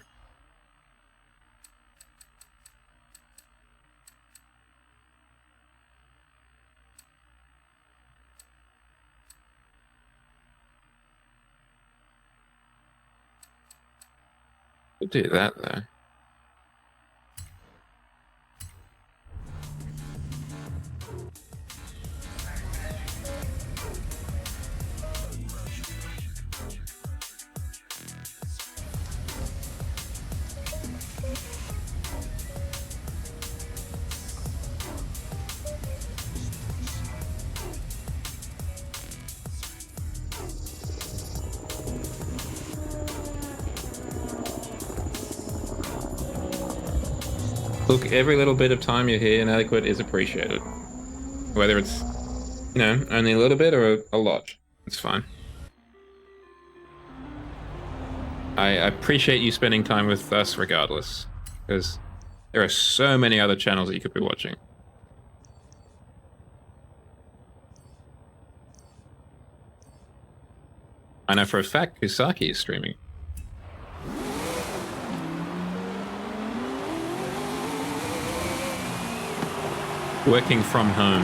We'll do that though. Look, every little bit of time you're here in Adequate is appreciated. Whether it's, you know, only a little bit or a lot. It's fine. I appreciate you spending time with us regardless. Because there are so many other channels that you could be watching. I know for a fact Kusaki is streaming. Working from home.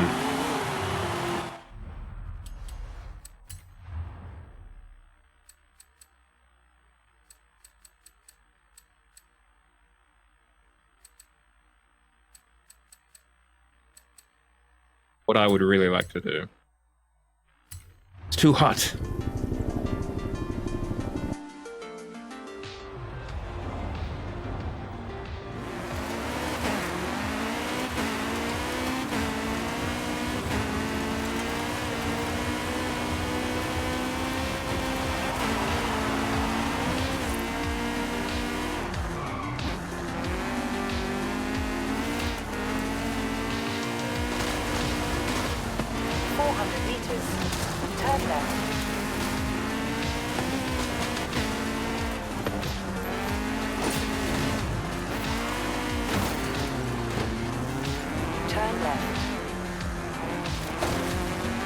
What I would really like to do. It's too hot.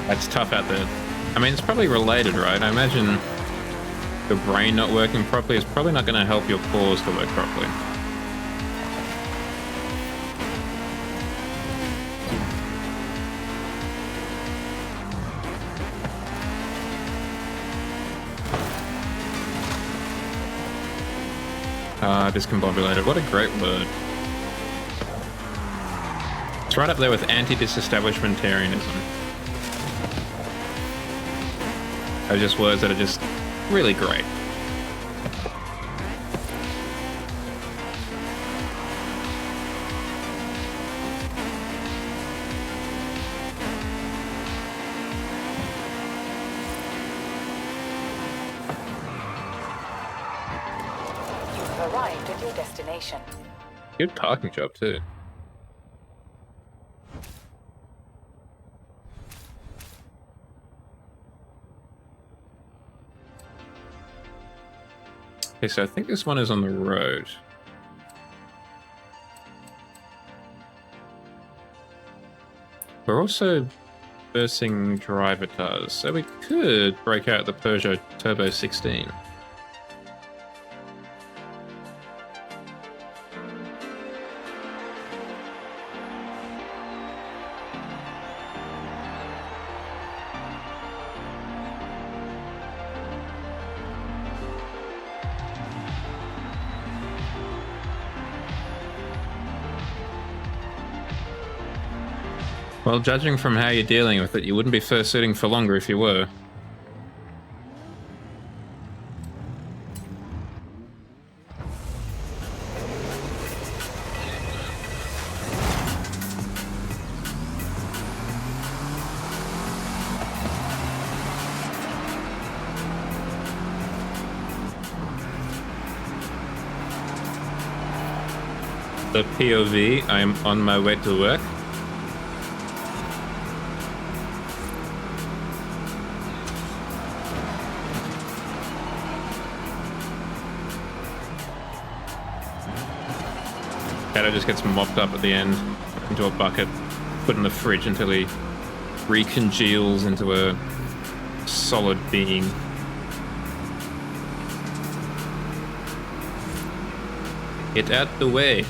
It's tough out there. I mean, it's probably related, right? I imagine your brain not working properly is probably not going to help your pores to work properly. Discombobulated. What a great word. It's right up there with anti-disestablishmentarianism. They're just words that are just really great.
You've arrived at your destination.
Good parking job too. Okay, so I think this one is on the road. We're also versing drivatars, so we could break out the Peugeot Turbo 16. Well, judging from how you're dealing with it, you wouldn't be fursuiting for longer if you were. The POV, I'm on my way to work. Shadow just gets mopped up at the end into a bucket, put in the fridge until he recongeals into a solid being. Get out the way.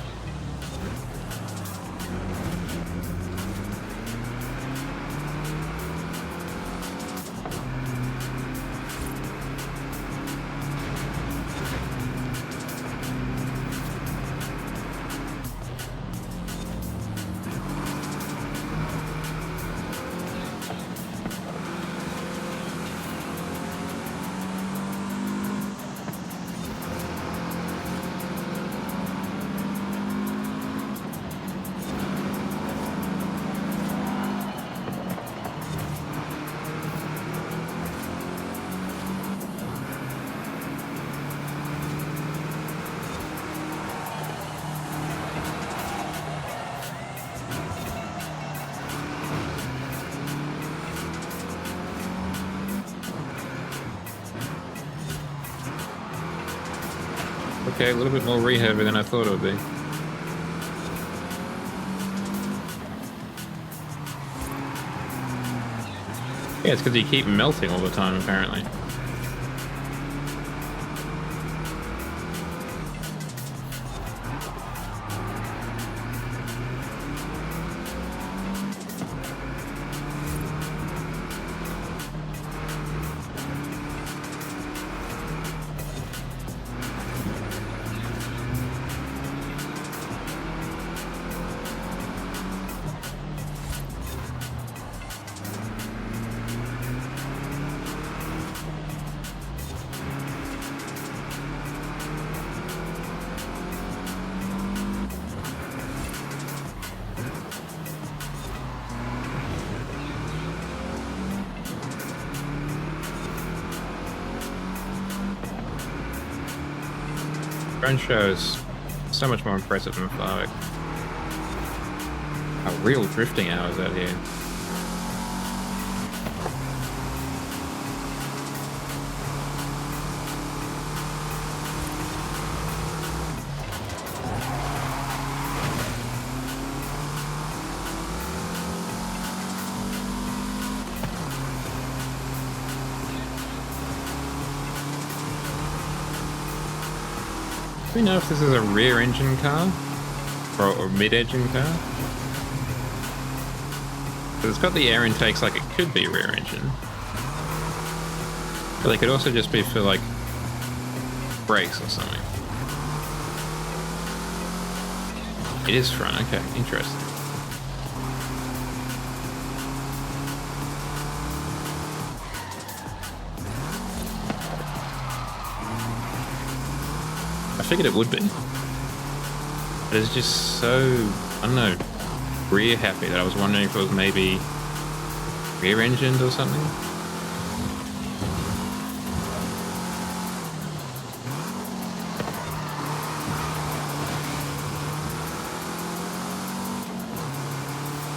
okay, a little bit more reheavy than I thought it would be. Yeah, it's because you keep melting all the time, apparently. Drone show is so much more impressive than Flarwick. A real drifting hours out here. Do we know if this is a rear engine car or mid-engine car? Because it's got the air intakes like it could be rear engine. But they could also just be for like brakes or something. It is front, okay, interesting. I figured it would be. But it's just so, I don't know, rear happy that I was wondering if it was maybe rear engined or something.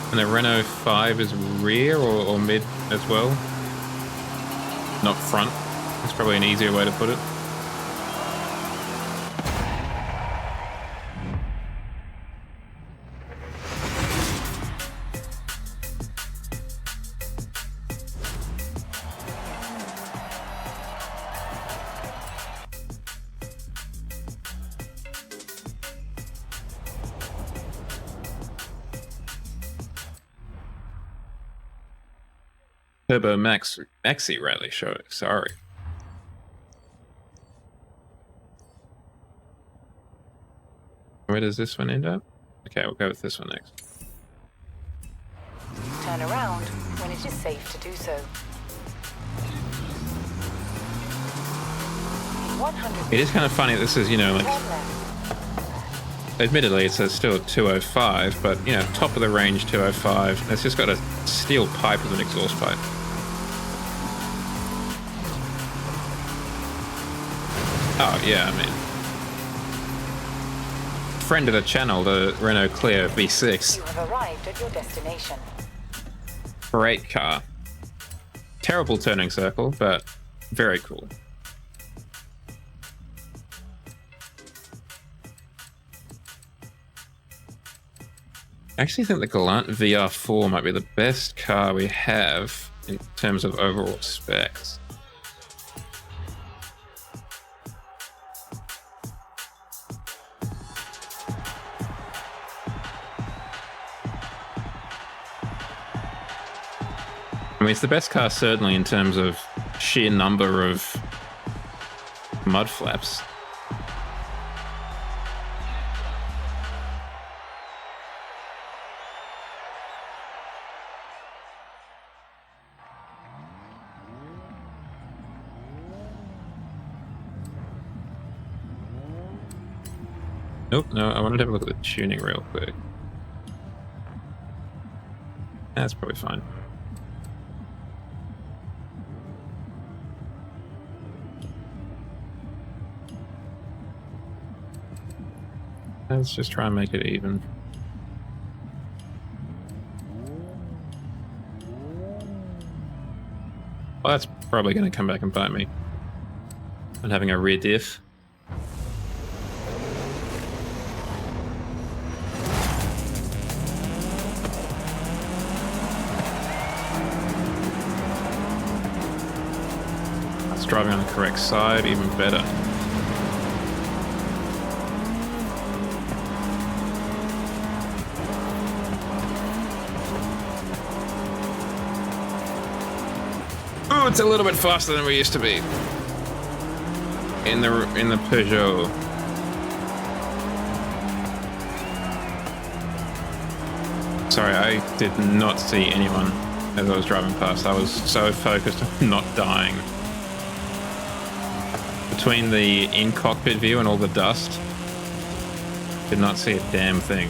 And the Renault 5 is rear or mid as well? Not front. That's probably an easier way to put it. Turbo Maxi Rally Show, sorry. Where does this one end up? Okay, we'll go with this one next.
Turn around when it is safe to do so. 100.
It is kind of funny, this is, you know, like, admittedly it's still a 205, but, you know, top of the range 205. It's just got a steel pipe as an exhaust pipe. Oh, yeah, I mean, friend of the channel, the Renault Clio V6.
You have arrived at your destination.
Great car. Terrible turning circle, but very cool. I actually think the Galant VR4 might be the best car we have in terms of overall specs. I mean, it's the best car certainly in terms of sheer number of mud flaps. Nope, no, I wanted to have a look at the tuning real quick. That's probably fine. Let's just try and make it even. Well, that's probably going to come back and bite me. And having a rear diff. driving on the correct side, even better. Oh, it's a little bit faster than we used to be. In the Peugeot. Sorry, I did not see anyone as I was driving past. I was so focused on not dying. Between the in-cockpit view and all the dust, did not see a damn thing.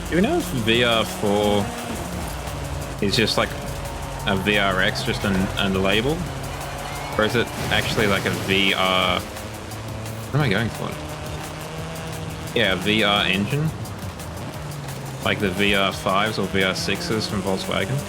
Do you know if VR4 is just like a VRX, just a label? Or is it actually like a VR... What am I going for? Yeah, a VR engine? Like the VR5s or VR6s from Volkswagen?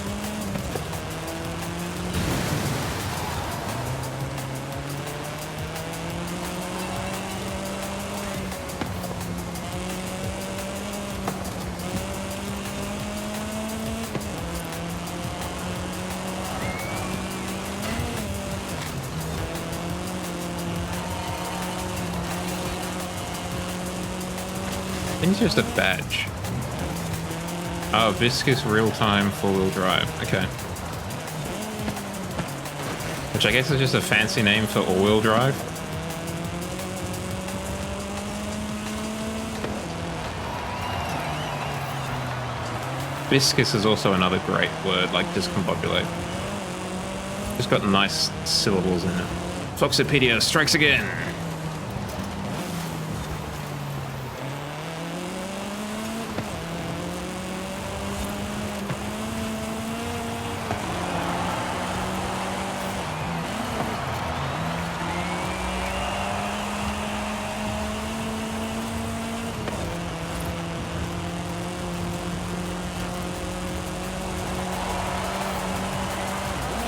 I think it's just a badge. Oh, viscous real-time four-wheel drive. Okay. Which I guess is just a fancy name for all-wheel drive. Viscous is also another great word, like discombobulate. Just got nice syllables in it. Foxopedia strikes again!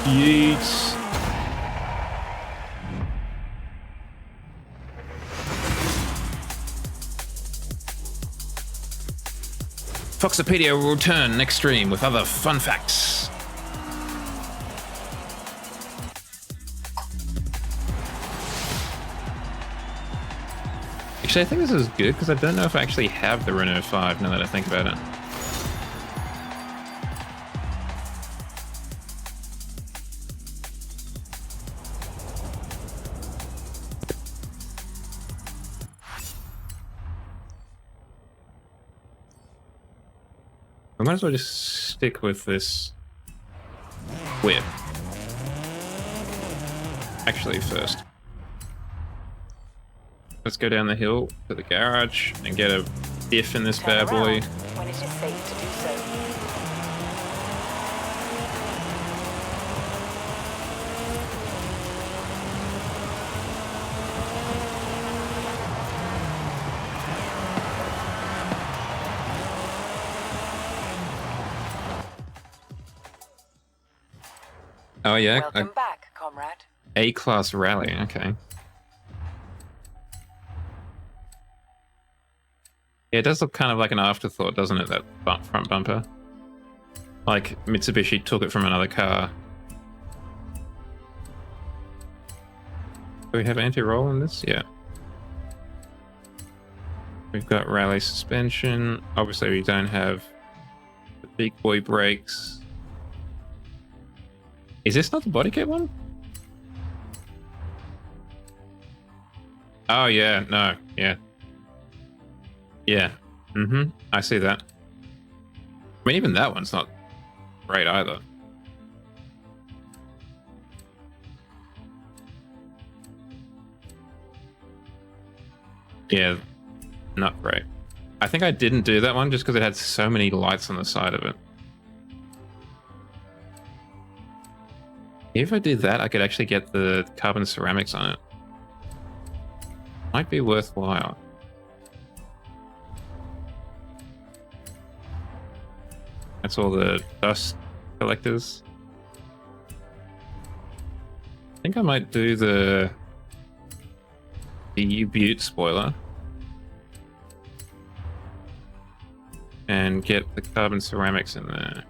Yeets. Foxopedia will return next stream with other fun facts. Actually, I think this is good because I don't know if I actually have the Renault 5 now that I think about it. I might as well just stick with this whip. Actually, first, let's go down the hill to the garage and get a diff in this bad boy.
When it is safe to do so.
Oh yeah,
Welcome back, comrade.
A-class rally. Okay. Yeah, it does look kind of like an afterthought, doesn't it? That front bumper. Like Mitsubishi took it from another car. Do we have anti-roll in this? Yeah. We've got rally suspension. Obviously, we don't have the big boy brakes. Is this not the body kit one? Oh, yeah. No. Yeah. Yeah. Mm-hmm. I see that. I mean, even that one's not great either. Yeah. Not great. I think I didn't do that one just because it had so many lights on the side of it. If I did that, I could actually get the carbon ceramics on it. Might be worthwhile. That's all the dust collectors. I think I might do the U-Butte spoiler. And get the carbon ceramics in there.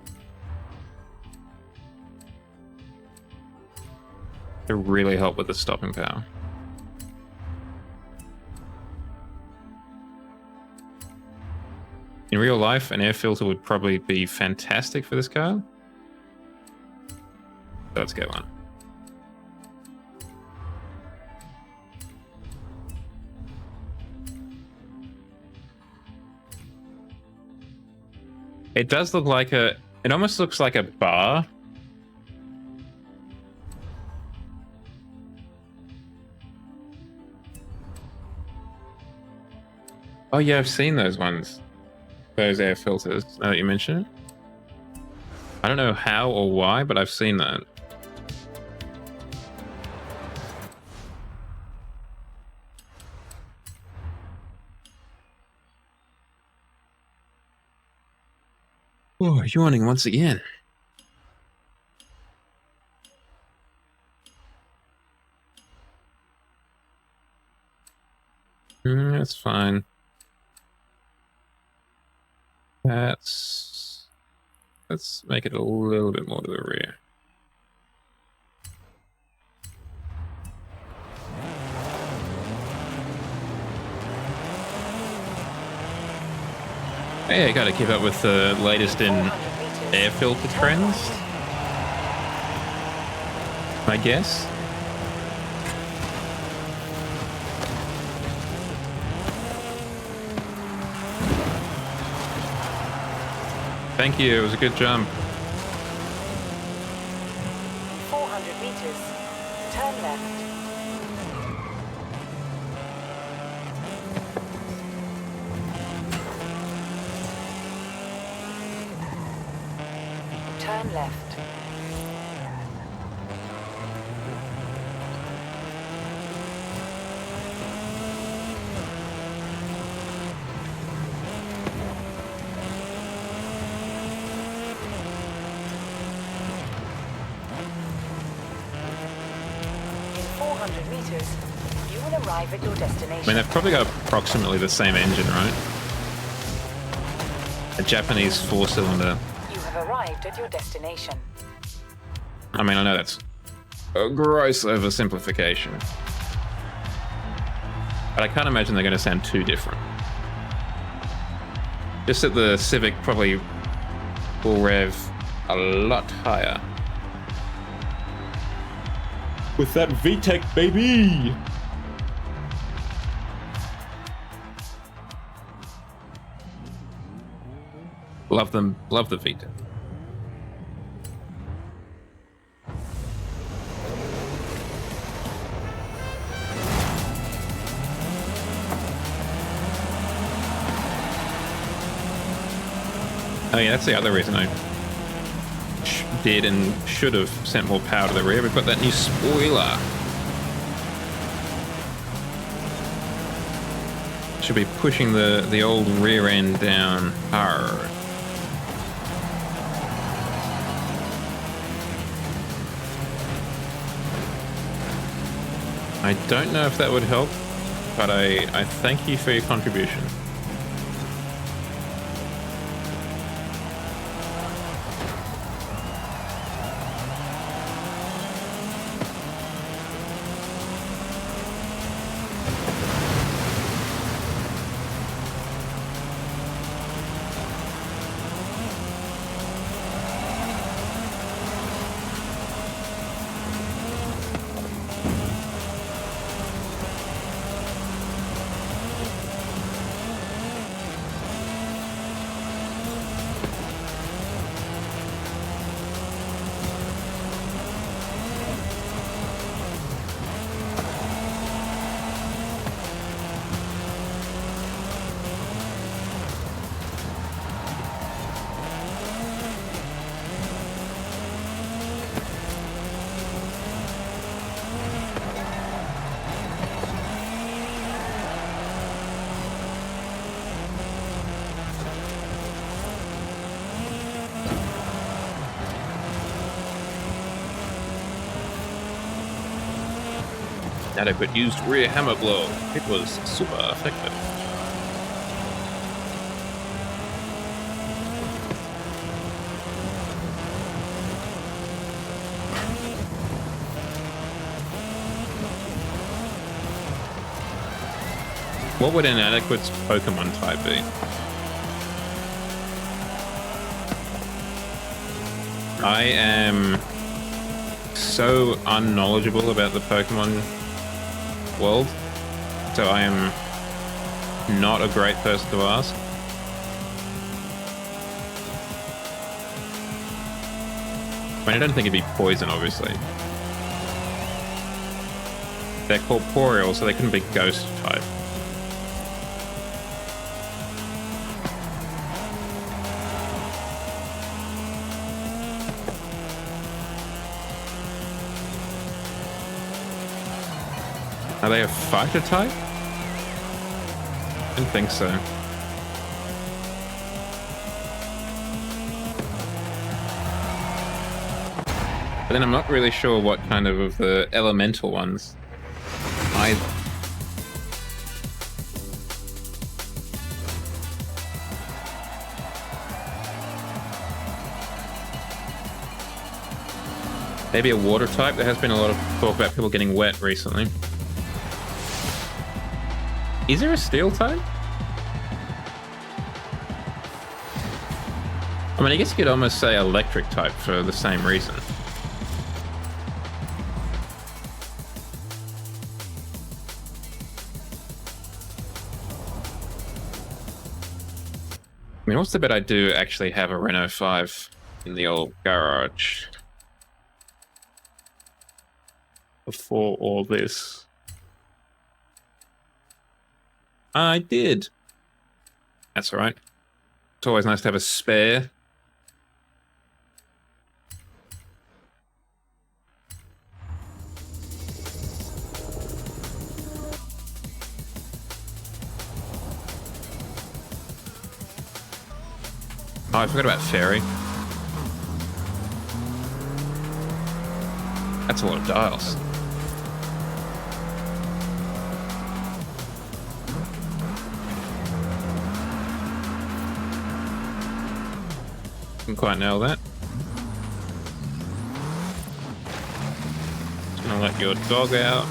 To really help with the stopping power. In real life, an air filter would probably be fantastic for this car. So let's get one. It does look like it almost looks like a bar. Oh yeah, I've seen those ones. Those air filters, now that you mention it. I don't know how or why, but I've seen that. Oh, yawning once again. That's fine. Let's make it a little bit more to the rear. Hey, I gotta keep up with the latest in air filter trends, I guess. Thank you, it was a good jump.
400 meters. Turn left. Turn left. In 400 meters, you will arrive at your destination.
I mean, they've probably got approximately the same engine, right? A Japanese 4-cylinder.
You have arrived at your destination.
I mean, I know that's a gross oversimplification, but I can't imagine they're going to sound too different. Just that the Civic probably will rev a lot higher. With that VTEC, baby! Love them, love the VTEC. Oh yeah, that's the other reason I did and should have sent more power to the rear. We've got that new spoiler. Should be pushing the old rear end down hard. I don't know if that would help, but I thank you for your contribution. Adequate used rear hammer blow. It was super effective. What would an adequate Pokemon type be? I am so unknowledgeable about the Pokemon world, so I am not a great person to ask. I mean, I don't think it'd be poison, obviously. They're corporeal, so they couldn't be ghost type. Are they a fighter type? I didn't think so. But then I'm not really sure what kind of the elemental ones either. Maybe a water type? There has been a lot of talk about people getting wet recently. Is there a steel type? I mean, I guess you could almost say electric type for the same reason. I mean, what's the bet I do actually have a Renault 5 in the old garage before all this? I did. That's all right. It's always nice to have a spare. Oh, I forgot about Fairy. That's a lot of dials. Didn't quite nail that. Just gonna let your dog out.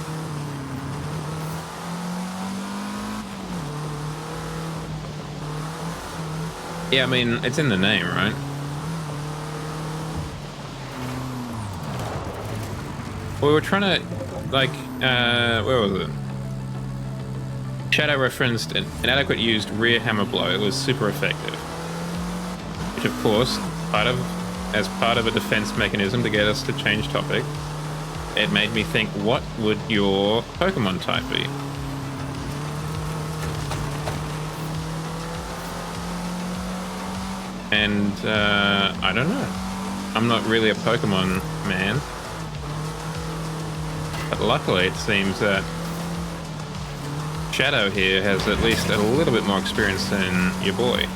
Yeah, I mean, it's in the name, right? We were trying to, like, where was it? Shadow referenced an inadequate used rear hammer blow. It was super effective. Which, of course, as part of a defense mechanism to get us to change topic, it made me think, what would your Pokemon type be? And, I don't know. I'm not really a Pokemon man. But luckily, it seems that Shadow here has at least a little bit more experience than your boy.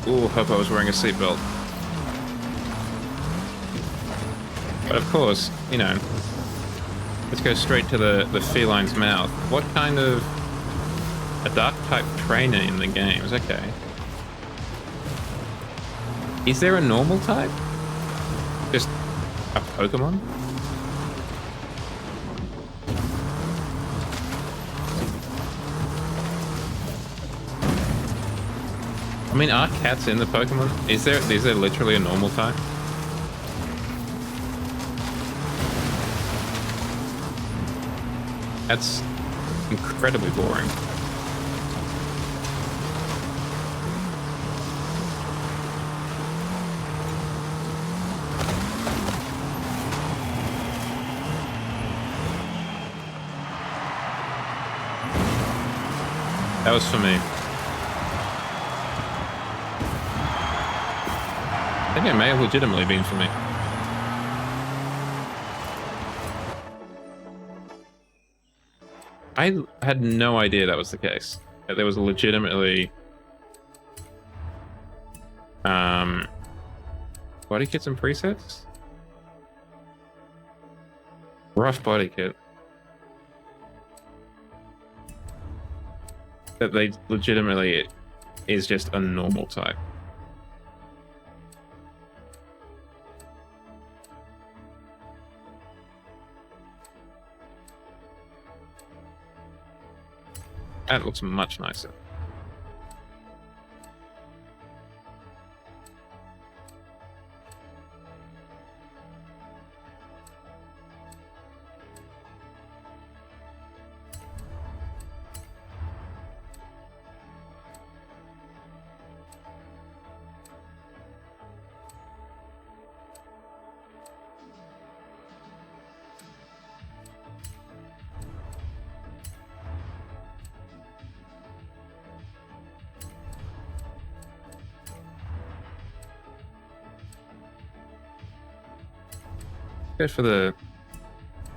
Ooh, hope I was wearing a seatbelt. But of course, you know, let's go straight to the feline's mouth. What kind of... A dark type trainer in the games, okay. Is there a normal type? Just a Pokemon? I mean, are cats in the Pokemon? Is there literally a normal type? That's incredibly boring. That was for me. I think it may have legitimately been for me. I had no idea that was the case. That there was legitimately... body kits and presets? Rough body kit. That they legitimately is just a normal type. That looks much nicer. Go for the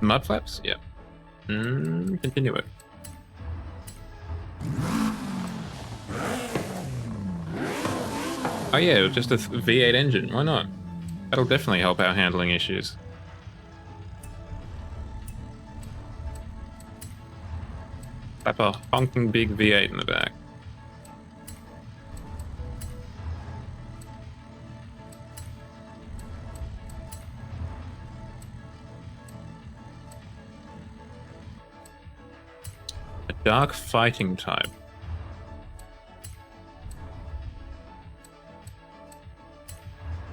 mud flaps? Yeah. Continue it. Oh yeah, just a V8 engine. Why not? That'll definitely help our handling issues. Slap a honking big V8 in the back. A dark fighting type.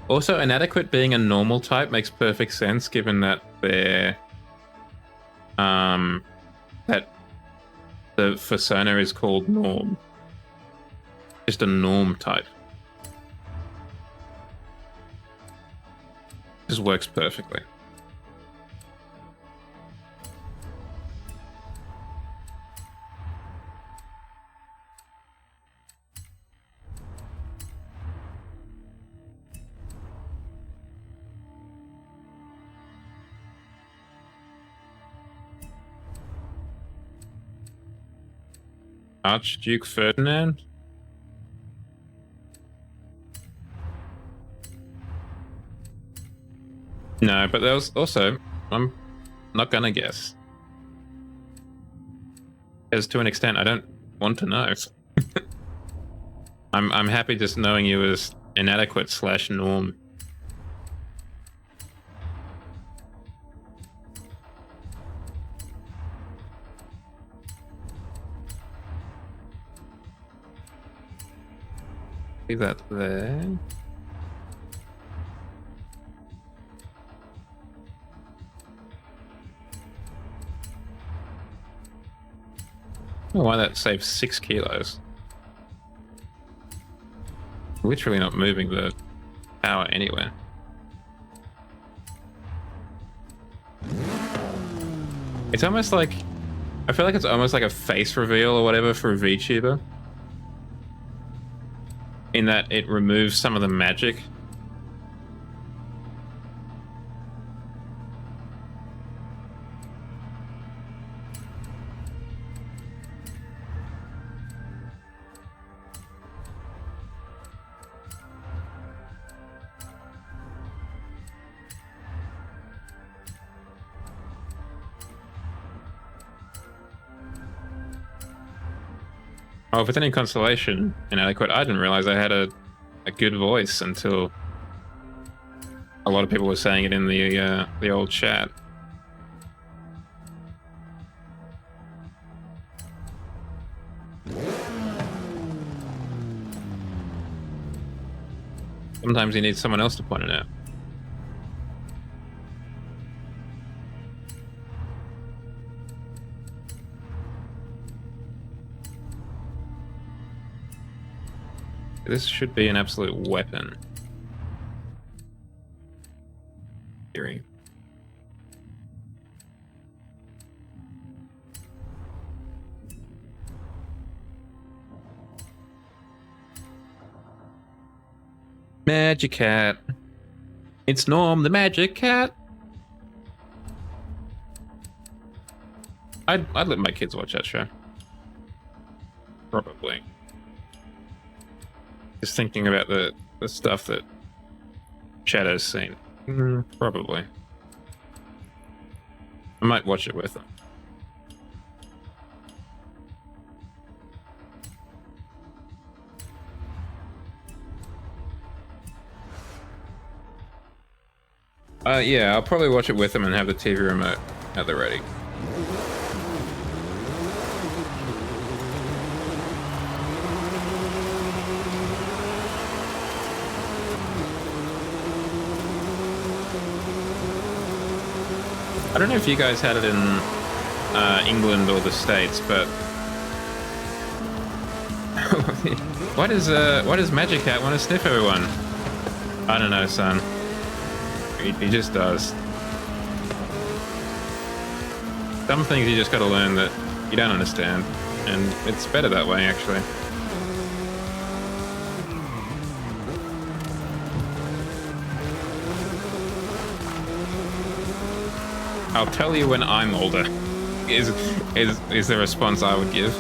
Also, inadequate being a normal type makes perfect sense given that they're that the persona is called norm. Just a norm type. Just works perfectly. Archduke Ferdinand? No, but there was also, I'm not gonna guess. Because to an extent, I don't want to know. I'm happy just knowing you as inadequate / norm. Leave that there. Oh, why that saves 6 kilos? Literally not moving the power anywhere. It's almost like, I feel like it's almost like a face reveal or whatever for a VTuber. In that it removes some of the magic. Oh, if it's any consolation, inadequate, I didn't realize I had a good voice until a lot of people were saying it in the old chat. Sometimes you need someone else to point it out. This should be an absolute weapon. Theory. Magic cat. It's Norm, the magic cat. I'd let my kids watch that show. Probably. Just thinking about the stuff that Shadow's seen. Probably. I might watch it with them. Yeah, I'll probably watch it with them and have the TV remote at the ready. I don't know if you guys had it in England or the States, but why does Magic Cat want to sniff everyone? I don't know, son. He just does. Some things you just gotta learn that you don't understand, and it's better that way, actually. I'll tell you when I'm older, is the response I would give.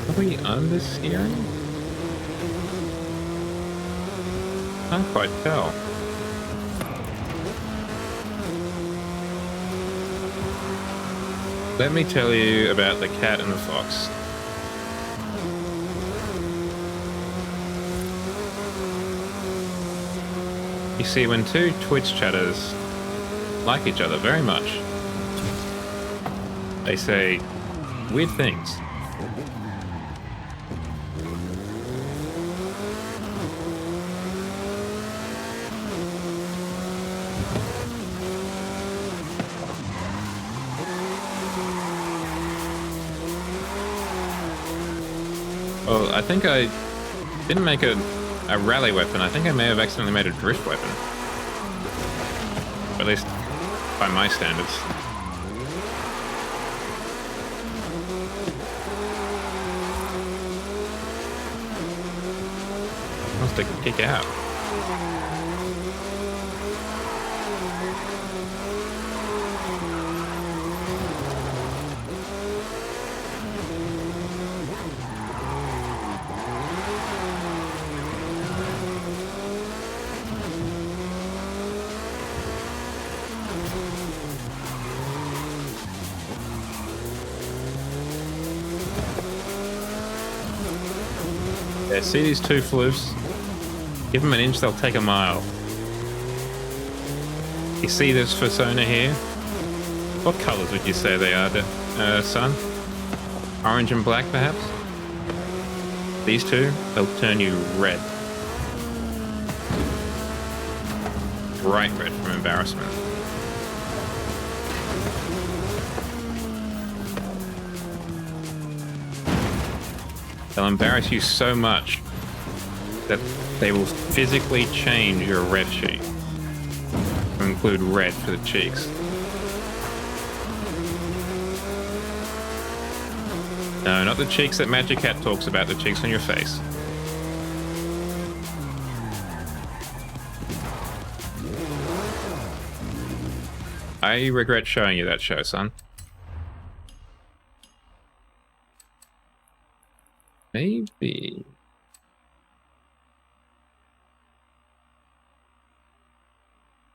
Are we understeering? Can't quite tell. Let me tell you about the cat and the fox. You see, when two Twitch chatters like each other very much, they say weird things. Well, I think I didn't make a rally weapon. I think I may have accidentally made a drift weapon. At least by my standards. Wants to kick out. Yeah, see these two floofs? Give them an inch, they'll take a mile. You see this persona here? What colors would you say they are, son? Orange and black, perhaps? These two, they'll turn you red. Bright red from embarrassment. They'll embarrass you so much that they will physically change your red sheet to include red for the cheeks. No, not the cheeks that Magic Cat talks about, the cheeks on your face. I regret showing you that show, son. Maybe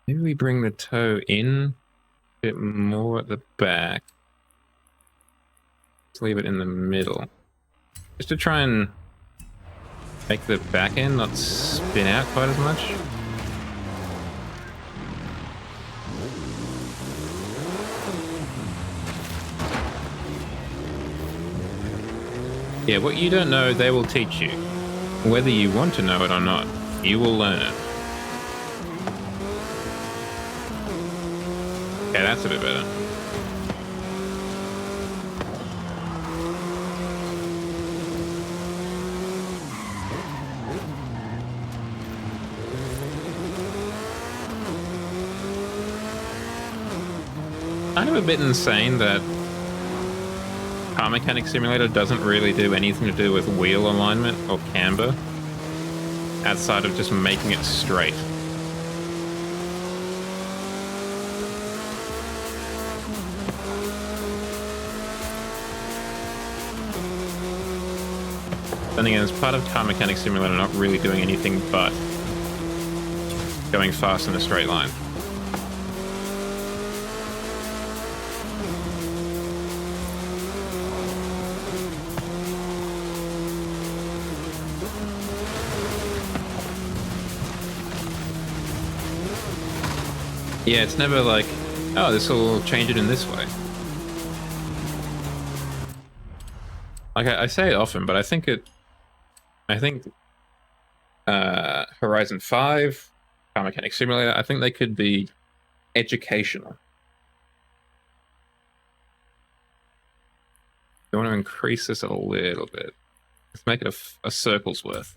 we bring the toe in a bit more at the back. Let's leave it in the middle. Just to try and make the back end not spin out quite as much. Yeah, what you don't know, they will teach you. Whether you want to know it or not, you will learn it. Okay, that's a bit better. Kind of a bit insane that Car Mechanic Simulator doesn't really do anything to do with wheel alignment or camber outside of just making it straight. Then again, as part of Car Mechanic Simulator, not really doing anything but going fast in a straight line. Yeah, it's never like, oh, this will change it in this way. Like I say it often, but I think Horizon 5, Car Mechanic Simulator, I think they could be educational. You want to increase this a little bit. Let's make it a circle's worth.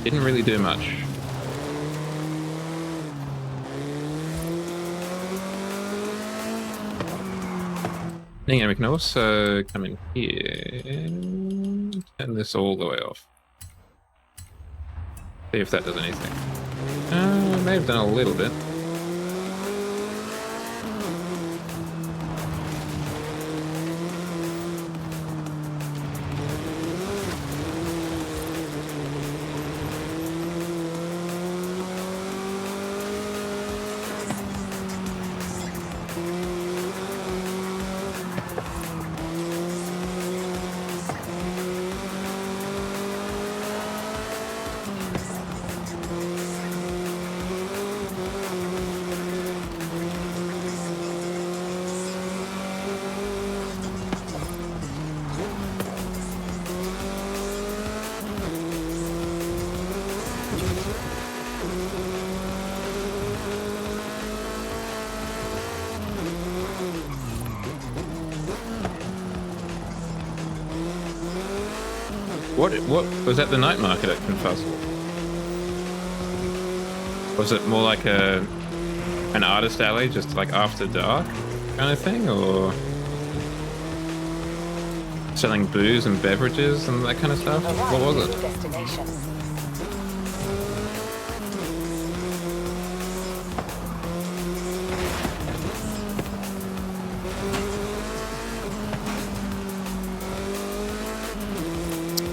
Didn't really do much. Yeah, we can also come in here and turn this all the way off. See if that does anything. May have done a little bit. What was that? The night market at Confessal? Was it more like an artist alley, just like after dark kind of thing, or selling booze and beverages and that kind of stuff? What was it?
Destination.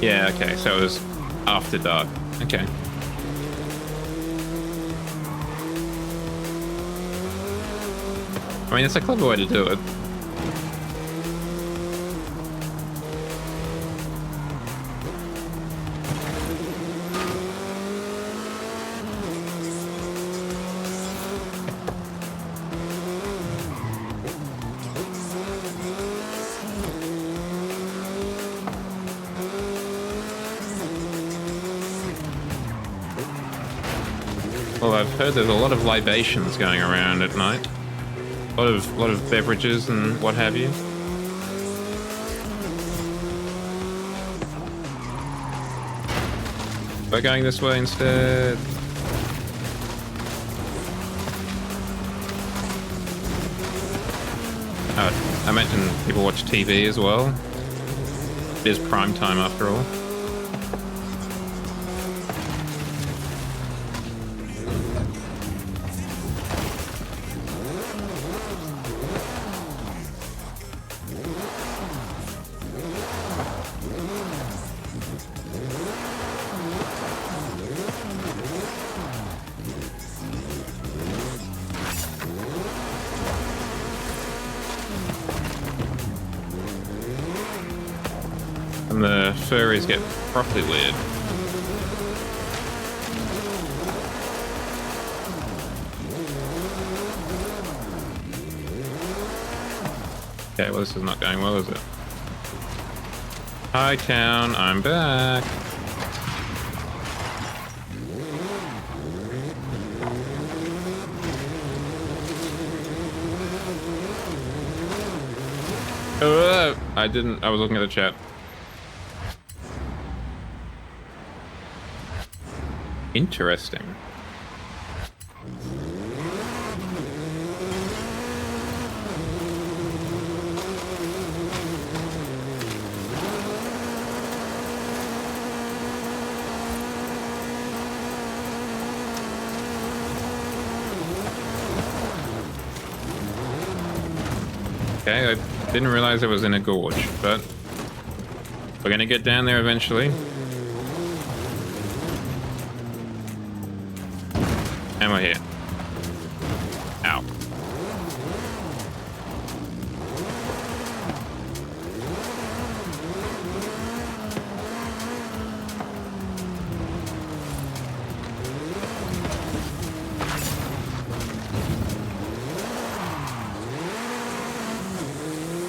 Yeah, okay, so it was after dark. Okay. I mean, it's a clever way to do it. Well, I've heard there's a lot of libations going around at night. A lot of beverages and what have you. We're going this way instead. I imagine people watch TV as well. It is prime time after all. And the furries get properly weird. Okay, well, this is not going well, is it? Hi, town, I'm back. I was looking at the chat. Interesting. Okay, I didn't realize it was in a gorge, but we're gonna get down there eventually. And we're here. Ow.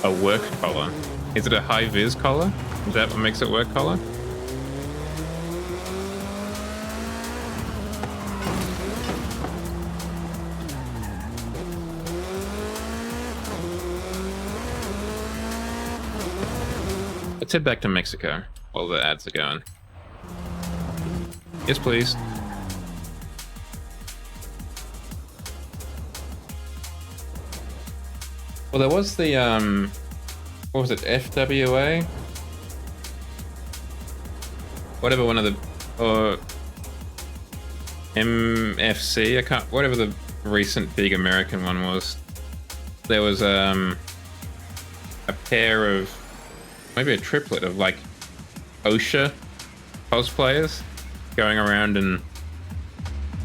A work collar. Is it a high-vis collar? Is that what makes it work collar? Let's head back to Mexico while the ads are going. Yes, please. Well, there was the, what was it, FWA? Whatever one of the, or MFC, I can't, whatever the recent big American one was. There was, a pair of, maybe a triplet of, like, OSHA cosplayers going around and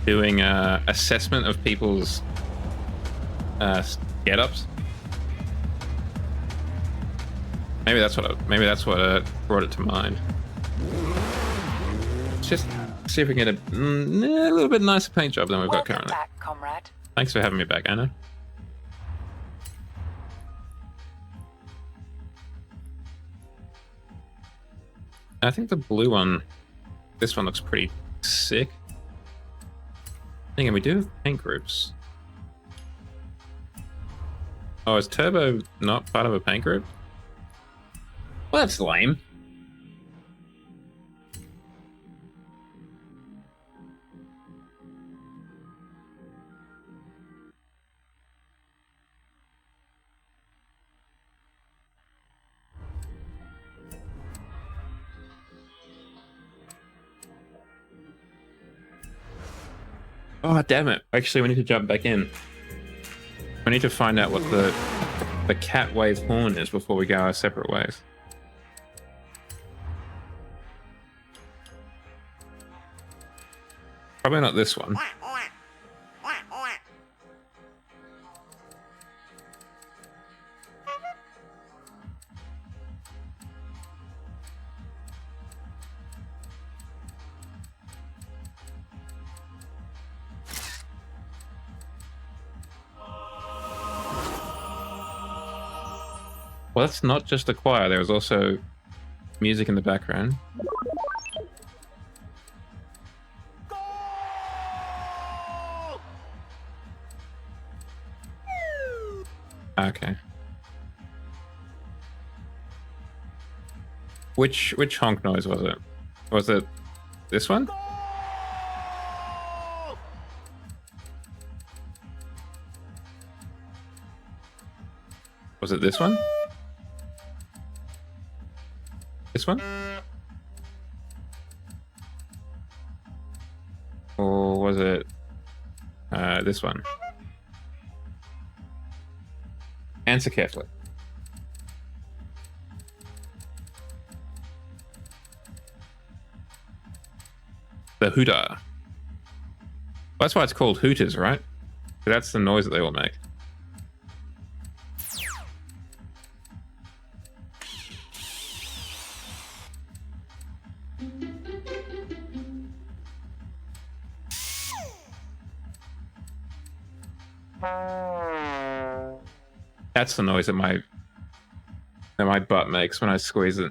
doing, assessment of people's, get-ups. Maybe that's what brought it to mind. Let's just see if we can get a little bit nicer paint job than we've got currently.
Back, comrade.
Thanks for having me back, Anna. I think the blue one, this one looks pretty sick. Thinking we do have paint groups. Oh, is Turbo not part of a paint group? Well, that's lame. Oh, damn it. Actually, we need to jump back in. We need to find out what the cat wave horn is before we go our separate ways. Probably not this one. Well, that's not just a choir. There was also music in the background. Okay. Which honk noise was it? Was it this one? Was it this one? This one? Or was it this one? Answer carefully. The hooter. Well, that's why it's called hooters, right? That's the noise that they all make. That's the noise that my butt makes when I squeeze it.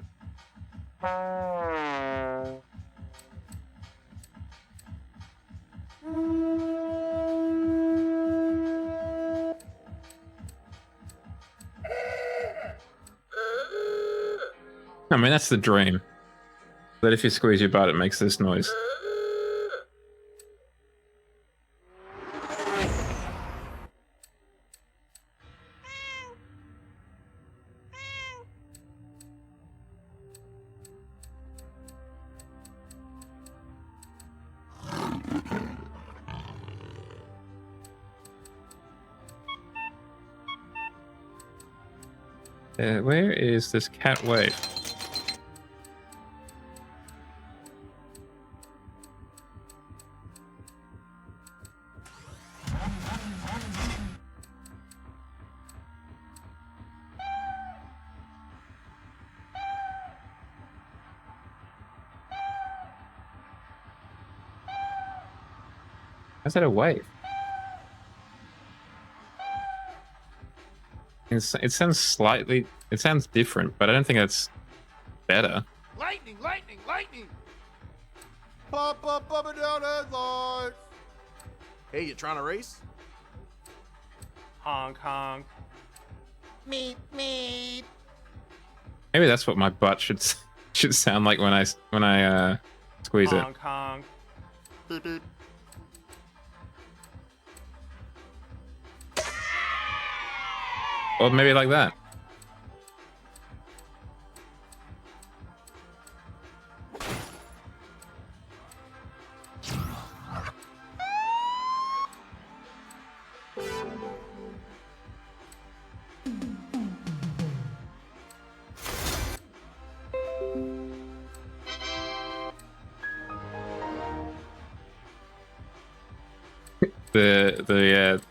I mean, that's the dream. That if you squeeze your butt, it makes this noise. Where is this cat wave? How's that a wave? It sounds slightly... It sounds different, but I don't think that's better.
Lightning, lightning, lightning! Pop up and down headlights! Hey, you trying to race?
Honk, honk.
Meep, meep.
Maybe that's what my butt should sound like when I squeeze it.
Honk, honk.
Doot, doot.
Or maybe like that.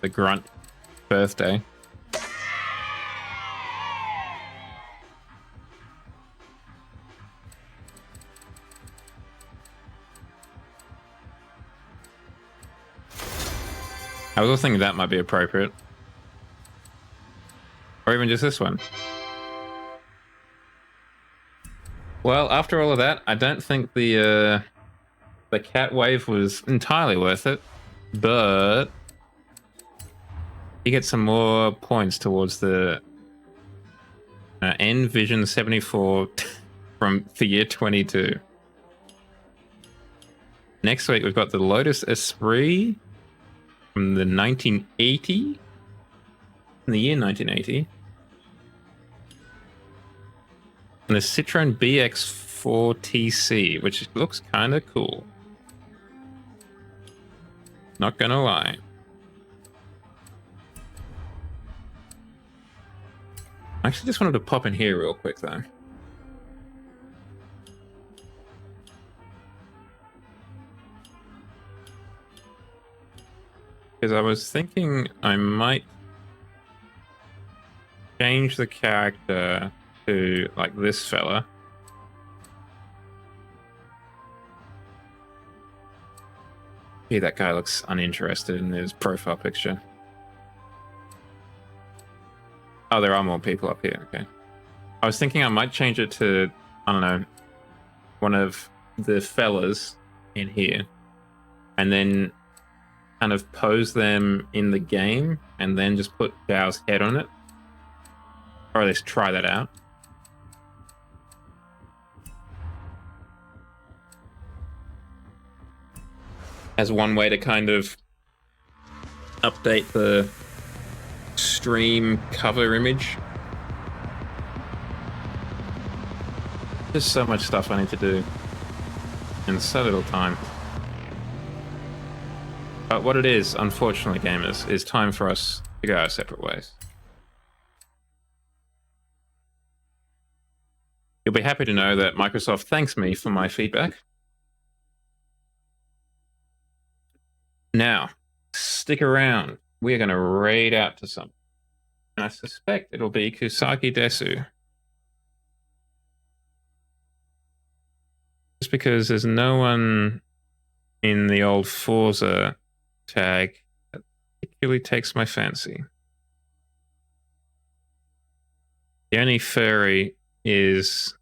The grunt birthday. I was also thinking that might be appropriate. Or even just this one. Well, after all of that, I don't think the cat wave was entirely worth it, but you get some more points towards the N-Vision 74 from the year 22. Next week, we've got the Lotus Esprit from the 1980, in the year 1980. And the Citroen BX4TC, which looks kind of cool. Not gonna lie. I actually just wanted to pop in here real quick, though. Because I was thinking I might change the character to, like, this fella. Yeah, that guy looks uninterested in his profile picture. Oh, there are more people up here. Okay. I was thinking I might change it to, I don't know, one of the fellas in here. And then kind of pose them in the game and then just put Bao's head on it. Or at least try that out. As one way to kind of update the stream cover image. There's so much stuff I need to do in so little time. But what it is, unfortunately, gamers, is time for us to go our separate ways. You'll be happy to know that Microsoft thanks me for my feedback. Now, stick around. We are going to raid out to something. And I suspect it'll be Kusaki Desu. Just because there's no one in the old Forza tag that particularly takes my fancy. The only furry is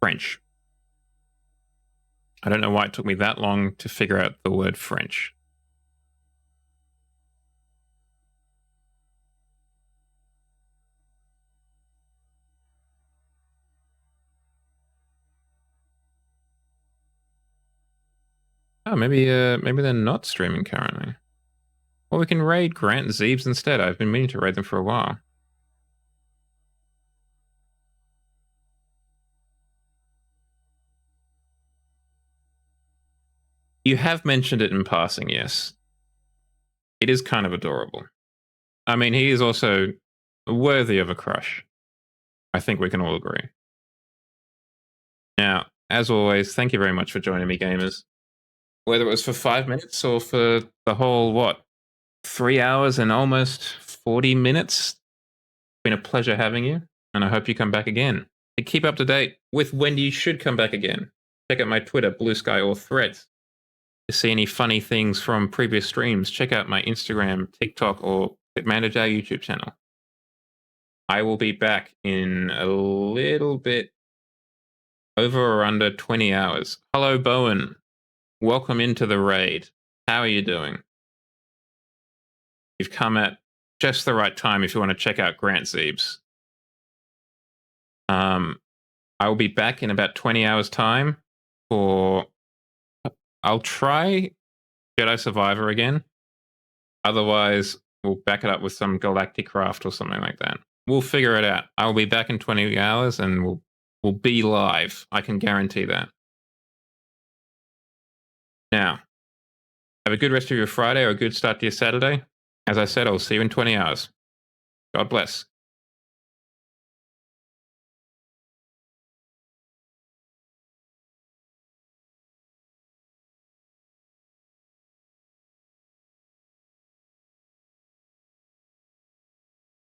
French. I don't know why it took me that long to figure out the word French. Oh, maybe they're not streaming currently. Well, we can raid Grant and Zeebs instead. I've been meaning to raid them for a while. You have mentioned it in passing, yes. It is kind of adorable. I mean, he is also worthy of a crush. I think we can all agree. Now, as always, thank you very much for joining me, gamers. Whether it was for 5 minutes or for the whole, 3 hours and almost 40 minutes, it's been a pleasure having you, and I hope you come back again. To keep up to date with when you should come back again, check out my Twitter, Blue Sky, or Threads. To see any funny things from previous streams, check out my Instagram, TikTok, or Vod-mander YouTube channel. I will be back in a little bit over or under 20 hours. Hello, Bowen. Welcome into the raid. How are you doing? You've come at just the right time if you want to check out Grant Zeebs. I will be back in about 20 hours' time for... I'll try Jedi Survivor again. Otherwise, we'll back it up with some Galactic Craft or something like that. We'll figure it out. I'll be back in 20 hours and we'll be live. I can guarantee that. Now, have a good rest of your Friday or a good start to your Saturday. As I said, I'll see you in 20 hours. God bless.